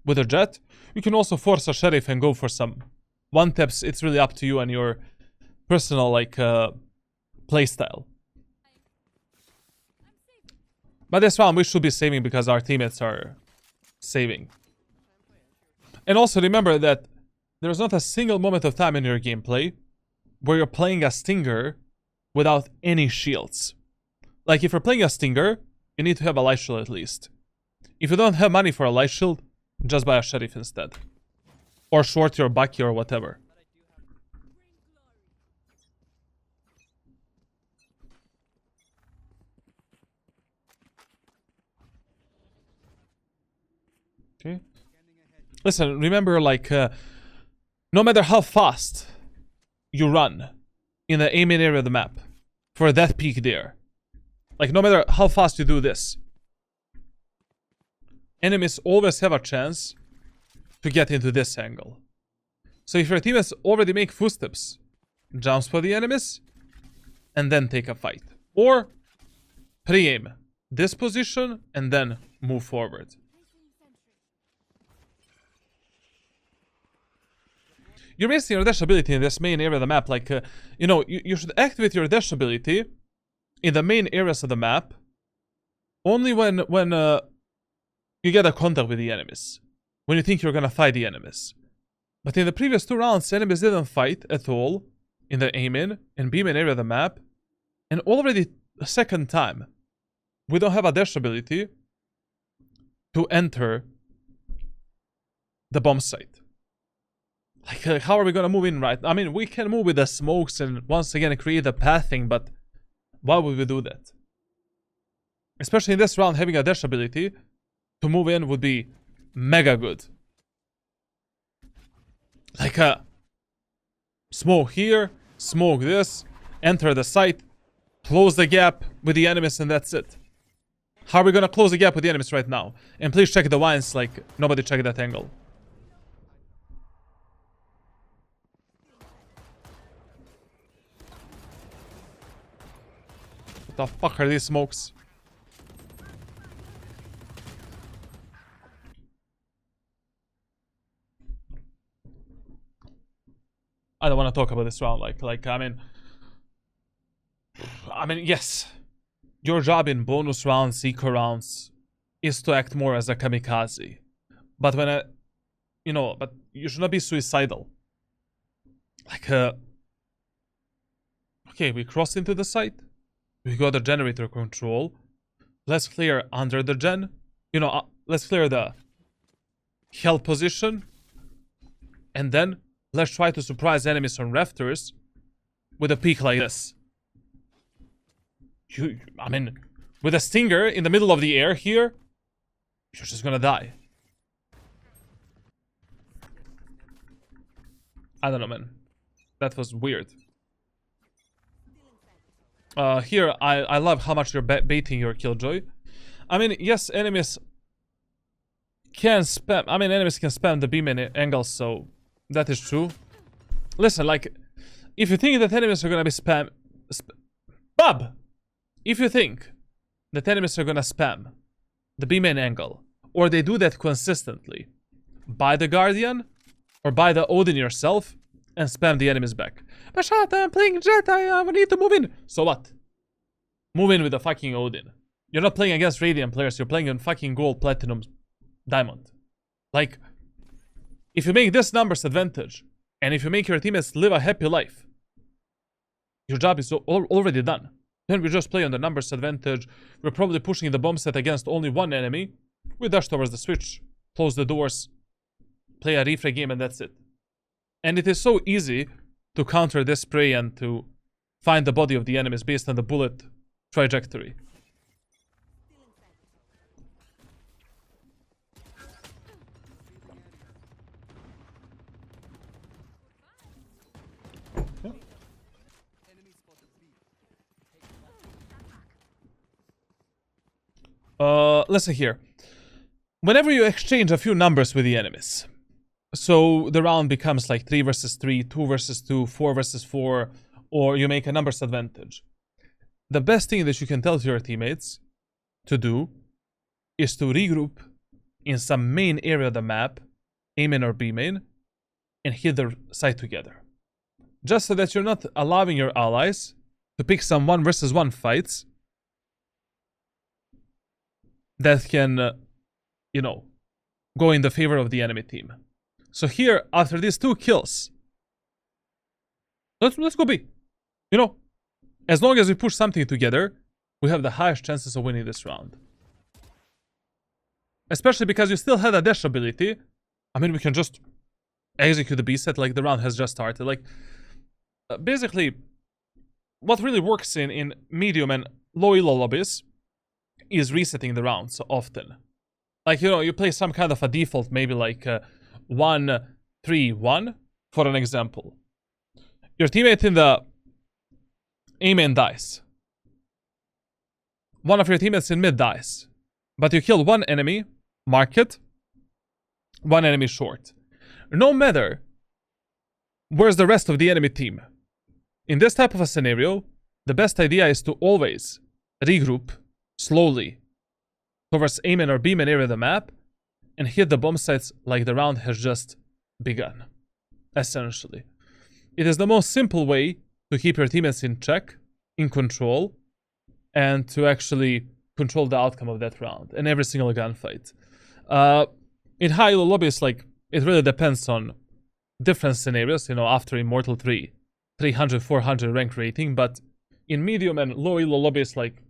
with a Jett. You can also force a sheriff and go for some one-taps. It's really up to you and your personal, like, playstyle. But this round we should be saving because our teammates are saving. And also remember that there's not a single moment of time in your gameplay where you're playing a stinger without any shields. Like, if you're playing a stinger, you need to have a light shield at least. If you don't have money for a light shield, just buy a sheriff instead. Or shorty or bucky or whatever. Okay. Listen, remember, like, no matter how fast you run in the aiming area of the map for that peak there, like, no matter how fast you do this, enemies always have a chance to get into this angle. So if your teammates already make footsteps, jump spot the enemies, and then take a fight. Or pre-aim this position and then move forward. You're wasting your dash ability in this main area of the map. Like, you know, you should activate your dash ability in the main areas of the map only when you get a contact with the enemies. When you think you're gonna fight the enemies. But in the previous 2 rounds, enemies didn't fight at all in the aim-in and beam-in area of the map. And already the second time, we don't have a dash ability to enter the bomb site. Like, how are we gonna move in right? I mean, we can move with the smokes and once again create the pathing, but why would we do that? Especially in this round, having a dash ability to move in would be mega good. Like a smoke here, smoke this, enter the site, close the gap with the enemies, and that's it. How are we gonna close the gap with the enemies right now? And please check the vines, like nobody checked that angle. What the fuck are these smokes? I don't want to talk about this round. I mean, yes, your job in bonus rounds, eco rounds, is to act more as a kamikaze. But when but you should not be suicidal. Like, okay, we cross into the site. We got the generator control. Let's clear under the gen. Let's clear the health position. And then let's try to surprise enemies on rafters with a peek like this. I mean, with a stinger in the middle of the air here, you're just gonna die. I don't know, man. That was weird. Here, I love how much you're baiting your killjoy. I mean, yes, enemies can spam. I mean, enemies can spam the beam angles, so that is true. Listen, like, if you think that enemies are gonna be Bub! If you think that enemies are gonna spam the B-main angle, or they do that consistently, buy the Guardian, or buy the Odin yourself, and spam the enemies back. But shut, I'm playing Jett, I need to move in. So what? Move in with the fucking Odin. You're not playing against Radiant players, you're playing on fucking Gold, Platinum, Diamond. Like, if you make this numbers advantage, and if you make your teammates live a happy life, your job is already done. Then we just play on the numbers advantage. We're probably pushing the bomb set against only one enemy. We dash towards the switch, close the doors, play a refrag game, and that's it. And it is so easy to counter this spray and to find the body of the enemies based on the bullet trajectory. Listen here. Whenever you exchange a few numbers with the enemies, so the round becomes like 3 versus 3, 2 versus 2, 4 versus 4, or you make a numbers advantage. The best thing that you can tell to your teammates to do is to regroup in some main area of the map, A main or B main, and hit the site together. Just so that you're not allowing your allies to pick some 1 versus 1 fights that can, go in the favor of the enemy team. So here, after these 2 kills, let's go B. As long as we push something together, we have the highest chances of winning this round. Especially because you still had a dash ability. I mean, we can just execute the B set like the round has just started. Like, basically, what really works in medium and low elo lobbies is resetting the rounds often. Like, you play some kind of a default, maybe like 1-3-1, for an example. Your teammate in the A main dies. One of your teammates in mid dies. But you kill one enemy, mark it, one enemy short. No matter where's the rest of the enemy team. In this type of a scenario, the best idea is to always regroup slowly towards A main or B main area of the map and hit the bomb sites like the round has just begun. Essentially. It is the most simple way to keep your teammates in check, in control, and to actually control the outcome of that round in every single gunfight. In high elo lobbies, like, it really depends on different scenarios, you know, after Immortal 3, 300, 400 rank rating, but in medium and low elo lobbies, like,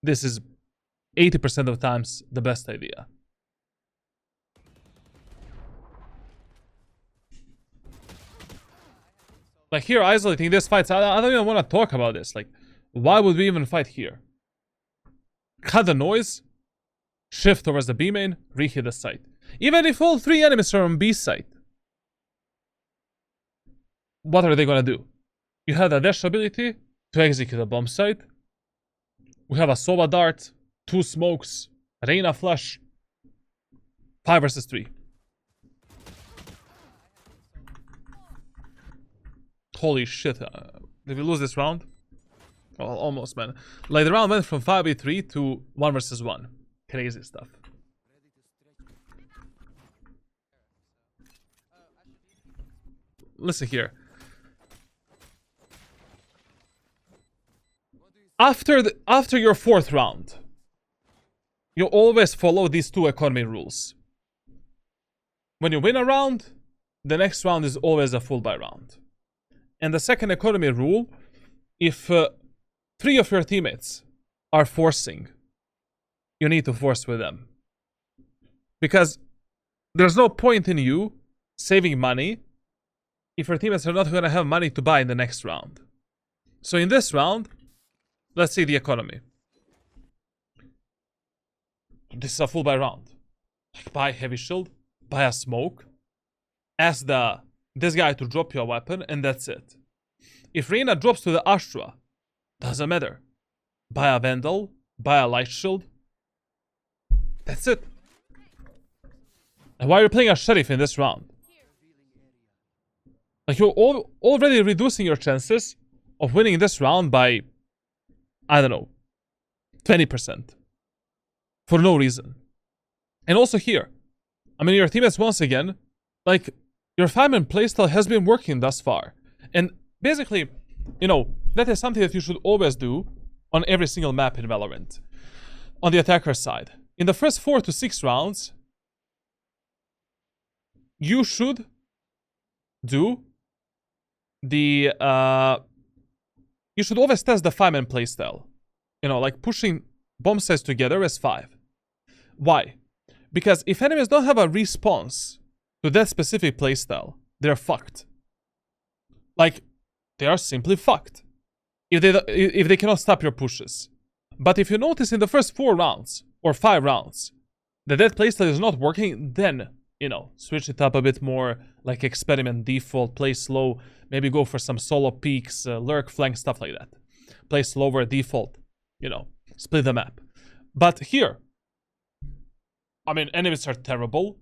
this is 80% of times the best idea. Like here, isolating this fight, I don't even want to talk about this. Like, why would we even fight here? Cut the noise, shift towards the B main, reheat the site. Even if all 3 enemies are on B site, what are they gonna do? You have the dash ability to execute a bomb site. We have a Sova dart, 2 smokes, Reyna flash, 5 versus 3. Holy shit, did we lose this round? Well, almost, man. Like, the round went from 5v3 to 1 versus 1. Crazy stuff. Listen here. After your 4th round, you always follow these 2 economy rules. When you win a round, the next round is always a full buy round. And the second economy rule, if 3 of your teammates are forcing, you need to force with them. Because there's no point in you saving money if your teammates are not going to have money to buy in the next round. So in this round, let's see the economy. This is a full buy round. Like, buy heavy shield, buy a smoke, ask this guy to drop you a weapon, and that's it. If Reyna drops to the Astra, doesn't matter. Buy a Vandal, buy a light shield. That's it. And why are you playing a Sheriff in this round? Like, you're already reducing your chances of winning this round by, I don't know, 20%. For no reason. And also here, I mean, your teammates, once again, like, your fireman playstyle has been working thus far. And basically, you know, that is something that you should always do on every single map in Valorant. On the attacker side. In the first 4 to 6 rounds, you should do the, you should always test the 5-man playstyle. You know, like pushing bomb sites together as 5. Why? Because if enemies don't have a response to that specific playstyle, they're fucked. Like, they are simply fucked. If they cannot stop your pushes. But if you notice in the first 4 rounds, or 5 rounds, that playstyle is not working, then, you know, switch it up a bit more, like experiment, default, play slow, maybe go for some solo peeks, lurk, flank, stuff like that. Play slower, default, you know, split the map. But here, I mean, enemies are terrible.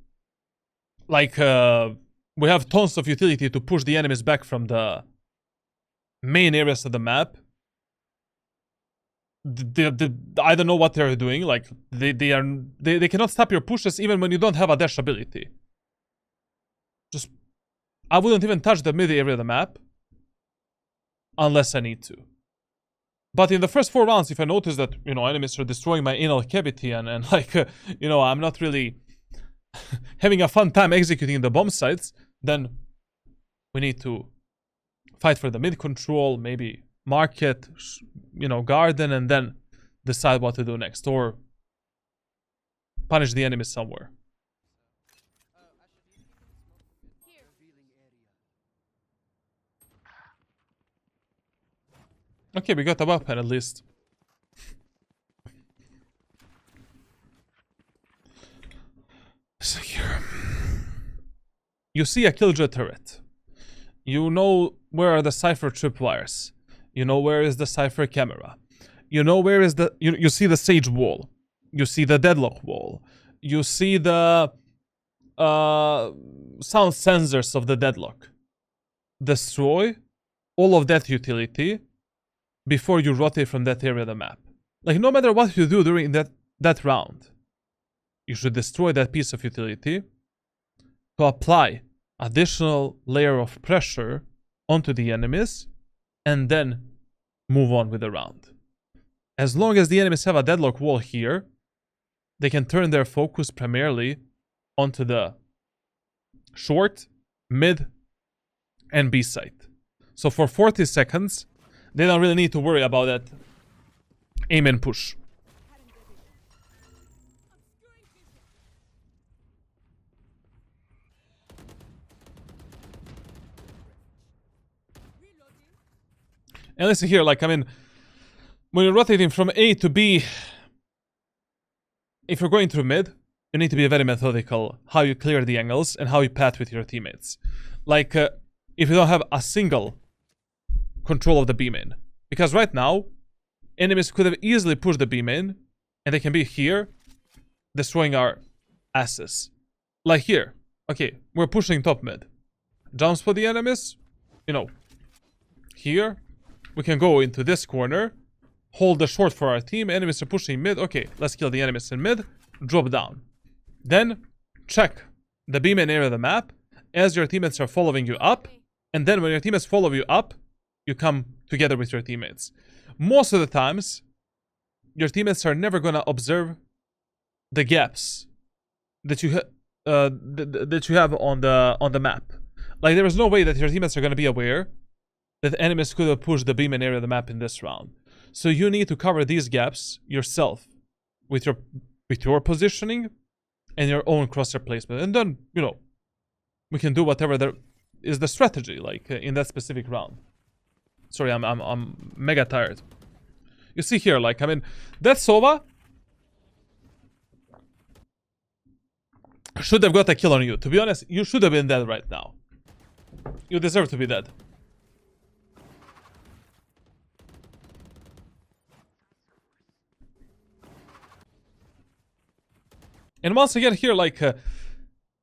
Like, we have tons of utility to push the enemies back from the main areas of the map. I don't know what they're doing. Like, they cannot stop your pushes even when you don't have a dash ability. Just, I wouldn't even touch the mid area of the map unless I need to. But in the first 4 rounds, if I notice that, you know, enemies are destroying my anal cavity and like, you know, I'm not really having a fun time executing the bomb sites, then we need to fight for the mid control, maybe market, you know, garden, and then decide what to do next, or punish the enemy somewhere. Okay, we got a weapon at least. So here, you see a killjoy turret. You know where are the cipher tripwires. You know where is the cipher camera. You know where is the... You see the sage wall. You see the deadlock wall. You see the sound sensors of the deadlock. Destroy all of that utility before you rotate from that area of the map. Like, no matter what you do during that round, you should destroy that piece of utility to apply additional layer of pressure onto the enemies and then move on with the round. as long as the enemies have a deadlock wall here, they can turn their focus primarily onto the short, mid, and B site. So for 40 seconds, they don't really need to worry about that aim and push. And listen here, like, I mean, when you're rotating from A to B, if you're going through mid, you need to be very methodical how you clear the angles and how you path with your teammates. Like, if you don't have a single control of the B main. Because right now, enemies could have easily pushed the B main, and they can be here, destroying our asses. Like here. Okay, we're pushing top mid. Jumps for the enemies, you know, here. We can go into this corner, hold the short for our team, enemies are pushing mid, okay, let's kill the enemies in mid, drop down. Then, check the B main area of the map as your teammates are following you up, and then when your teammates follow you up, you come together with your teammates. Most of the times, your teammates are never gonna observe the gaps that you have on the map. Like, there is no way that your teammates are gonna be aware that enemies could have pushed the B main area of the map in this round. So you need to cover these gaps yourself with your positioning and your own crosshair placement. And then, you know, we can do whatever there is the strategy, like in that specific round. Sorry, I'm mega tired. You see here, like, I mean, that Sova should have got a kill on you. To be honest, you should have been dead right now. You deserve to be dead. And once again here, like,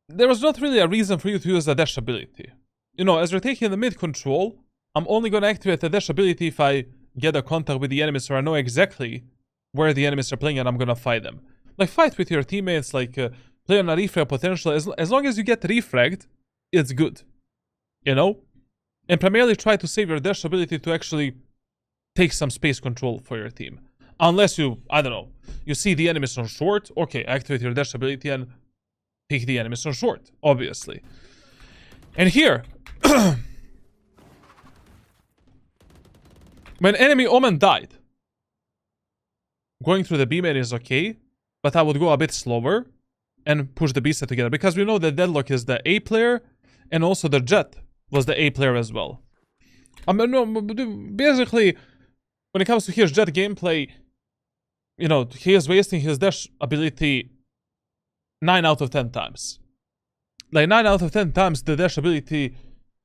there was not really a reason for you to use the dash ability. You know, as you're taking the mid control, I'm only gonna activate the dash ability if I get a contact with the enemies or I know exactly where the enemies are playing and I'm gonna fight them. Like, fight with your teammates, like, play on a refrag potential. As long as you get refragged, it's good. You know? And primarily try to save your dash ability to actually take some space control for your team. Unless you, I don't know, you see the enemies on short, okay, activate your dash ability and take the enemies on short, obviously. And here, when enemy Omen died, going through the B main is okay, but I would go a bit slower and push the B set together, because we know that Deadlock is the A player, and also the Jett was the A player as well. I mean, no, basically, when it comes to his Jett gameplay, you know, he is wasting his dash ability 9 out of 10 times. Like, 9 out of 10 times the dash ability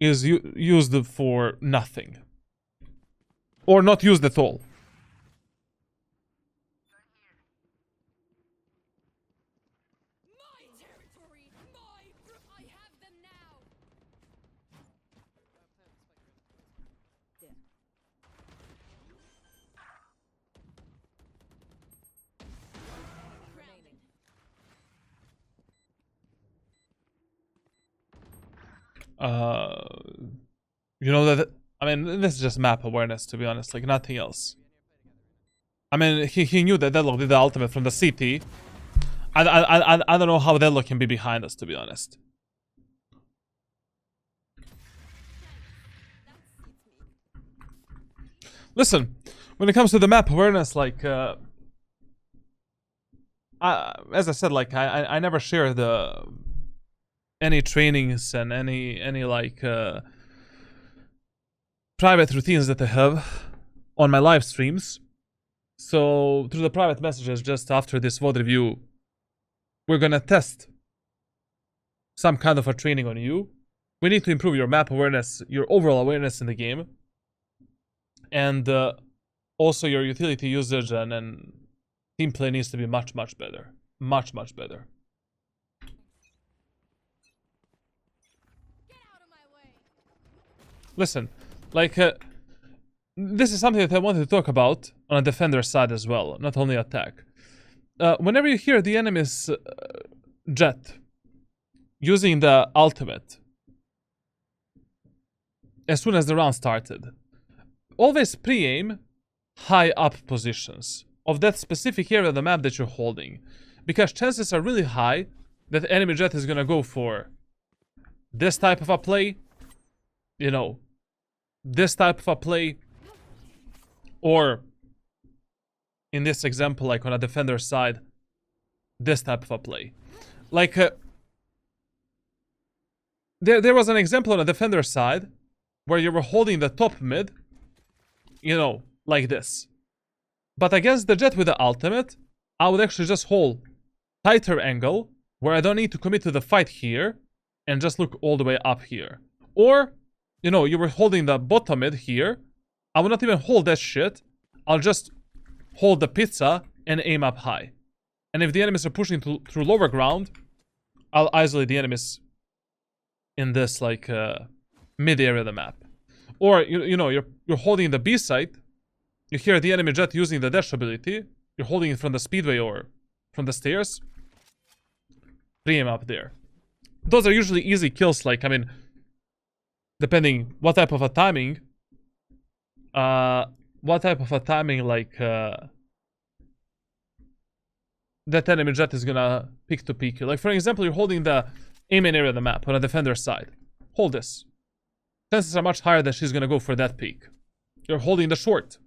is used for nothing. Or not used at all. You know that, I mean, this is just map awareness, to be honest, like nothing else. I mean, he knew that Deadlock did the ultimate from the CT. I don't know how Deadlock can be behind us, to be honest. Listen, when it comes to the map awareness, like, as I said, like, I never share the any trainings and any like private routines that I have on my live streams. So through the private messages just after this VOD review, we're gonna test some kind of a training on you. We need to improve your map awareness, your overall awareness in the game, and also your utility usage and team play needs to be much better. Much better. Listen, like, this is something that I wanted to talk about on a defender side as well, not only attack. Whenever you hear the enemy's Jett using the ultimate, as soon as the round started, always pre-aim high up positions of that specific area of the map that you're holding. Because chances are really high that enemy Jett is gonna go for this type of a play, you know, this type of a play, or in this example, like on a defender side, this type of a play. Like, there was an example on a defender side where you were holding the top mid, you know, like this. But against the Jett with the ultimate, I would actually just hold tighter angle where I don't need to commit to the fight here and just look all the way up here. Or, you know, you were holding the bottom mid here. I would not even hold that shit. I'll just hold the pizza and aim up high. And if the enemies are pushing through lower ground, I'll isolate the enemies in this, like, mid area of the map. Or, you know, you're holding the B site. You hear the enemy Jett using the dash ability. You're holding it from the speedway or from the stairs. Pre-aim up there. Those are usually easy kills, like, I mean, depending what type of a timing. What type of a timing, like, that enemy Jett is gonna pick to peek you. Like, for example, you're holding the aim in area of the map on a defender side. Hold this. Chances are much higher that she's gonna go for that peek. You're holding the short.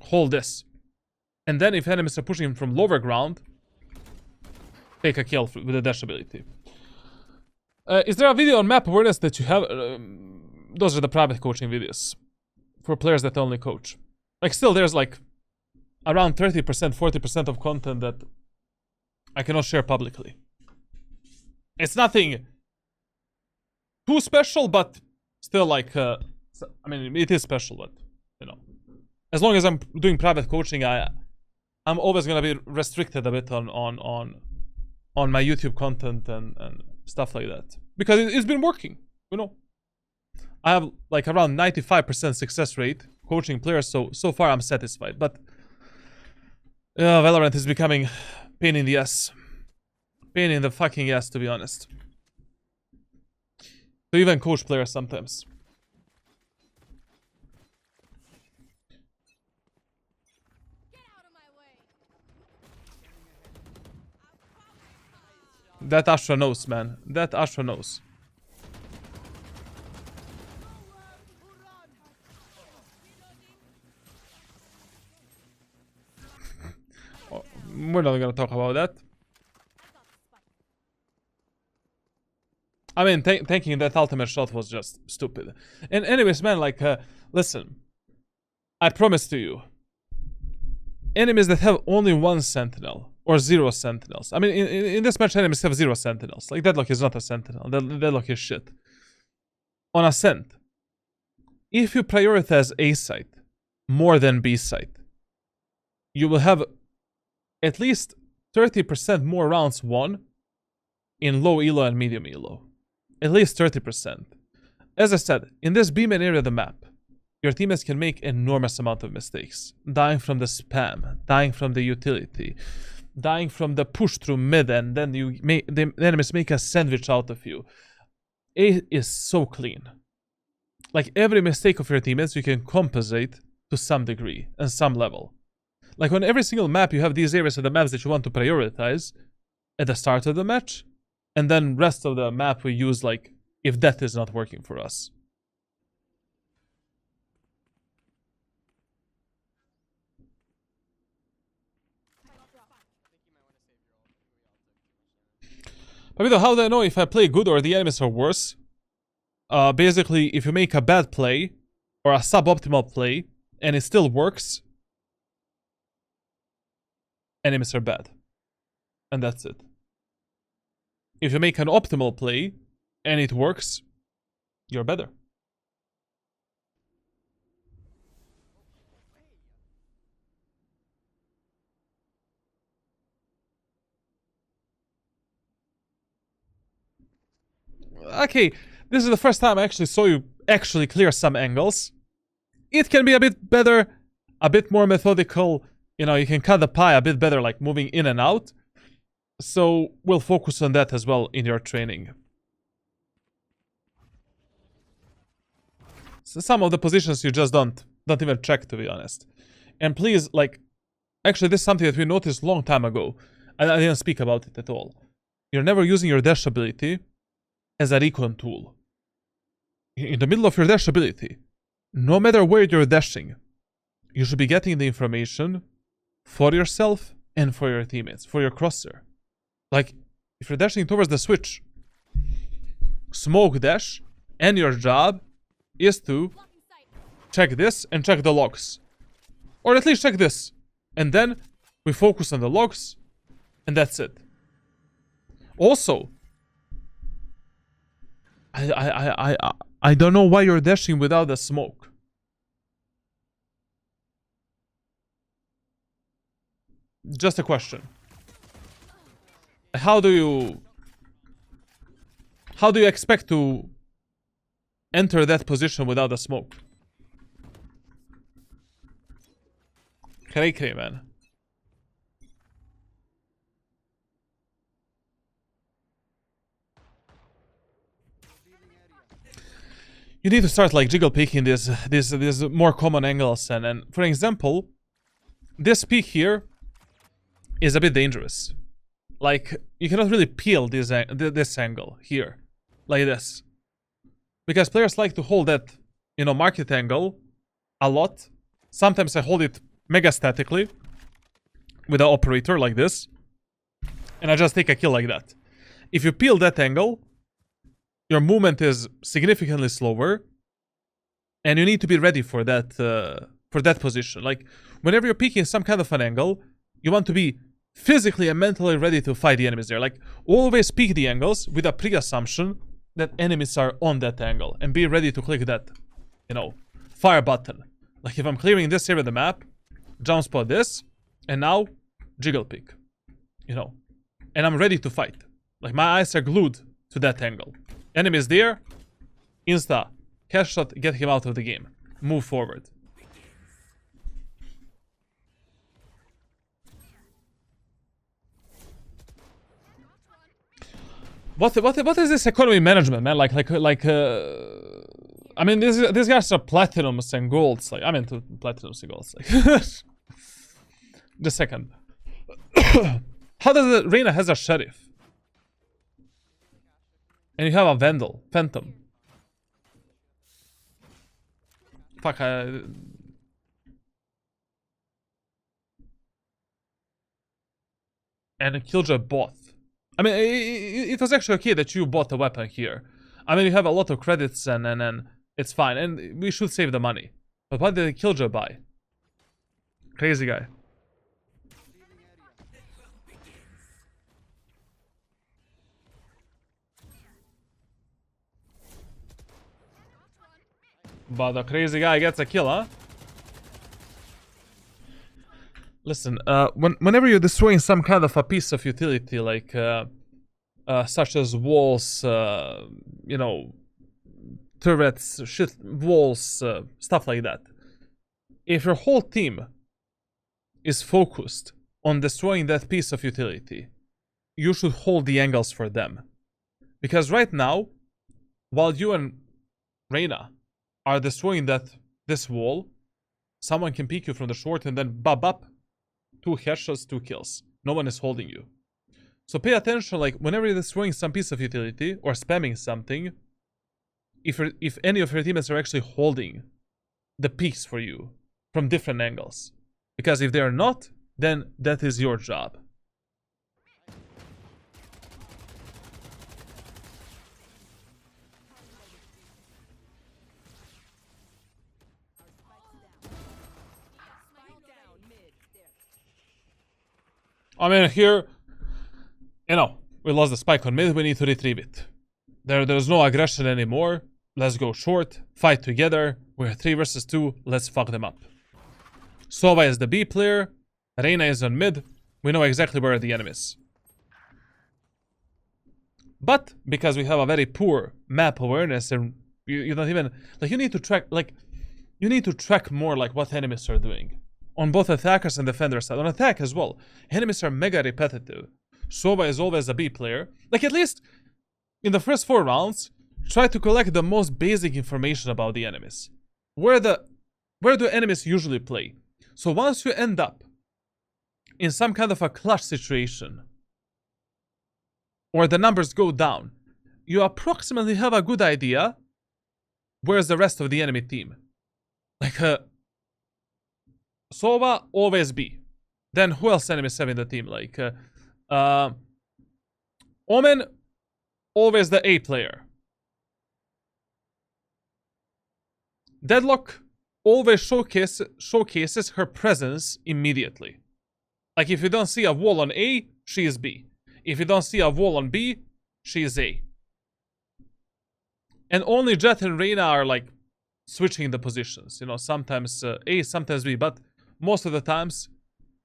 Hold this. And then if enemies are pushing from lower ground, take a kill with the dash ability. Is there a video on map awareness that you have? Those are the private coaching videos for players that only coach. Like, still, there's like around 30%, 40% of content that I cannot share publicly. It's nothing too special, but still, like, I mean, it is special, but, you know, as long as I'm doing private coaching, I'm always gonna be restricted a bit on my YouTube content and stuff like that, because it's been working, you know. I have like around 95% success rate coaching players, so far I'm satisfied. But Valorant is becoming pain in the ass, pain in the fucking ass, to be honest. To even coach players sometimes. That Astra knows, man. That Astra knows. Oh, we're not gonna talk about that. I mean, taking that ultimate shot was just stupid. And anyways, man, like, listen. I promise to you. Enemies that have only one sentinel or 0 sentinels. I mean, in this match, enemies have 0 sentinels. Like, Deadlock is not a sentinel. Deadlock is shit. On Ascent, if you prioritize A site more than B site, you will have at least 30% more rounds won in low elo and medium elo. At least 30%. As I said, in this B-main area of the map, your teammates can make enormous amount of mistakes. Dying from the spam, dying from the utility, dying from the push through mid, and then the enemies make a sandwich out of you. A is so clean. Like, every mistake of your teammates you can compensate to some degree and some level. Like, on every single map you have these areas of the maps that you want to prioritize at the start of the match, and then rest of the map we use, like, if that is not working for us. But how do I know if I play good or the enemies are worse? Basically, if you make a bad play or a suboptimal play and it still works, enemies are bad. And that's it. If you make an optimal play and it works, you're better. Okay, this is the first time I actually saw you actually clear some angles. It can be a bit better, a bit more methodical. You know, you can cut the pie a bit better, like moving in and out. So we'll focus on that as well in your training. So some of the positions you just don't even check, to be honest. And please, like, actually, this is something that we noticed a long time ago. And I didn't speak about it at all. You're never using your dash ability as a recon tool. In the middle of your dash ability, no matter where you're dashing, you should be getting the information for yourself and for your teammates, for your crosser. Like, if you're dashing towards the switch, smoke dash, and your job is to check this and check the logs. Or at least check this. And then we focus on the logs, and that's it. Also, I don't know why you're dashing without the smoke. Just a question. How do you expect to enter that position without the smoke? Cray, man. You need to start like jiggle peeking these more common angles, and for example, this peek here is a bit dangerous. Like, you cannot really peel this angle here, like this, because players like to hold that, you know, market angle a lot. Sometimes I hold it mega statically with an operator like this, and I just take a kill like that. If you peel that angle, your movement is significantly slower, and you need to be ready for that position. Like, whenever you're peeking some kind of an angle, you want to be physically and mentally ready to fight the enemies there. Like, always peek the angles with a pre-assumption that enemies are on that angle, and be ready to click that, you know, fire button. Like, if I'm clearing this area of the map, jump spot this, and now jiggle peek, you know, and I'm ready to fight. Like, my eyes are glued to that angle. Enemy is there, insta, headshot, get him out of the game. Move forward. What is this economy management, man? I mean, these guys are platinums and golds. Like, I'm into platinums and golds. Like, the second. How does the Reyna has a sheriff? And you have a Vandal, Phantom. Fuck, and a Killjoy both. I mean, it was actually okay that you bought a weapon here. I mean, you have a lot of credits and it's fine. And we should save the money. But what did the Killjoy buy? Crazy guy. But the crazy guy gets a kill, huh? Listen, whenever you're destroying some kind of a piece of utility, like such as walls, you know, turrets, shit, walls, stuff like that. If your whole team is focused on destroying that piece of utility, you should hold the angles for them. Because right now, while you and Reyna are destroying this wall, someone can peek you from the short and then bob up. 2 headshots, 2 kills. No one is holding you. So pay attention, like, whenever you're destroying some piece of utility or spamming something, if any of your teammates are actually holding the peaks for you from different angles. Because if they're not, then that is your job. I mean, here, you know, we lost the spike on mid, we need to retrieve it. There's no aggression anymore. Let's go short, fight together. We're 3 versus 2, let's fuck them up. Sova is the B player, Reyna is on mid, we know exactly where are the enemies. But, because we have a very poor map awareness and you don't even, like, you need to track more, like, what enemies are doing. On both attackers and defender side. On attack as well. Enemies are mega repetitive. Sova is always a B player. Like, at least in the first 4 rounds, try to collect the most basic information about the enemies. Where do enemies usually play? So once you end up in some kind of a clutch situation, or the numbers go down, you approximately have a good idea where's the rest of the enemy team. Like, Sova, always B. Then who else enemies have in the team? Like, Omen, always the A player. Deadlock always showcases her presence immediately. Like, if you don't see a wall on A, she is B. If you don't see a wall on B, she is A. And only Jett and Reyna are like switching the positions. You know, sometimes A, sometimes B, but most of the times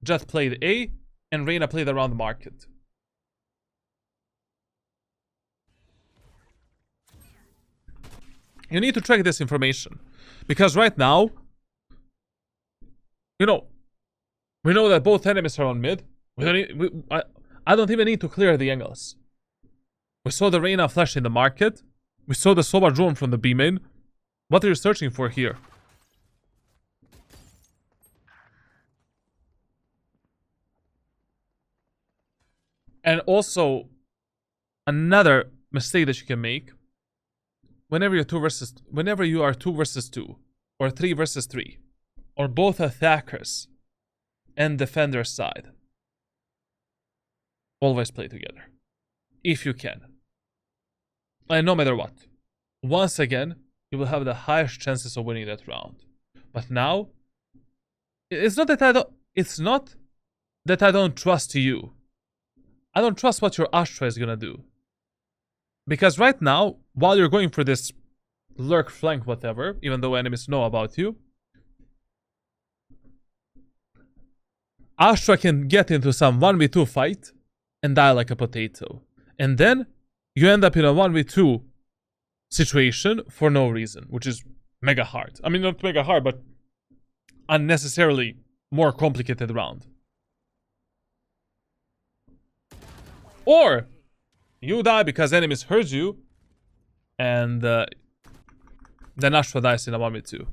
Jett played A and Reyna played around the market. You need to track this information. Because right now, you know, we know that both enemies are on mid. I don't even need to clear the angles. We saw the Reyna flash in the market. We saw the Sova drone from the B main. What are you searching for here? And also, another mistake that you can make, whenever you are 2 versus 2, or 3 versus 3, or both attackers and defender side, always play together, if you can. And no matter what, once again, you will have the highest chances of winning that round. But now, it's not that I don't trust you. I don't trust what your Astra is gonna do. Because right now, while you're going for this lurk, flank, whatever, even though enemies know about you, Astra can get into some 1v2 fight and die like a potato. And then you end up in a 1v2 situation for no reason, which is mega hard. I mean, not mega hard, but unnecessarily more complicated round. Or you die because enemies heard you, and then Astra dies in a 1v2.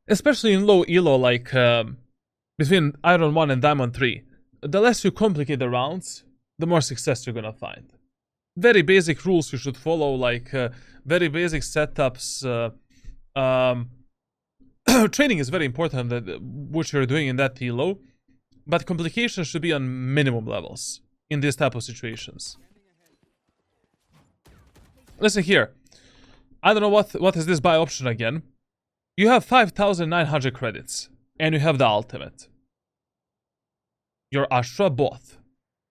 Especially in low elo, like between Iron 1 and Diamond 3. The less you complicate the rounds, the more success you're gonna find. Very basic rules you should follow, like very basic setups. Training is very important, which you're doing in that elo. But complications should be on minimum levels in these type of situations. Listen here. I don't know what is this buy option again. You have 5,900 credits. And you have the ultimate. Your Astra both.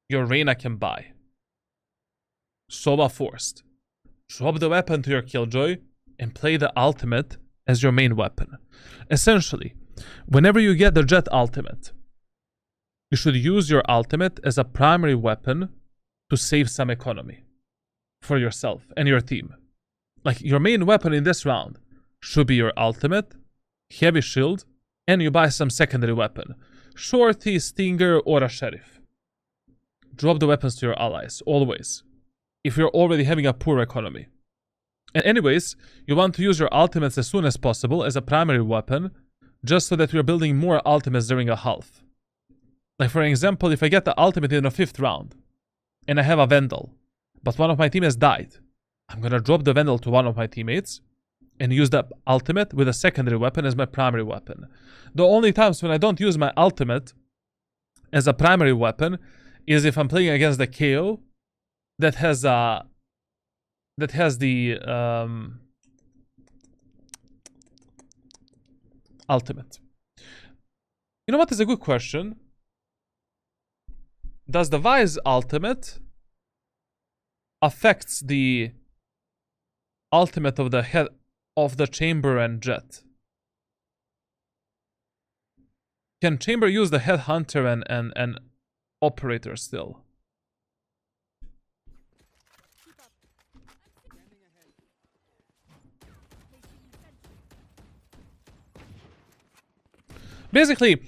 Your Reyna can buy. Sova forced. Drop the weapon to your Killjoy and play the ultimate as your main weapon. Essentially, whenever you get the Jett ultimate, you should use your ultimate as a primary weapon to save some economy for yourself and your team. Like, your main weapon in this round should be your ultimate, heavy shield, and you buy some secondary weapon. Shorty, Stinger, or a Sheriff. Drop the weapons to your allies, always. If you're already having a poor economy. And anyways, you want to use your ultimates as soon as possible as a primary weapon, just so that you're building more ultimates during a half. Like, for example, if I get the ultimate in the 5th round, and I have a Vandal, but one of my teammates died, I'm gonna drop the Vandal to one of my teammates, and use the ultimate with a secondary weapon as my primary weapon. The only times when I don't use my ultimate as a primary weapon is if I'm playing against the KO that has the ultimate. You know what is a good question? Does the Vi's ultimate affects the ultimate of the head of the Chamber and Jett? Can Chamber use the Headhunter and Operator still? Basically,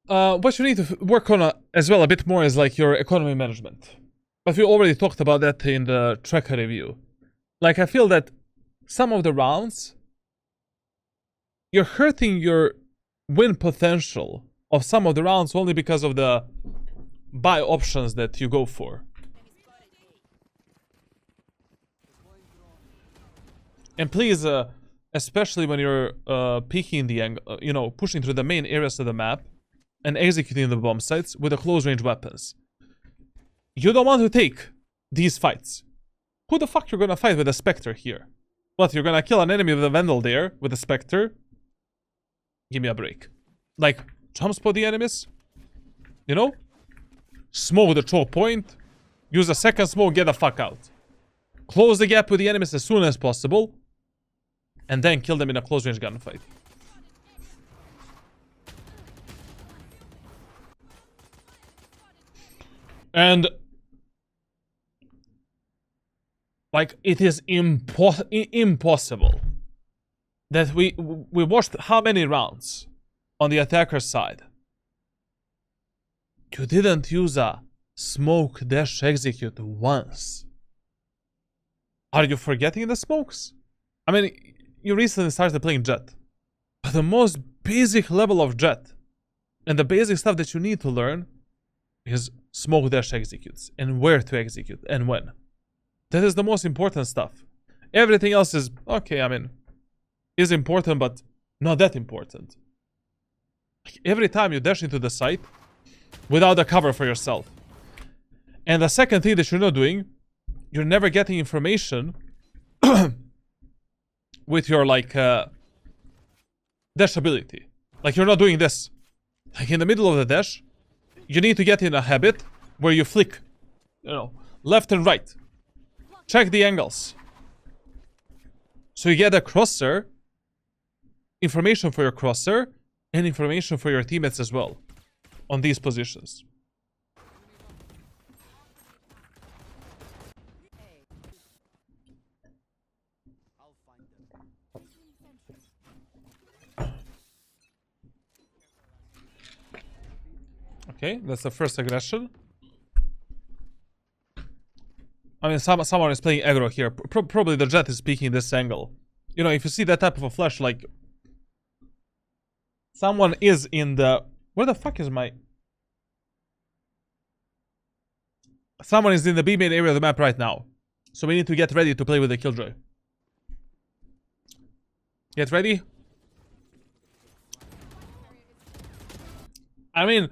what you need to work on as well a bit more is like your economy management. But we already talked about that in the tracker review. Like, I feel that some of the rounds, you're hurting your win potential of some of the rounds only because of the buy options that you go for. And please, especially when you're peeking the angle, you know, pushing through the main areas of the map and executing the bomb sites with the close range weapons. You don't want to take these fights. Who the fuck you're gonna fight with a Spectre here? What, you're gonna kill an enemy with a Vandal there, with a Spectre? Give me a break. Like, jump spot the enemies? You know? Smoke the choke point. Use a second smoke, get the fuck out. Close the gap with the enemies as soon as possible. And then kill them in a close range gunfight. And like, it is impossible that we watched how many rounds on the attacker side. You didn't use a smoke dash execute once. Are you forgetting the smokes? I mean, you recently started playing Jett. But the most basic level of Jett and the basic stuff that you need to learn is smoke dash executes and where to execute and when. That is the most important stuff. Everything else is, okay, I mean, is important, but not that important. Like, every time you dash into the site without a cover for yourself. And the second thing that you're not doing, you're never getting information with your, like, dash ability. Like, you're not doing this. Like, in the middle of the dash, you need to get in a habit where you flick, you know, left and right. Check the angles. So you get a crosser, information for your crosser, and information for your teammates as well on these positions. Okay, that's the first aggression. I mean, someone is playing aggro here. Probably the Jett is peeking this angle. You know, if you see that type of a flash, like, someone is in the... Where the fuck is my... Someone is in the B main area of the map right now. So we need to get ready to play with the Killjoy. Get ready. I mean,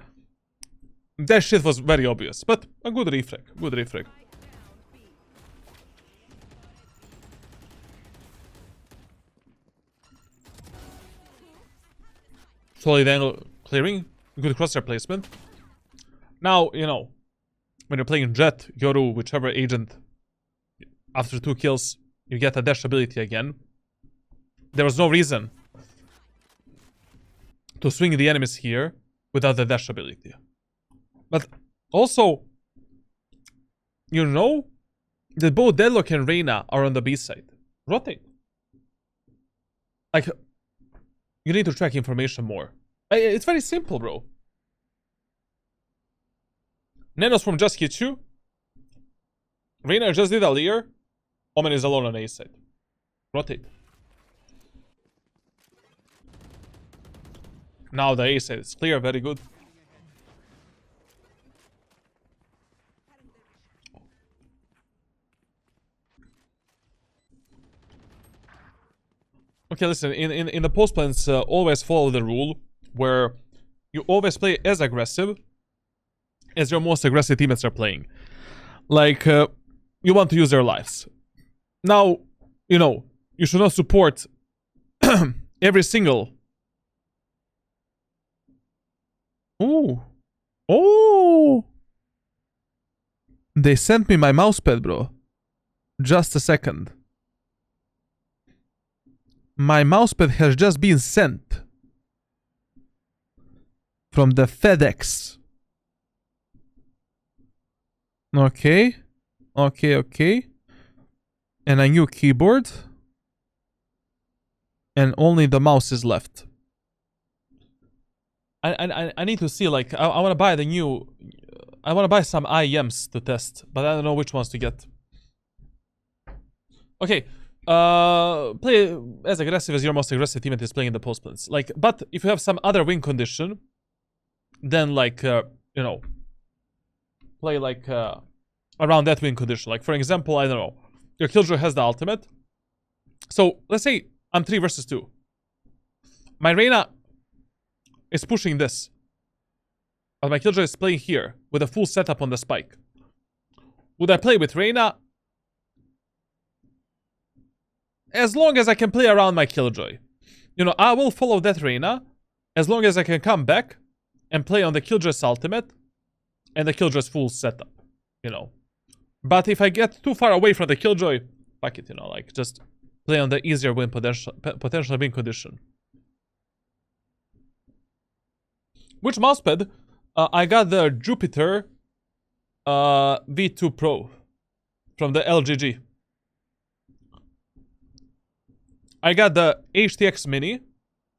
that shit was very obvious, but a good refrag. Good refrag. Solid angle clearing. Good crosshair placement. Now, you know, when you're playing Jett, Yoru, whichever agent, after 2 kills, you get a dash ability again. There was no reason to swing the enemies here without the dash ability. But also, you know that both Deadlock and Reyna are on the B side. Rotate. Like, you need to track information more. It's very simple, bro. Nanos from just hit you. Reyna just did a leer. Omen is alone on A side. Rotate. Now the A side is clear, very good. Okay, listen, in the post plans, always follow the rule where you always play as aggressive as your most aggressive teammates are playing. Like, you want to use their lives. Now, you know, you should not support every single... Ooh. Oh! They sent me my mousepad, bro. Just a second. My mousepad has just been sent from the FedEx. Okay. Okay. And a new keyboard. And only the mouse is left. I need to see, like, I want to buy the new... I want to buy some IEMs to test, but I don't know which ones to get. Okay, play as aggressive as your most aggressive teammate is playing in the post plants. Like, but if you have some other win condition, then like you know, play like around that win condition. Like for example, I don't know, your killjoy has the ultimate. So let's say I'm 3 versus 2. My Reyna is pushing this, but my killjoy is playing here with a full setup on the spike. Would I play with Reyna? As long as I can play around my killjoy. You know, I will follow that Reyna as long as I can come back and play on the killjoy's ultimate and the killjoy's full setup, you know. But if I get too far away from the killjoy, fuck it, you know, like just play on the easier win potential win condition. Which mousepad? I got the Jupiter V2 Pro from the LGG. I got the HTX Mini,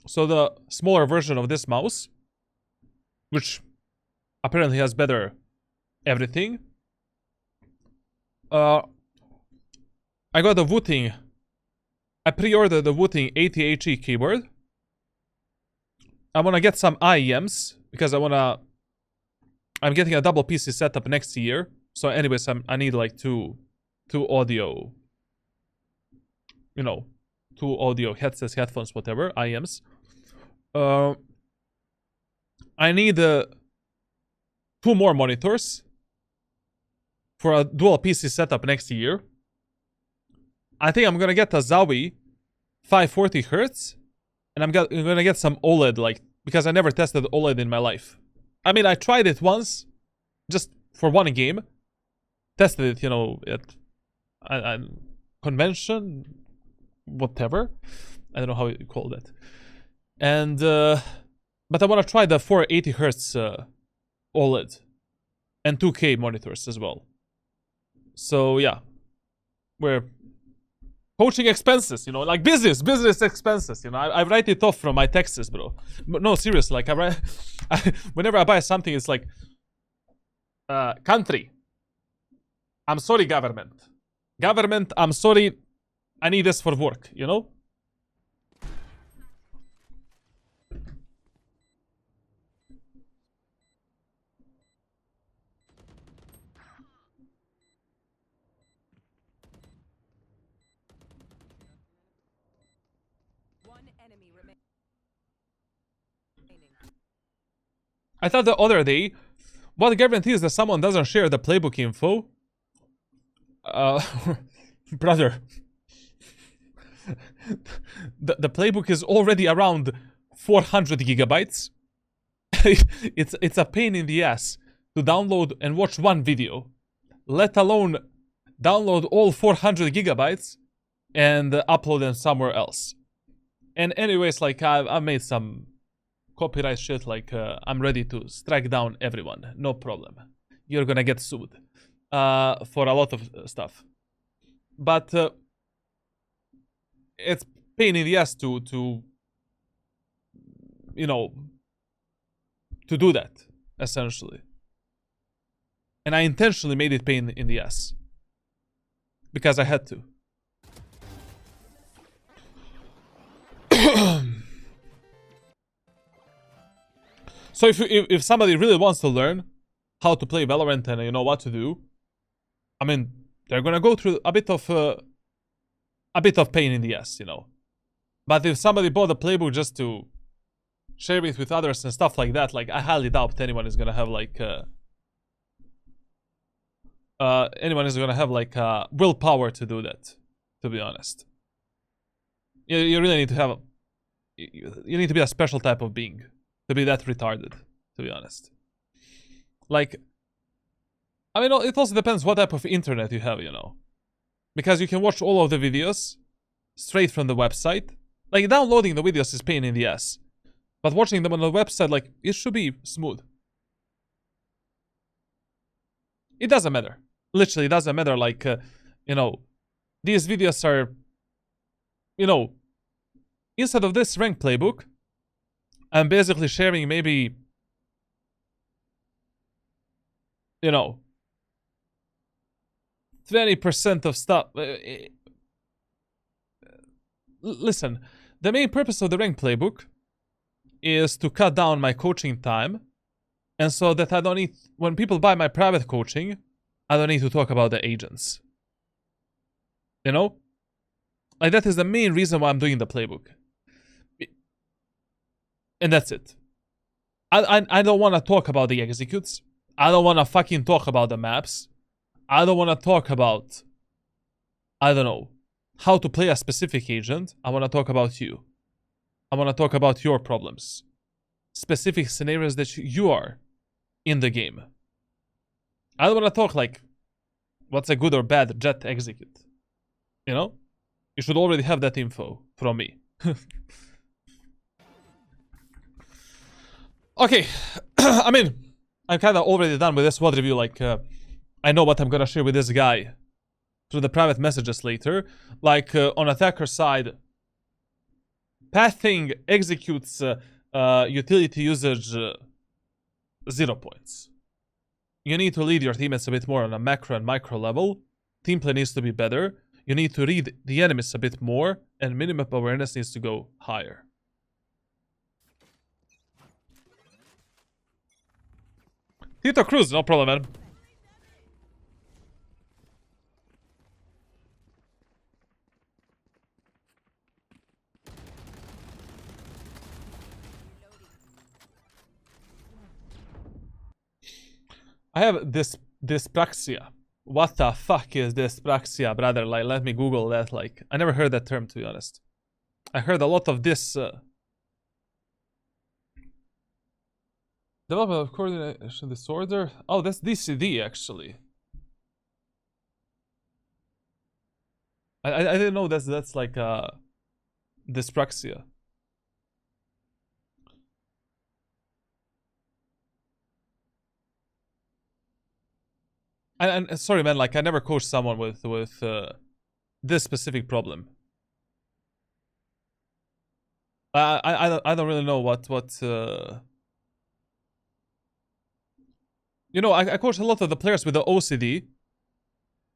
so the smaller version of this mouse, which apparently has better everything. I got the Wooting. I pre-ordered the Wooting 80HE keyboard. I want to get some IEMs because I'm getting a double PC setup next year. So anyways, I need like two audio, you know, 2 audio headsets, headphones, whatever, IEMs. I need 2 more monitors for a dual PC setup next year. I think I'm gonna get a Zowie 540 Hz, and I'm gonna get some OLED, like, because I never tested OLED in my life. I mean, I tried it once, just for one game. Tested it, you know, at a convention, whatever. I don't know how you call that. And, but I want to try the 480 Hz OLED and 2K monitors as well. So, yeah. We're coaching expenses, you know, like business expenses, you know. I write it off from my taxes, bro. But no, seriously, like whenever I buy something, it's like, country, I'm sorry, government. Government, I'm sorry, I need this for work, you know? I thought the other day, what guarantees that someone doesn't share the playbook info? Brother. The playbook is already around 400 gigabytes. It's a pain in the ass to download and watch one video, let alone download all 400 gigabytes and upload them somewhere else. And anyways, like I've made some copyright shit, like I'm ready to strike down everyone, no problem. You're gonna get sued for a lot of stuff. But it's pain in the ass to you know, to do that, essentially. And I intentionally made it pain in the ass because I had to. So if somebody really wants to learn how to play Valorant and you know what to do, I mean, they're gonna go through a bit of pain in the ass, you know. But if somebody bought a playbook just to share it with others and stuff like that, like I highly doubt anyone is gonna have like willpower to do that. To be honest, you really need to have you need to be a special type of being to be that retarded, to be honest. Like, I mean, it also depends what type of internet you have, you know. Because you can watch all of the videos straight from the website. Like, downloading the videos is pain in the ass. But watching them on the website, like, it should be smooth. It doesn't matter. Literally, it doesn't matter, like, you know, these videos are, you know, instead of this ranked playbook, I'm basically sharing maybe, you know, 20% of stuff. listen, the main purpose of the ranked playbook is to cut down my coaching time, and so that I don't need, when people buy my private coaching, I don't need to talk about the agents. You know? Like, that is the main reason why I'm doing the playbook. And that's it. I don't want to talk about the executes. I don't want to fucking talk about the maps. I don't want to talk about, I don't know, how to play a specific agent. I want to talk about you. I want to talk about your problems. Specific scenarios that you are in the game. I don't want to talk like, what's a good or bad Jett execute. You know? You should already have that info from me. Okay. I mean, I'm kind of already done with this VOD review. Like, I know what I'm gonna share with this guy through the private messages later. Like, on attacker side, pathing executes utility usage 0 points. You need to lead your teammates a bit more on a macro and micro level. Team play needs to be better. You need to read the enemies a bit more, and minimap awareness needs to go higher. Tito Cruz, no problem, man. I have dyspraxia. What the fuck is dyspraxia, brother? Like, let me Google that. Like, I never heard that term, to be honest. I heard a lot of this. Development of coordination disorder. Oh, that's DCD, actually. I didn't know that's like dyspraxia. And sorry, man. Like, I never coached someone with this specific problem. I don't really know what you know, I coach a lot of the players with the OCD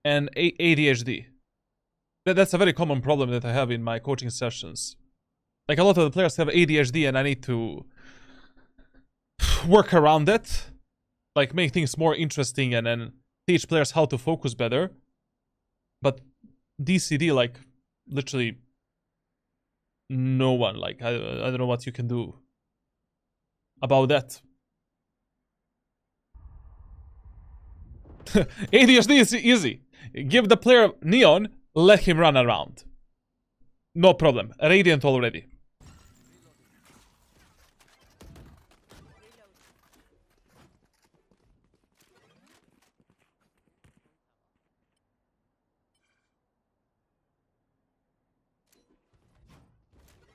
and ADHD. That's a very common problem that I have in my coaching sessions. Like, a lot of the players have ADHD and I need to work around it. Like, make things more interesting and then teach players how to focus better. But DCD, like, literally no one. Like, I don't know what you can do about that. ADHD is easy. Give the player Neon, let him run around. No problem. Radiant already.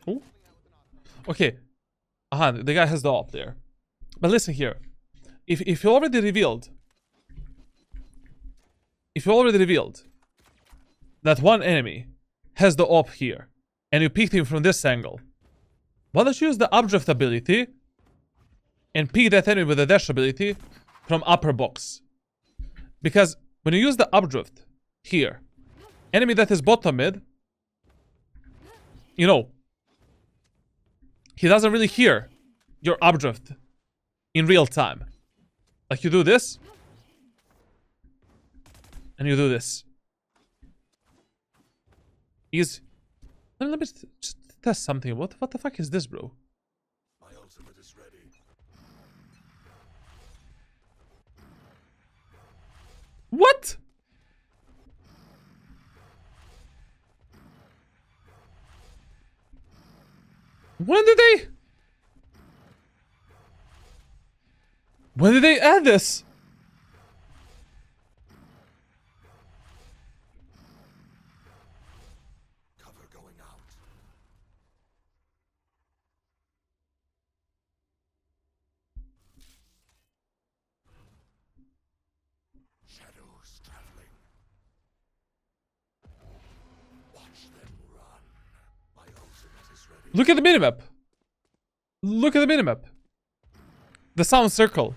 Ooh. Okay. The guy has the op there. But listen here. If you already revealed that one enemy has the op here, and you picked him from this angle, why don't you use the updraft ability and pick that enemy with the dash ability from upper box? Because when you use the updraft here, enemy that is bottom mid, you know, he doesn't really hear your updraft in real time. Like, you do this, and you do this. Easy. Let me just test something. What the fuck is this, bro? My ultimate is ready. What? When did they add this? Cover going out. Shadows traveling. Watch them run. My ultimate is ready. Look at the minimap. Look at the minimap. The sound circle.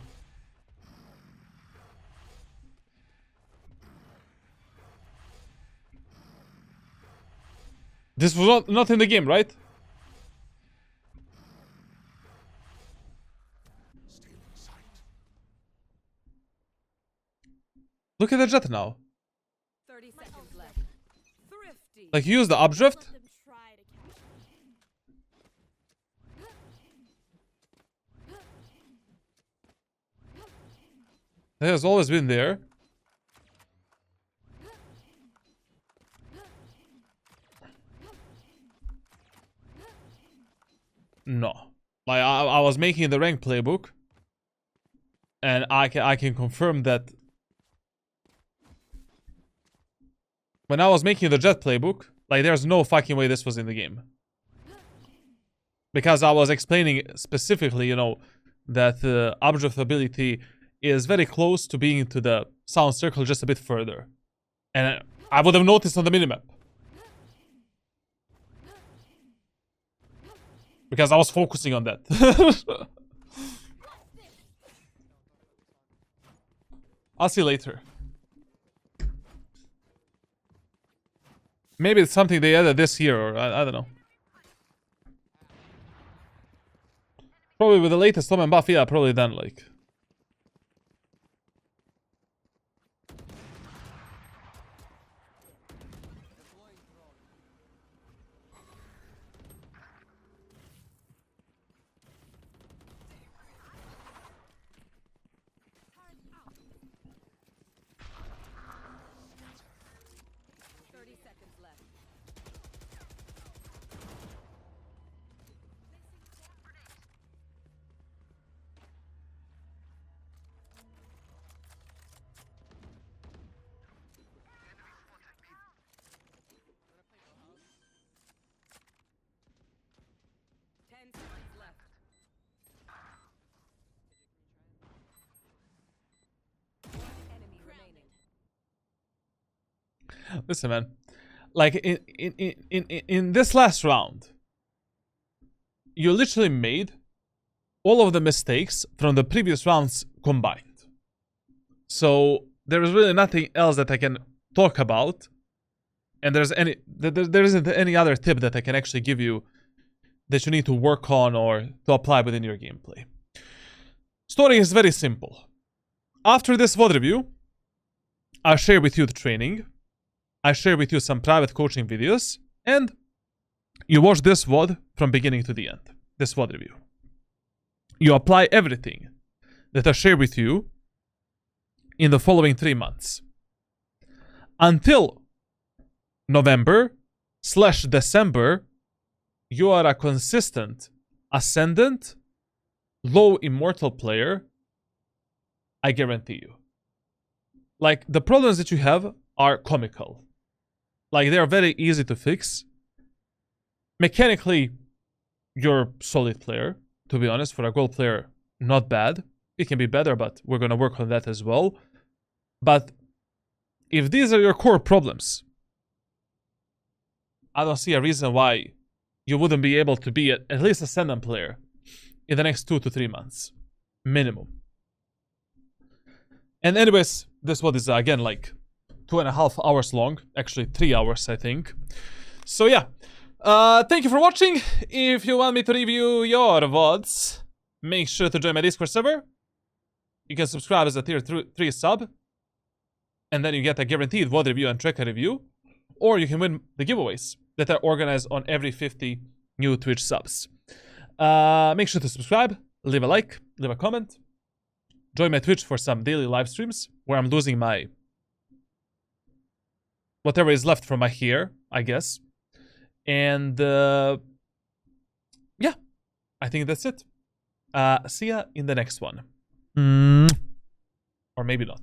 This was not in the game, right? Stealing sight. Look at the Jett now. 30 seconds left. Thrifty. Like, you use the updrift. Let them try to catch me. It has always been there. No. Like, I was making the rank playbook. And I can confirm that when I was making the Jett playbook, like, there's no fucking way this was in the game. Because I was explaining specifically, you know, that the updrift ability is very close to being to the sound circle, just a bit further. And I would have noticed on the minimap. Because I was focusing on that. I'll see you later. Maybe it's something they added this year, or I don't know. Probably with the latest Tom and buff, yeah, probably then, like. Listen, man. Like, in this last round, you literally made all of the mistakes from the previous rounds combined. So there is really nothing else that I can talk about, and there isn't any other tip that I can actually give you that you need to work on or to apply within your gameplay. Story is very simple. After this VOD review, I'll share with you the training. I share with you some private coaching videos, and you watch this VOD from beginning to the end, this VOD review. You apply everything that I share with you in the following 3 months. Until November/December, you are a consistent, ascendant, low immortal player, I guarantee you. Like, the problems that you have are comical. Like, they are very easy to fix. Mechanically, you're a solid player, to be honest. For a gold player, not bad. It can be better, but we're gonna work on that as well. But if these are your core problems, I don't see a reason why you wouldn't be able to be at least a Ascendant player in the next 2 to 3 months. Minimum. And anyways, this VOD is again like 2.5 hours long. Actually 3 hours, I think. So yeah. Thank you for watching. If you want me to review your VODs, make sure to join my Discord server. You can subscribe as a tier 3 sub. And then you get a guaranteed VOD review and tracker review. Or you can win the giveaways that are organized on every 50 new Twitch subs. Make sure to subscribe, leave a like, leave a comment. Join my Twitch for some daily live streams where I'm losing my whatever is left from my hair, I guess. And yeah, I think that's it. See ya in the next one. Or maybe not.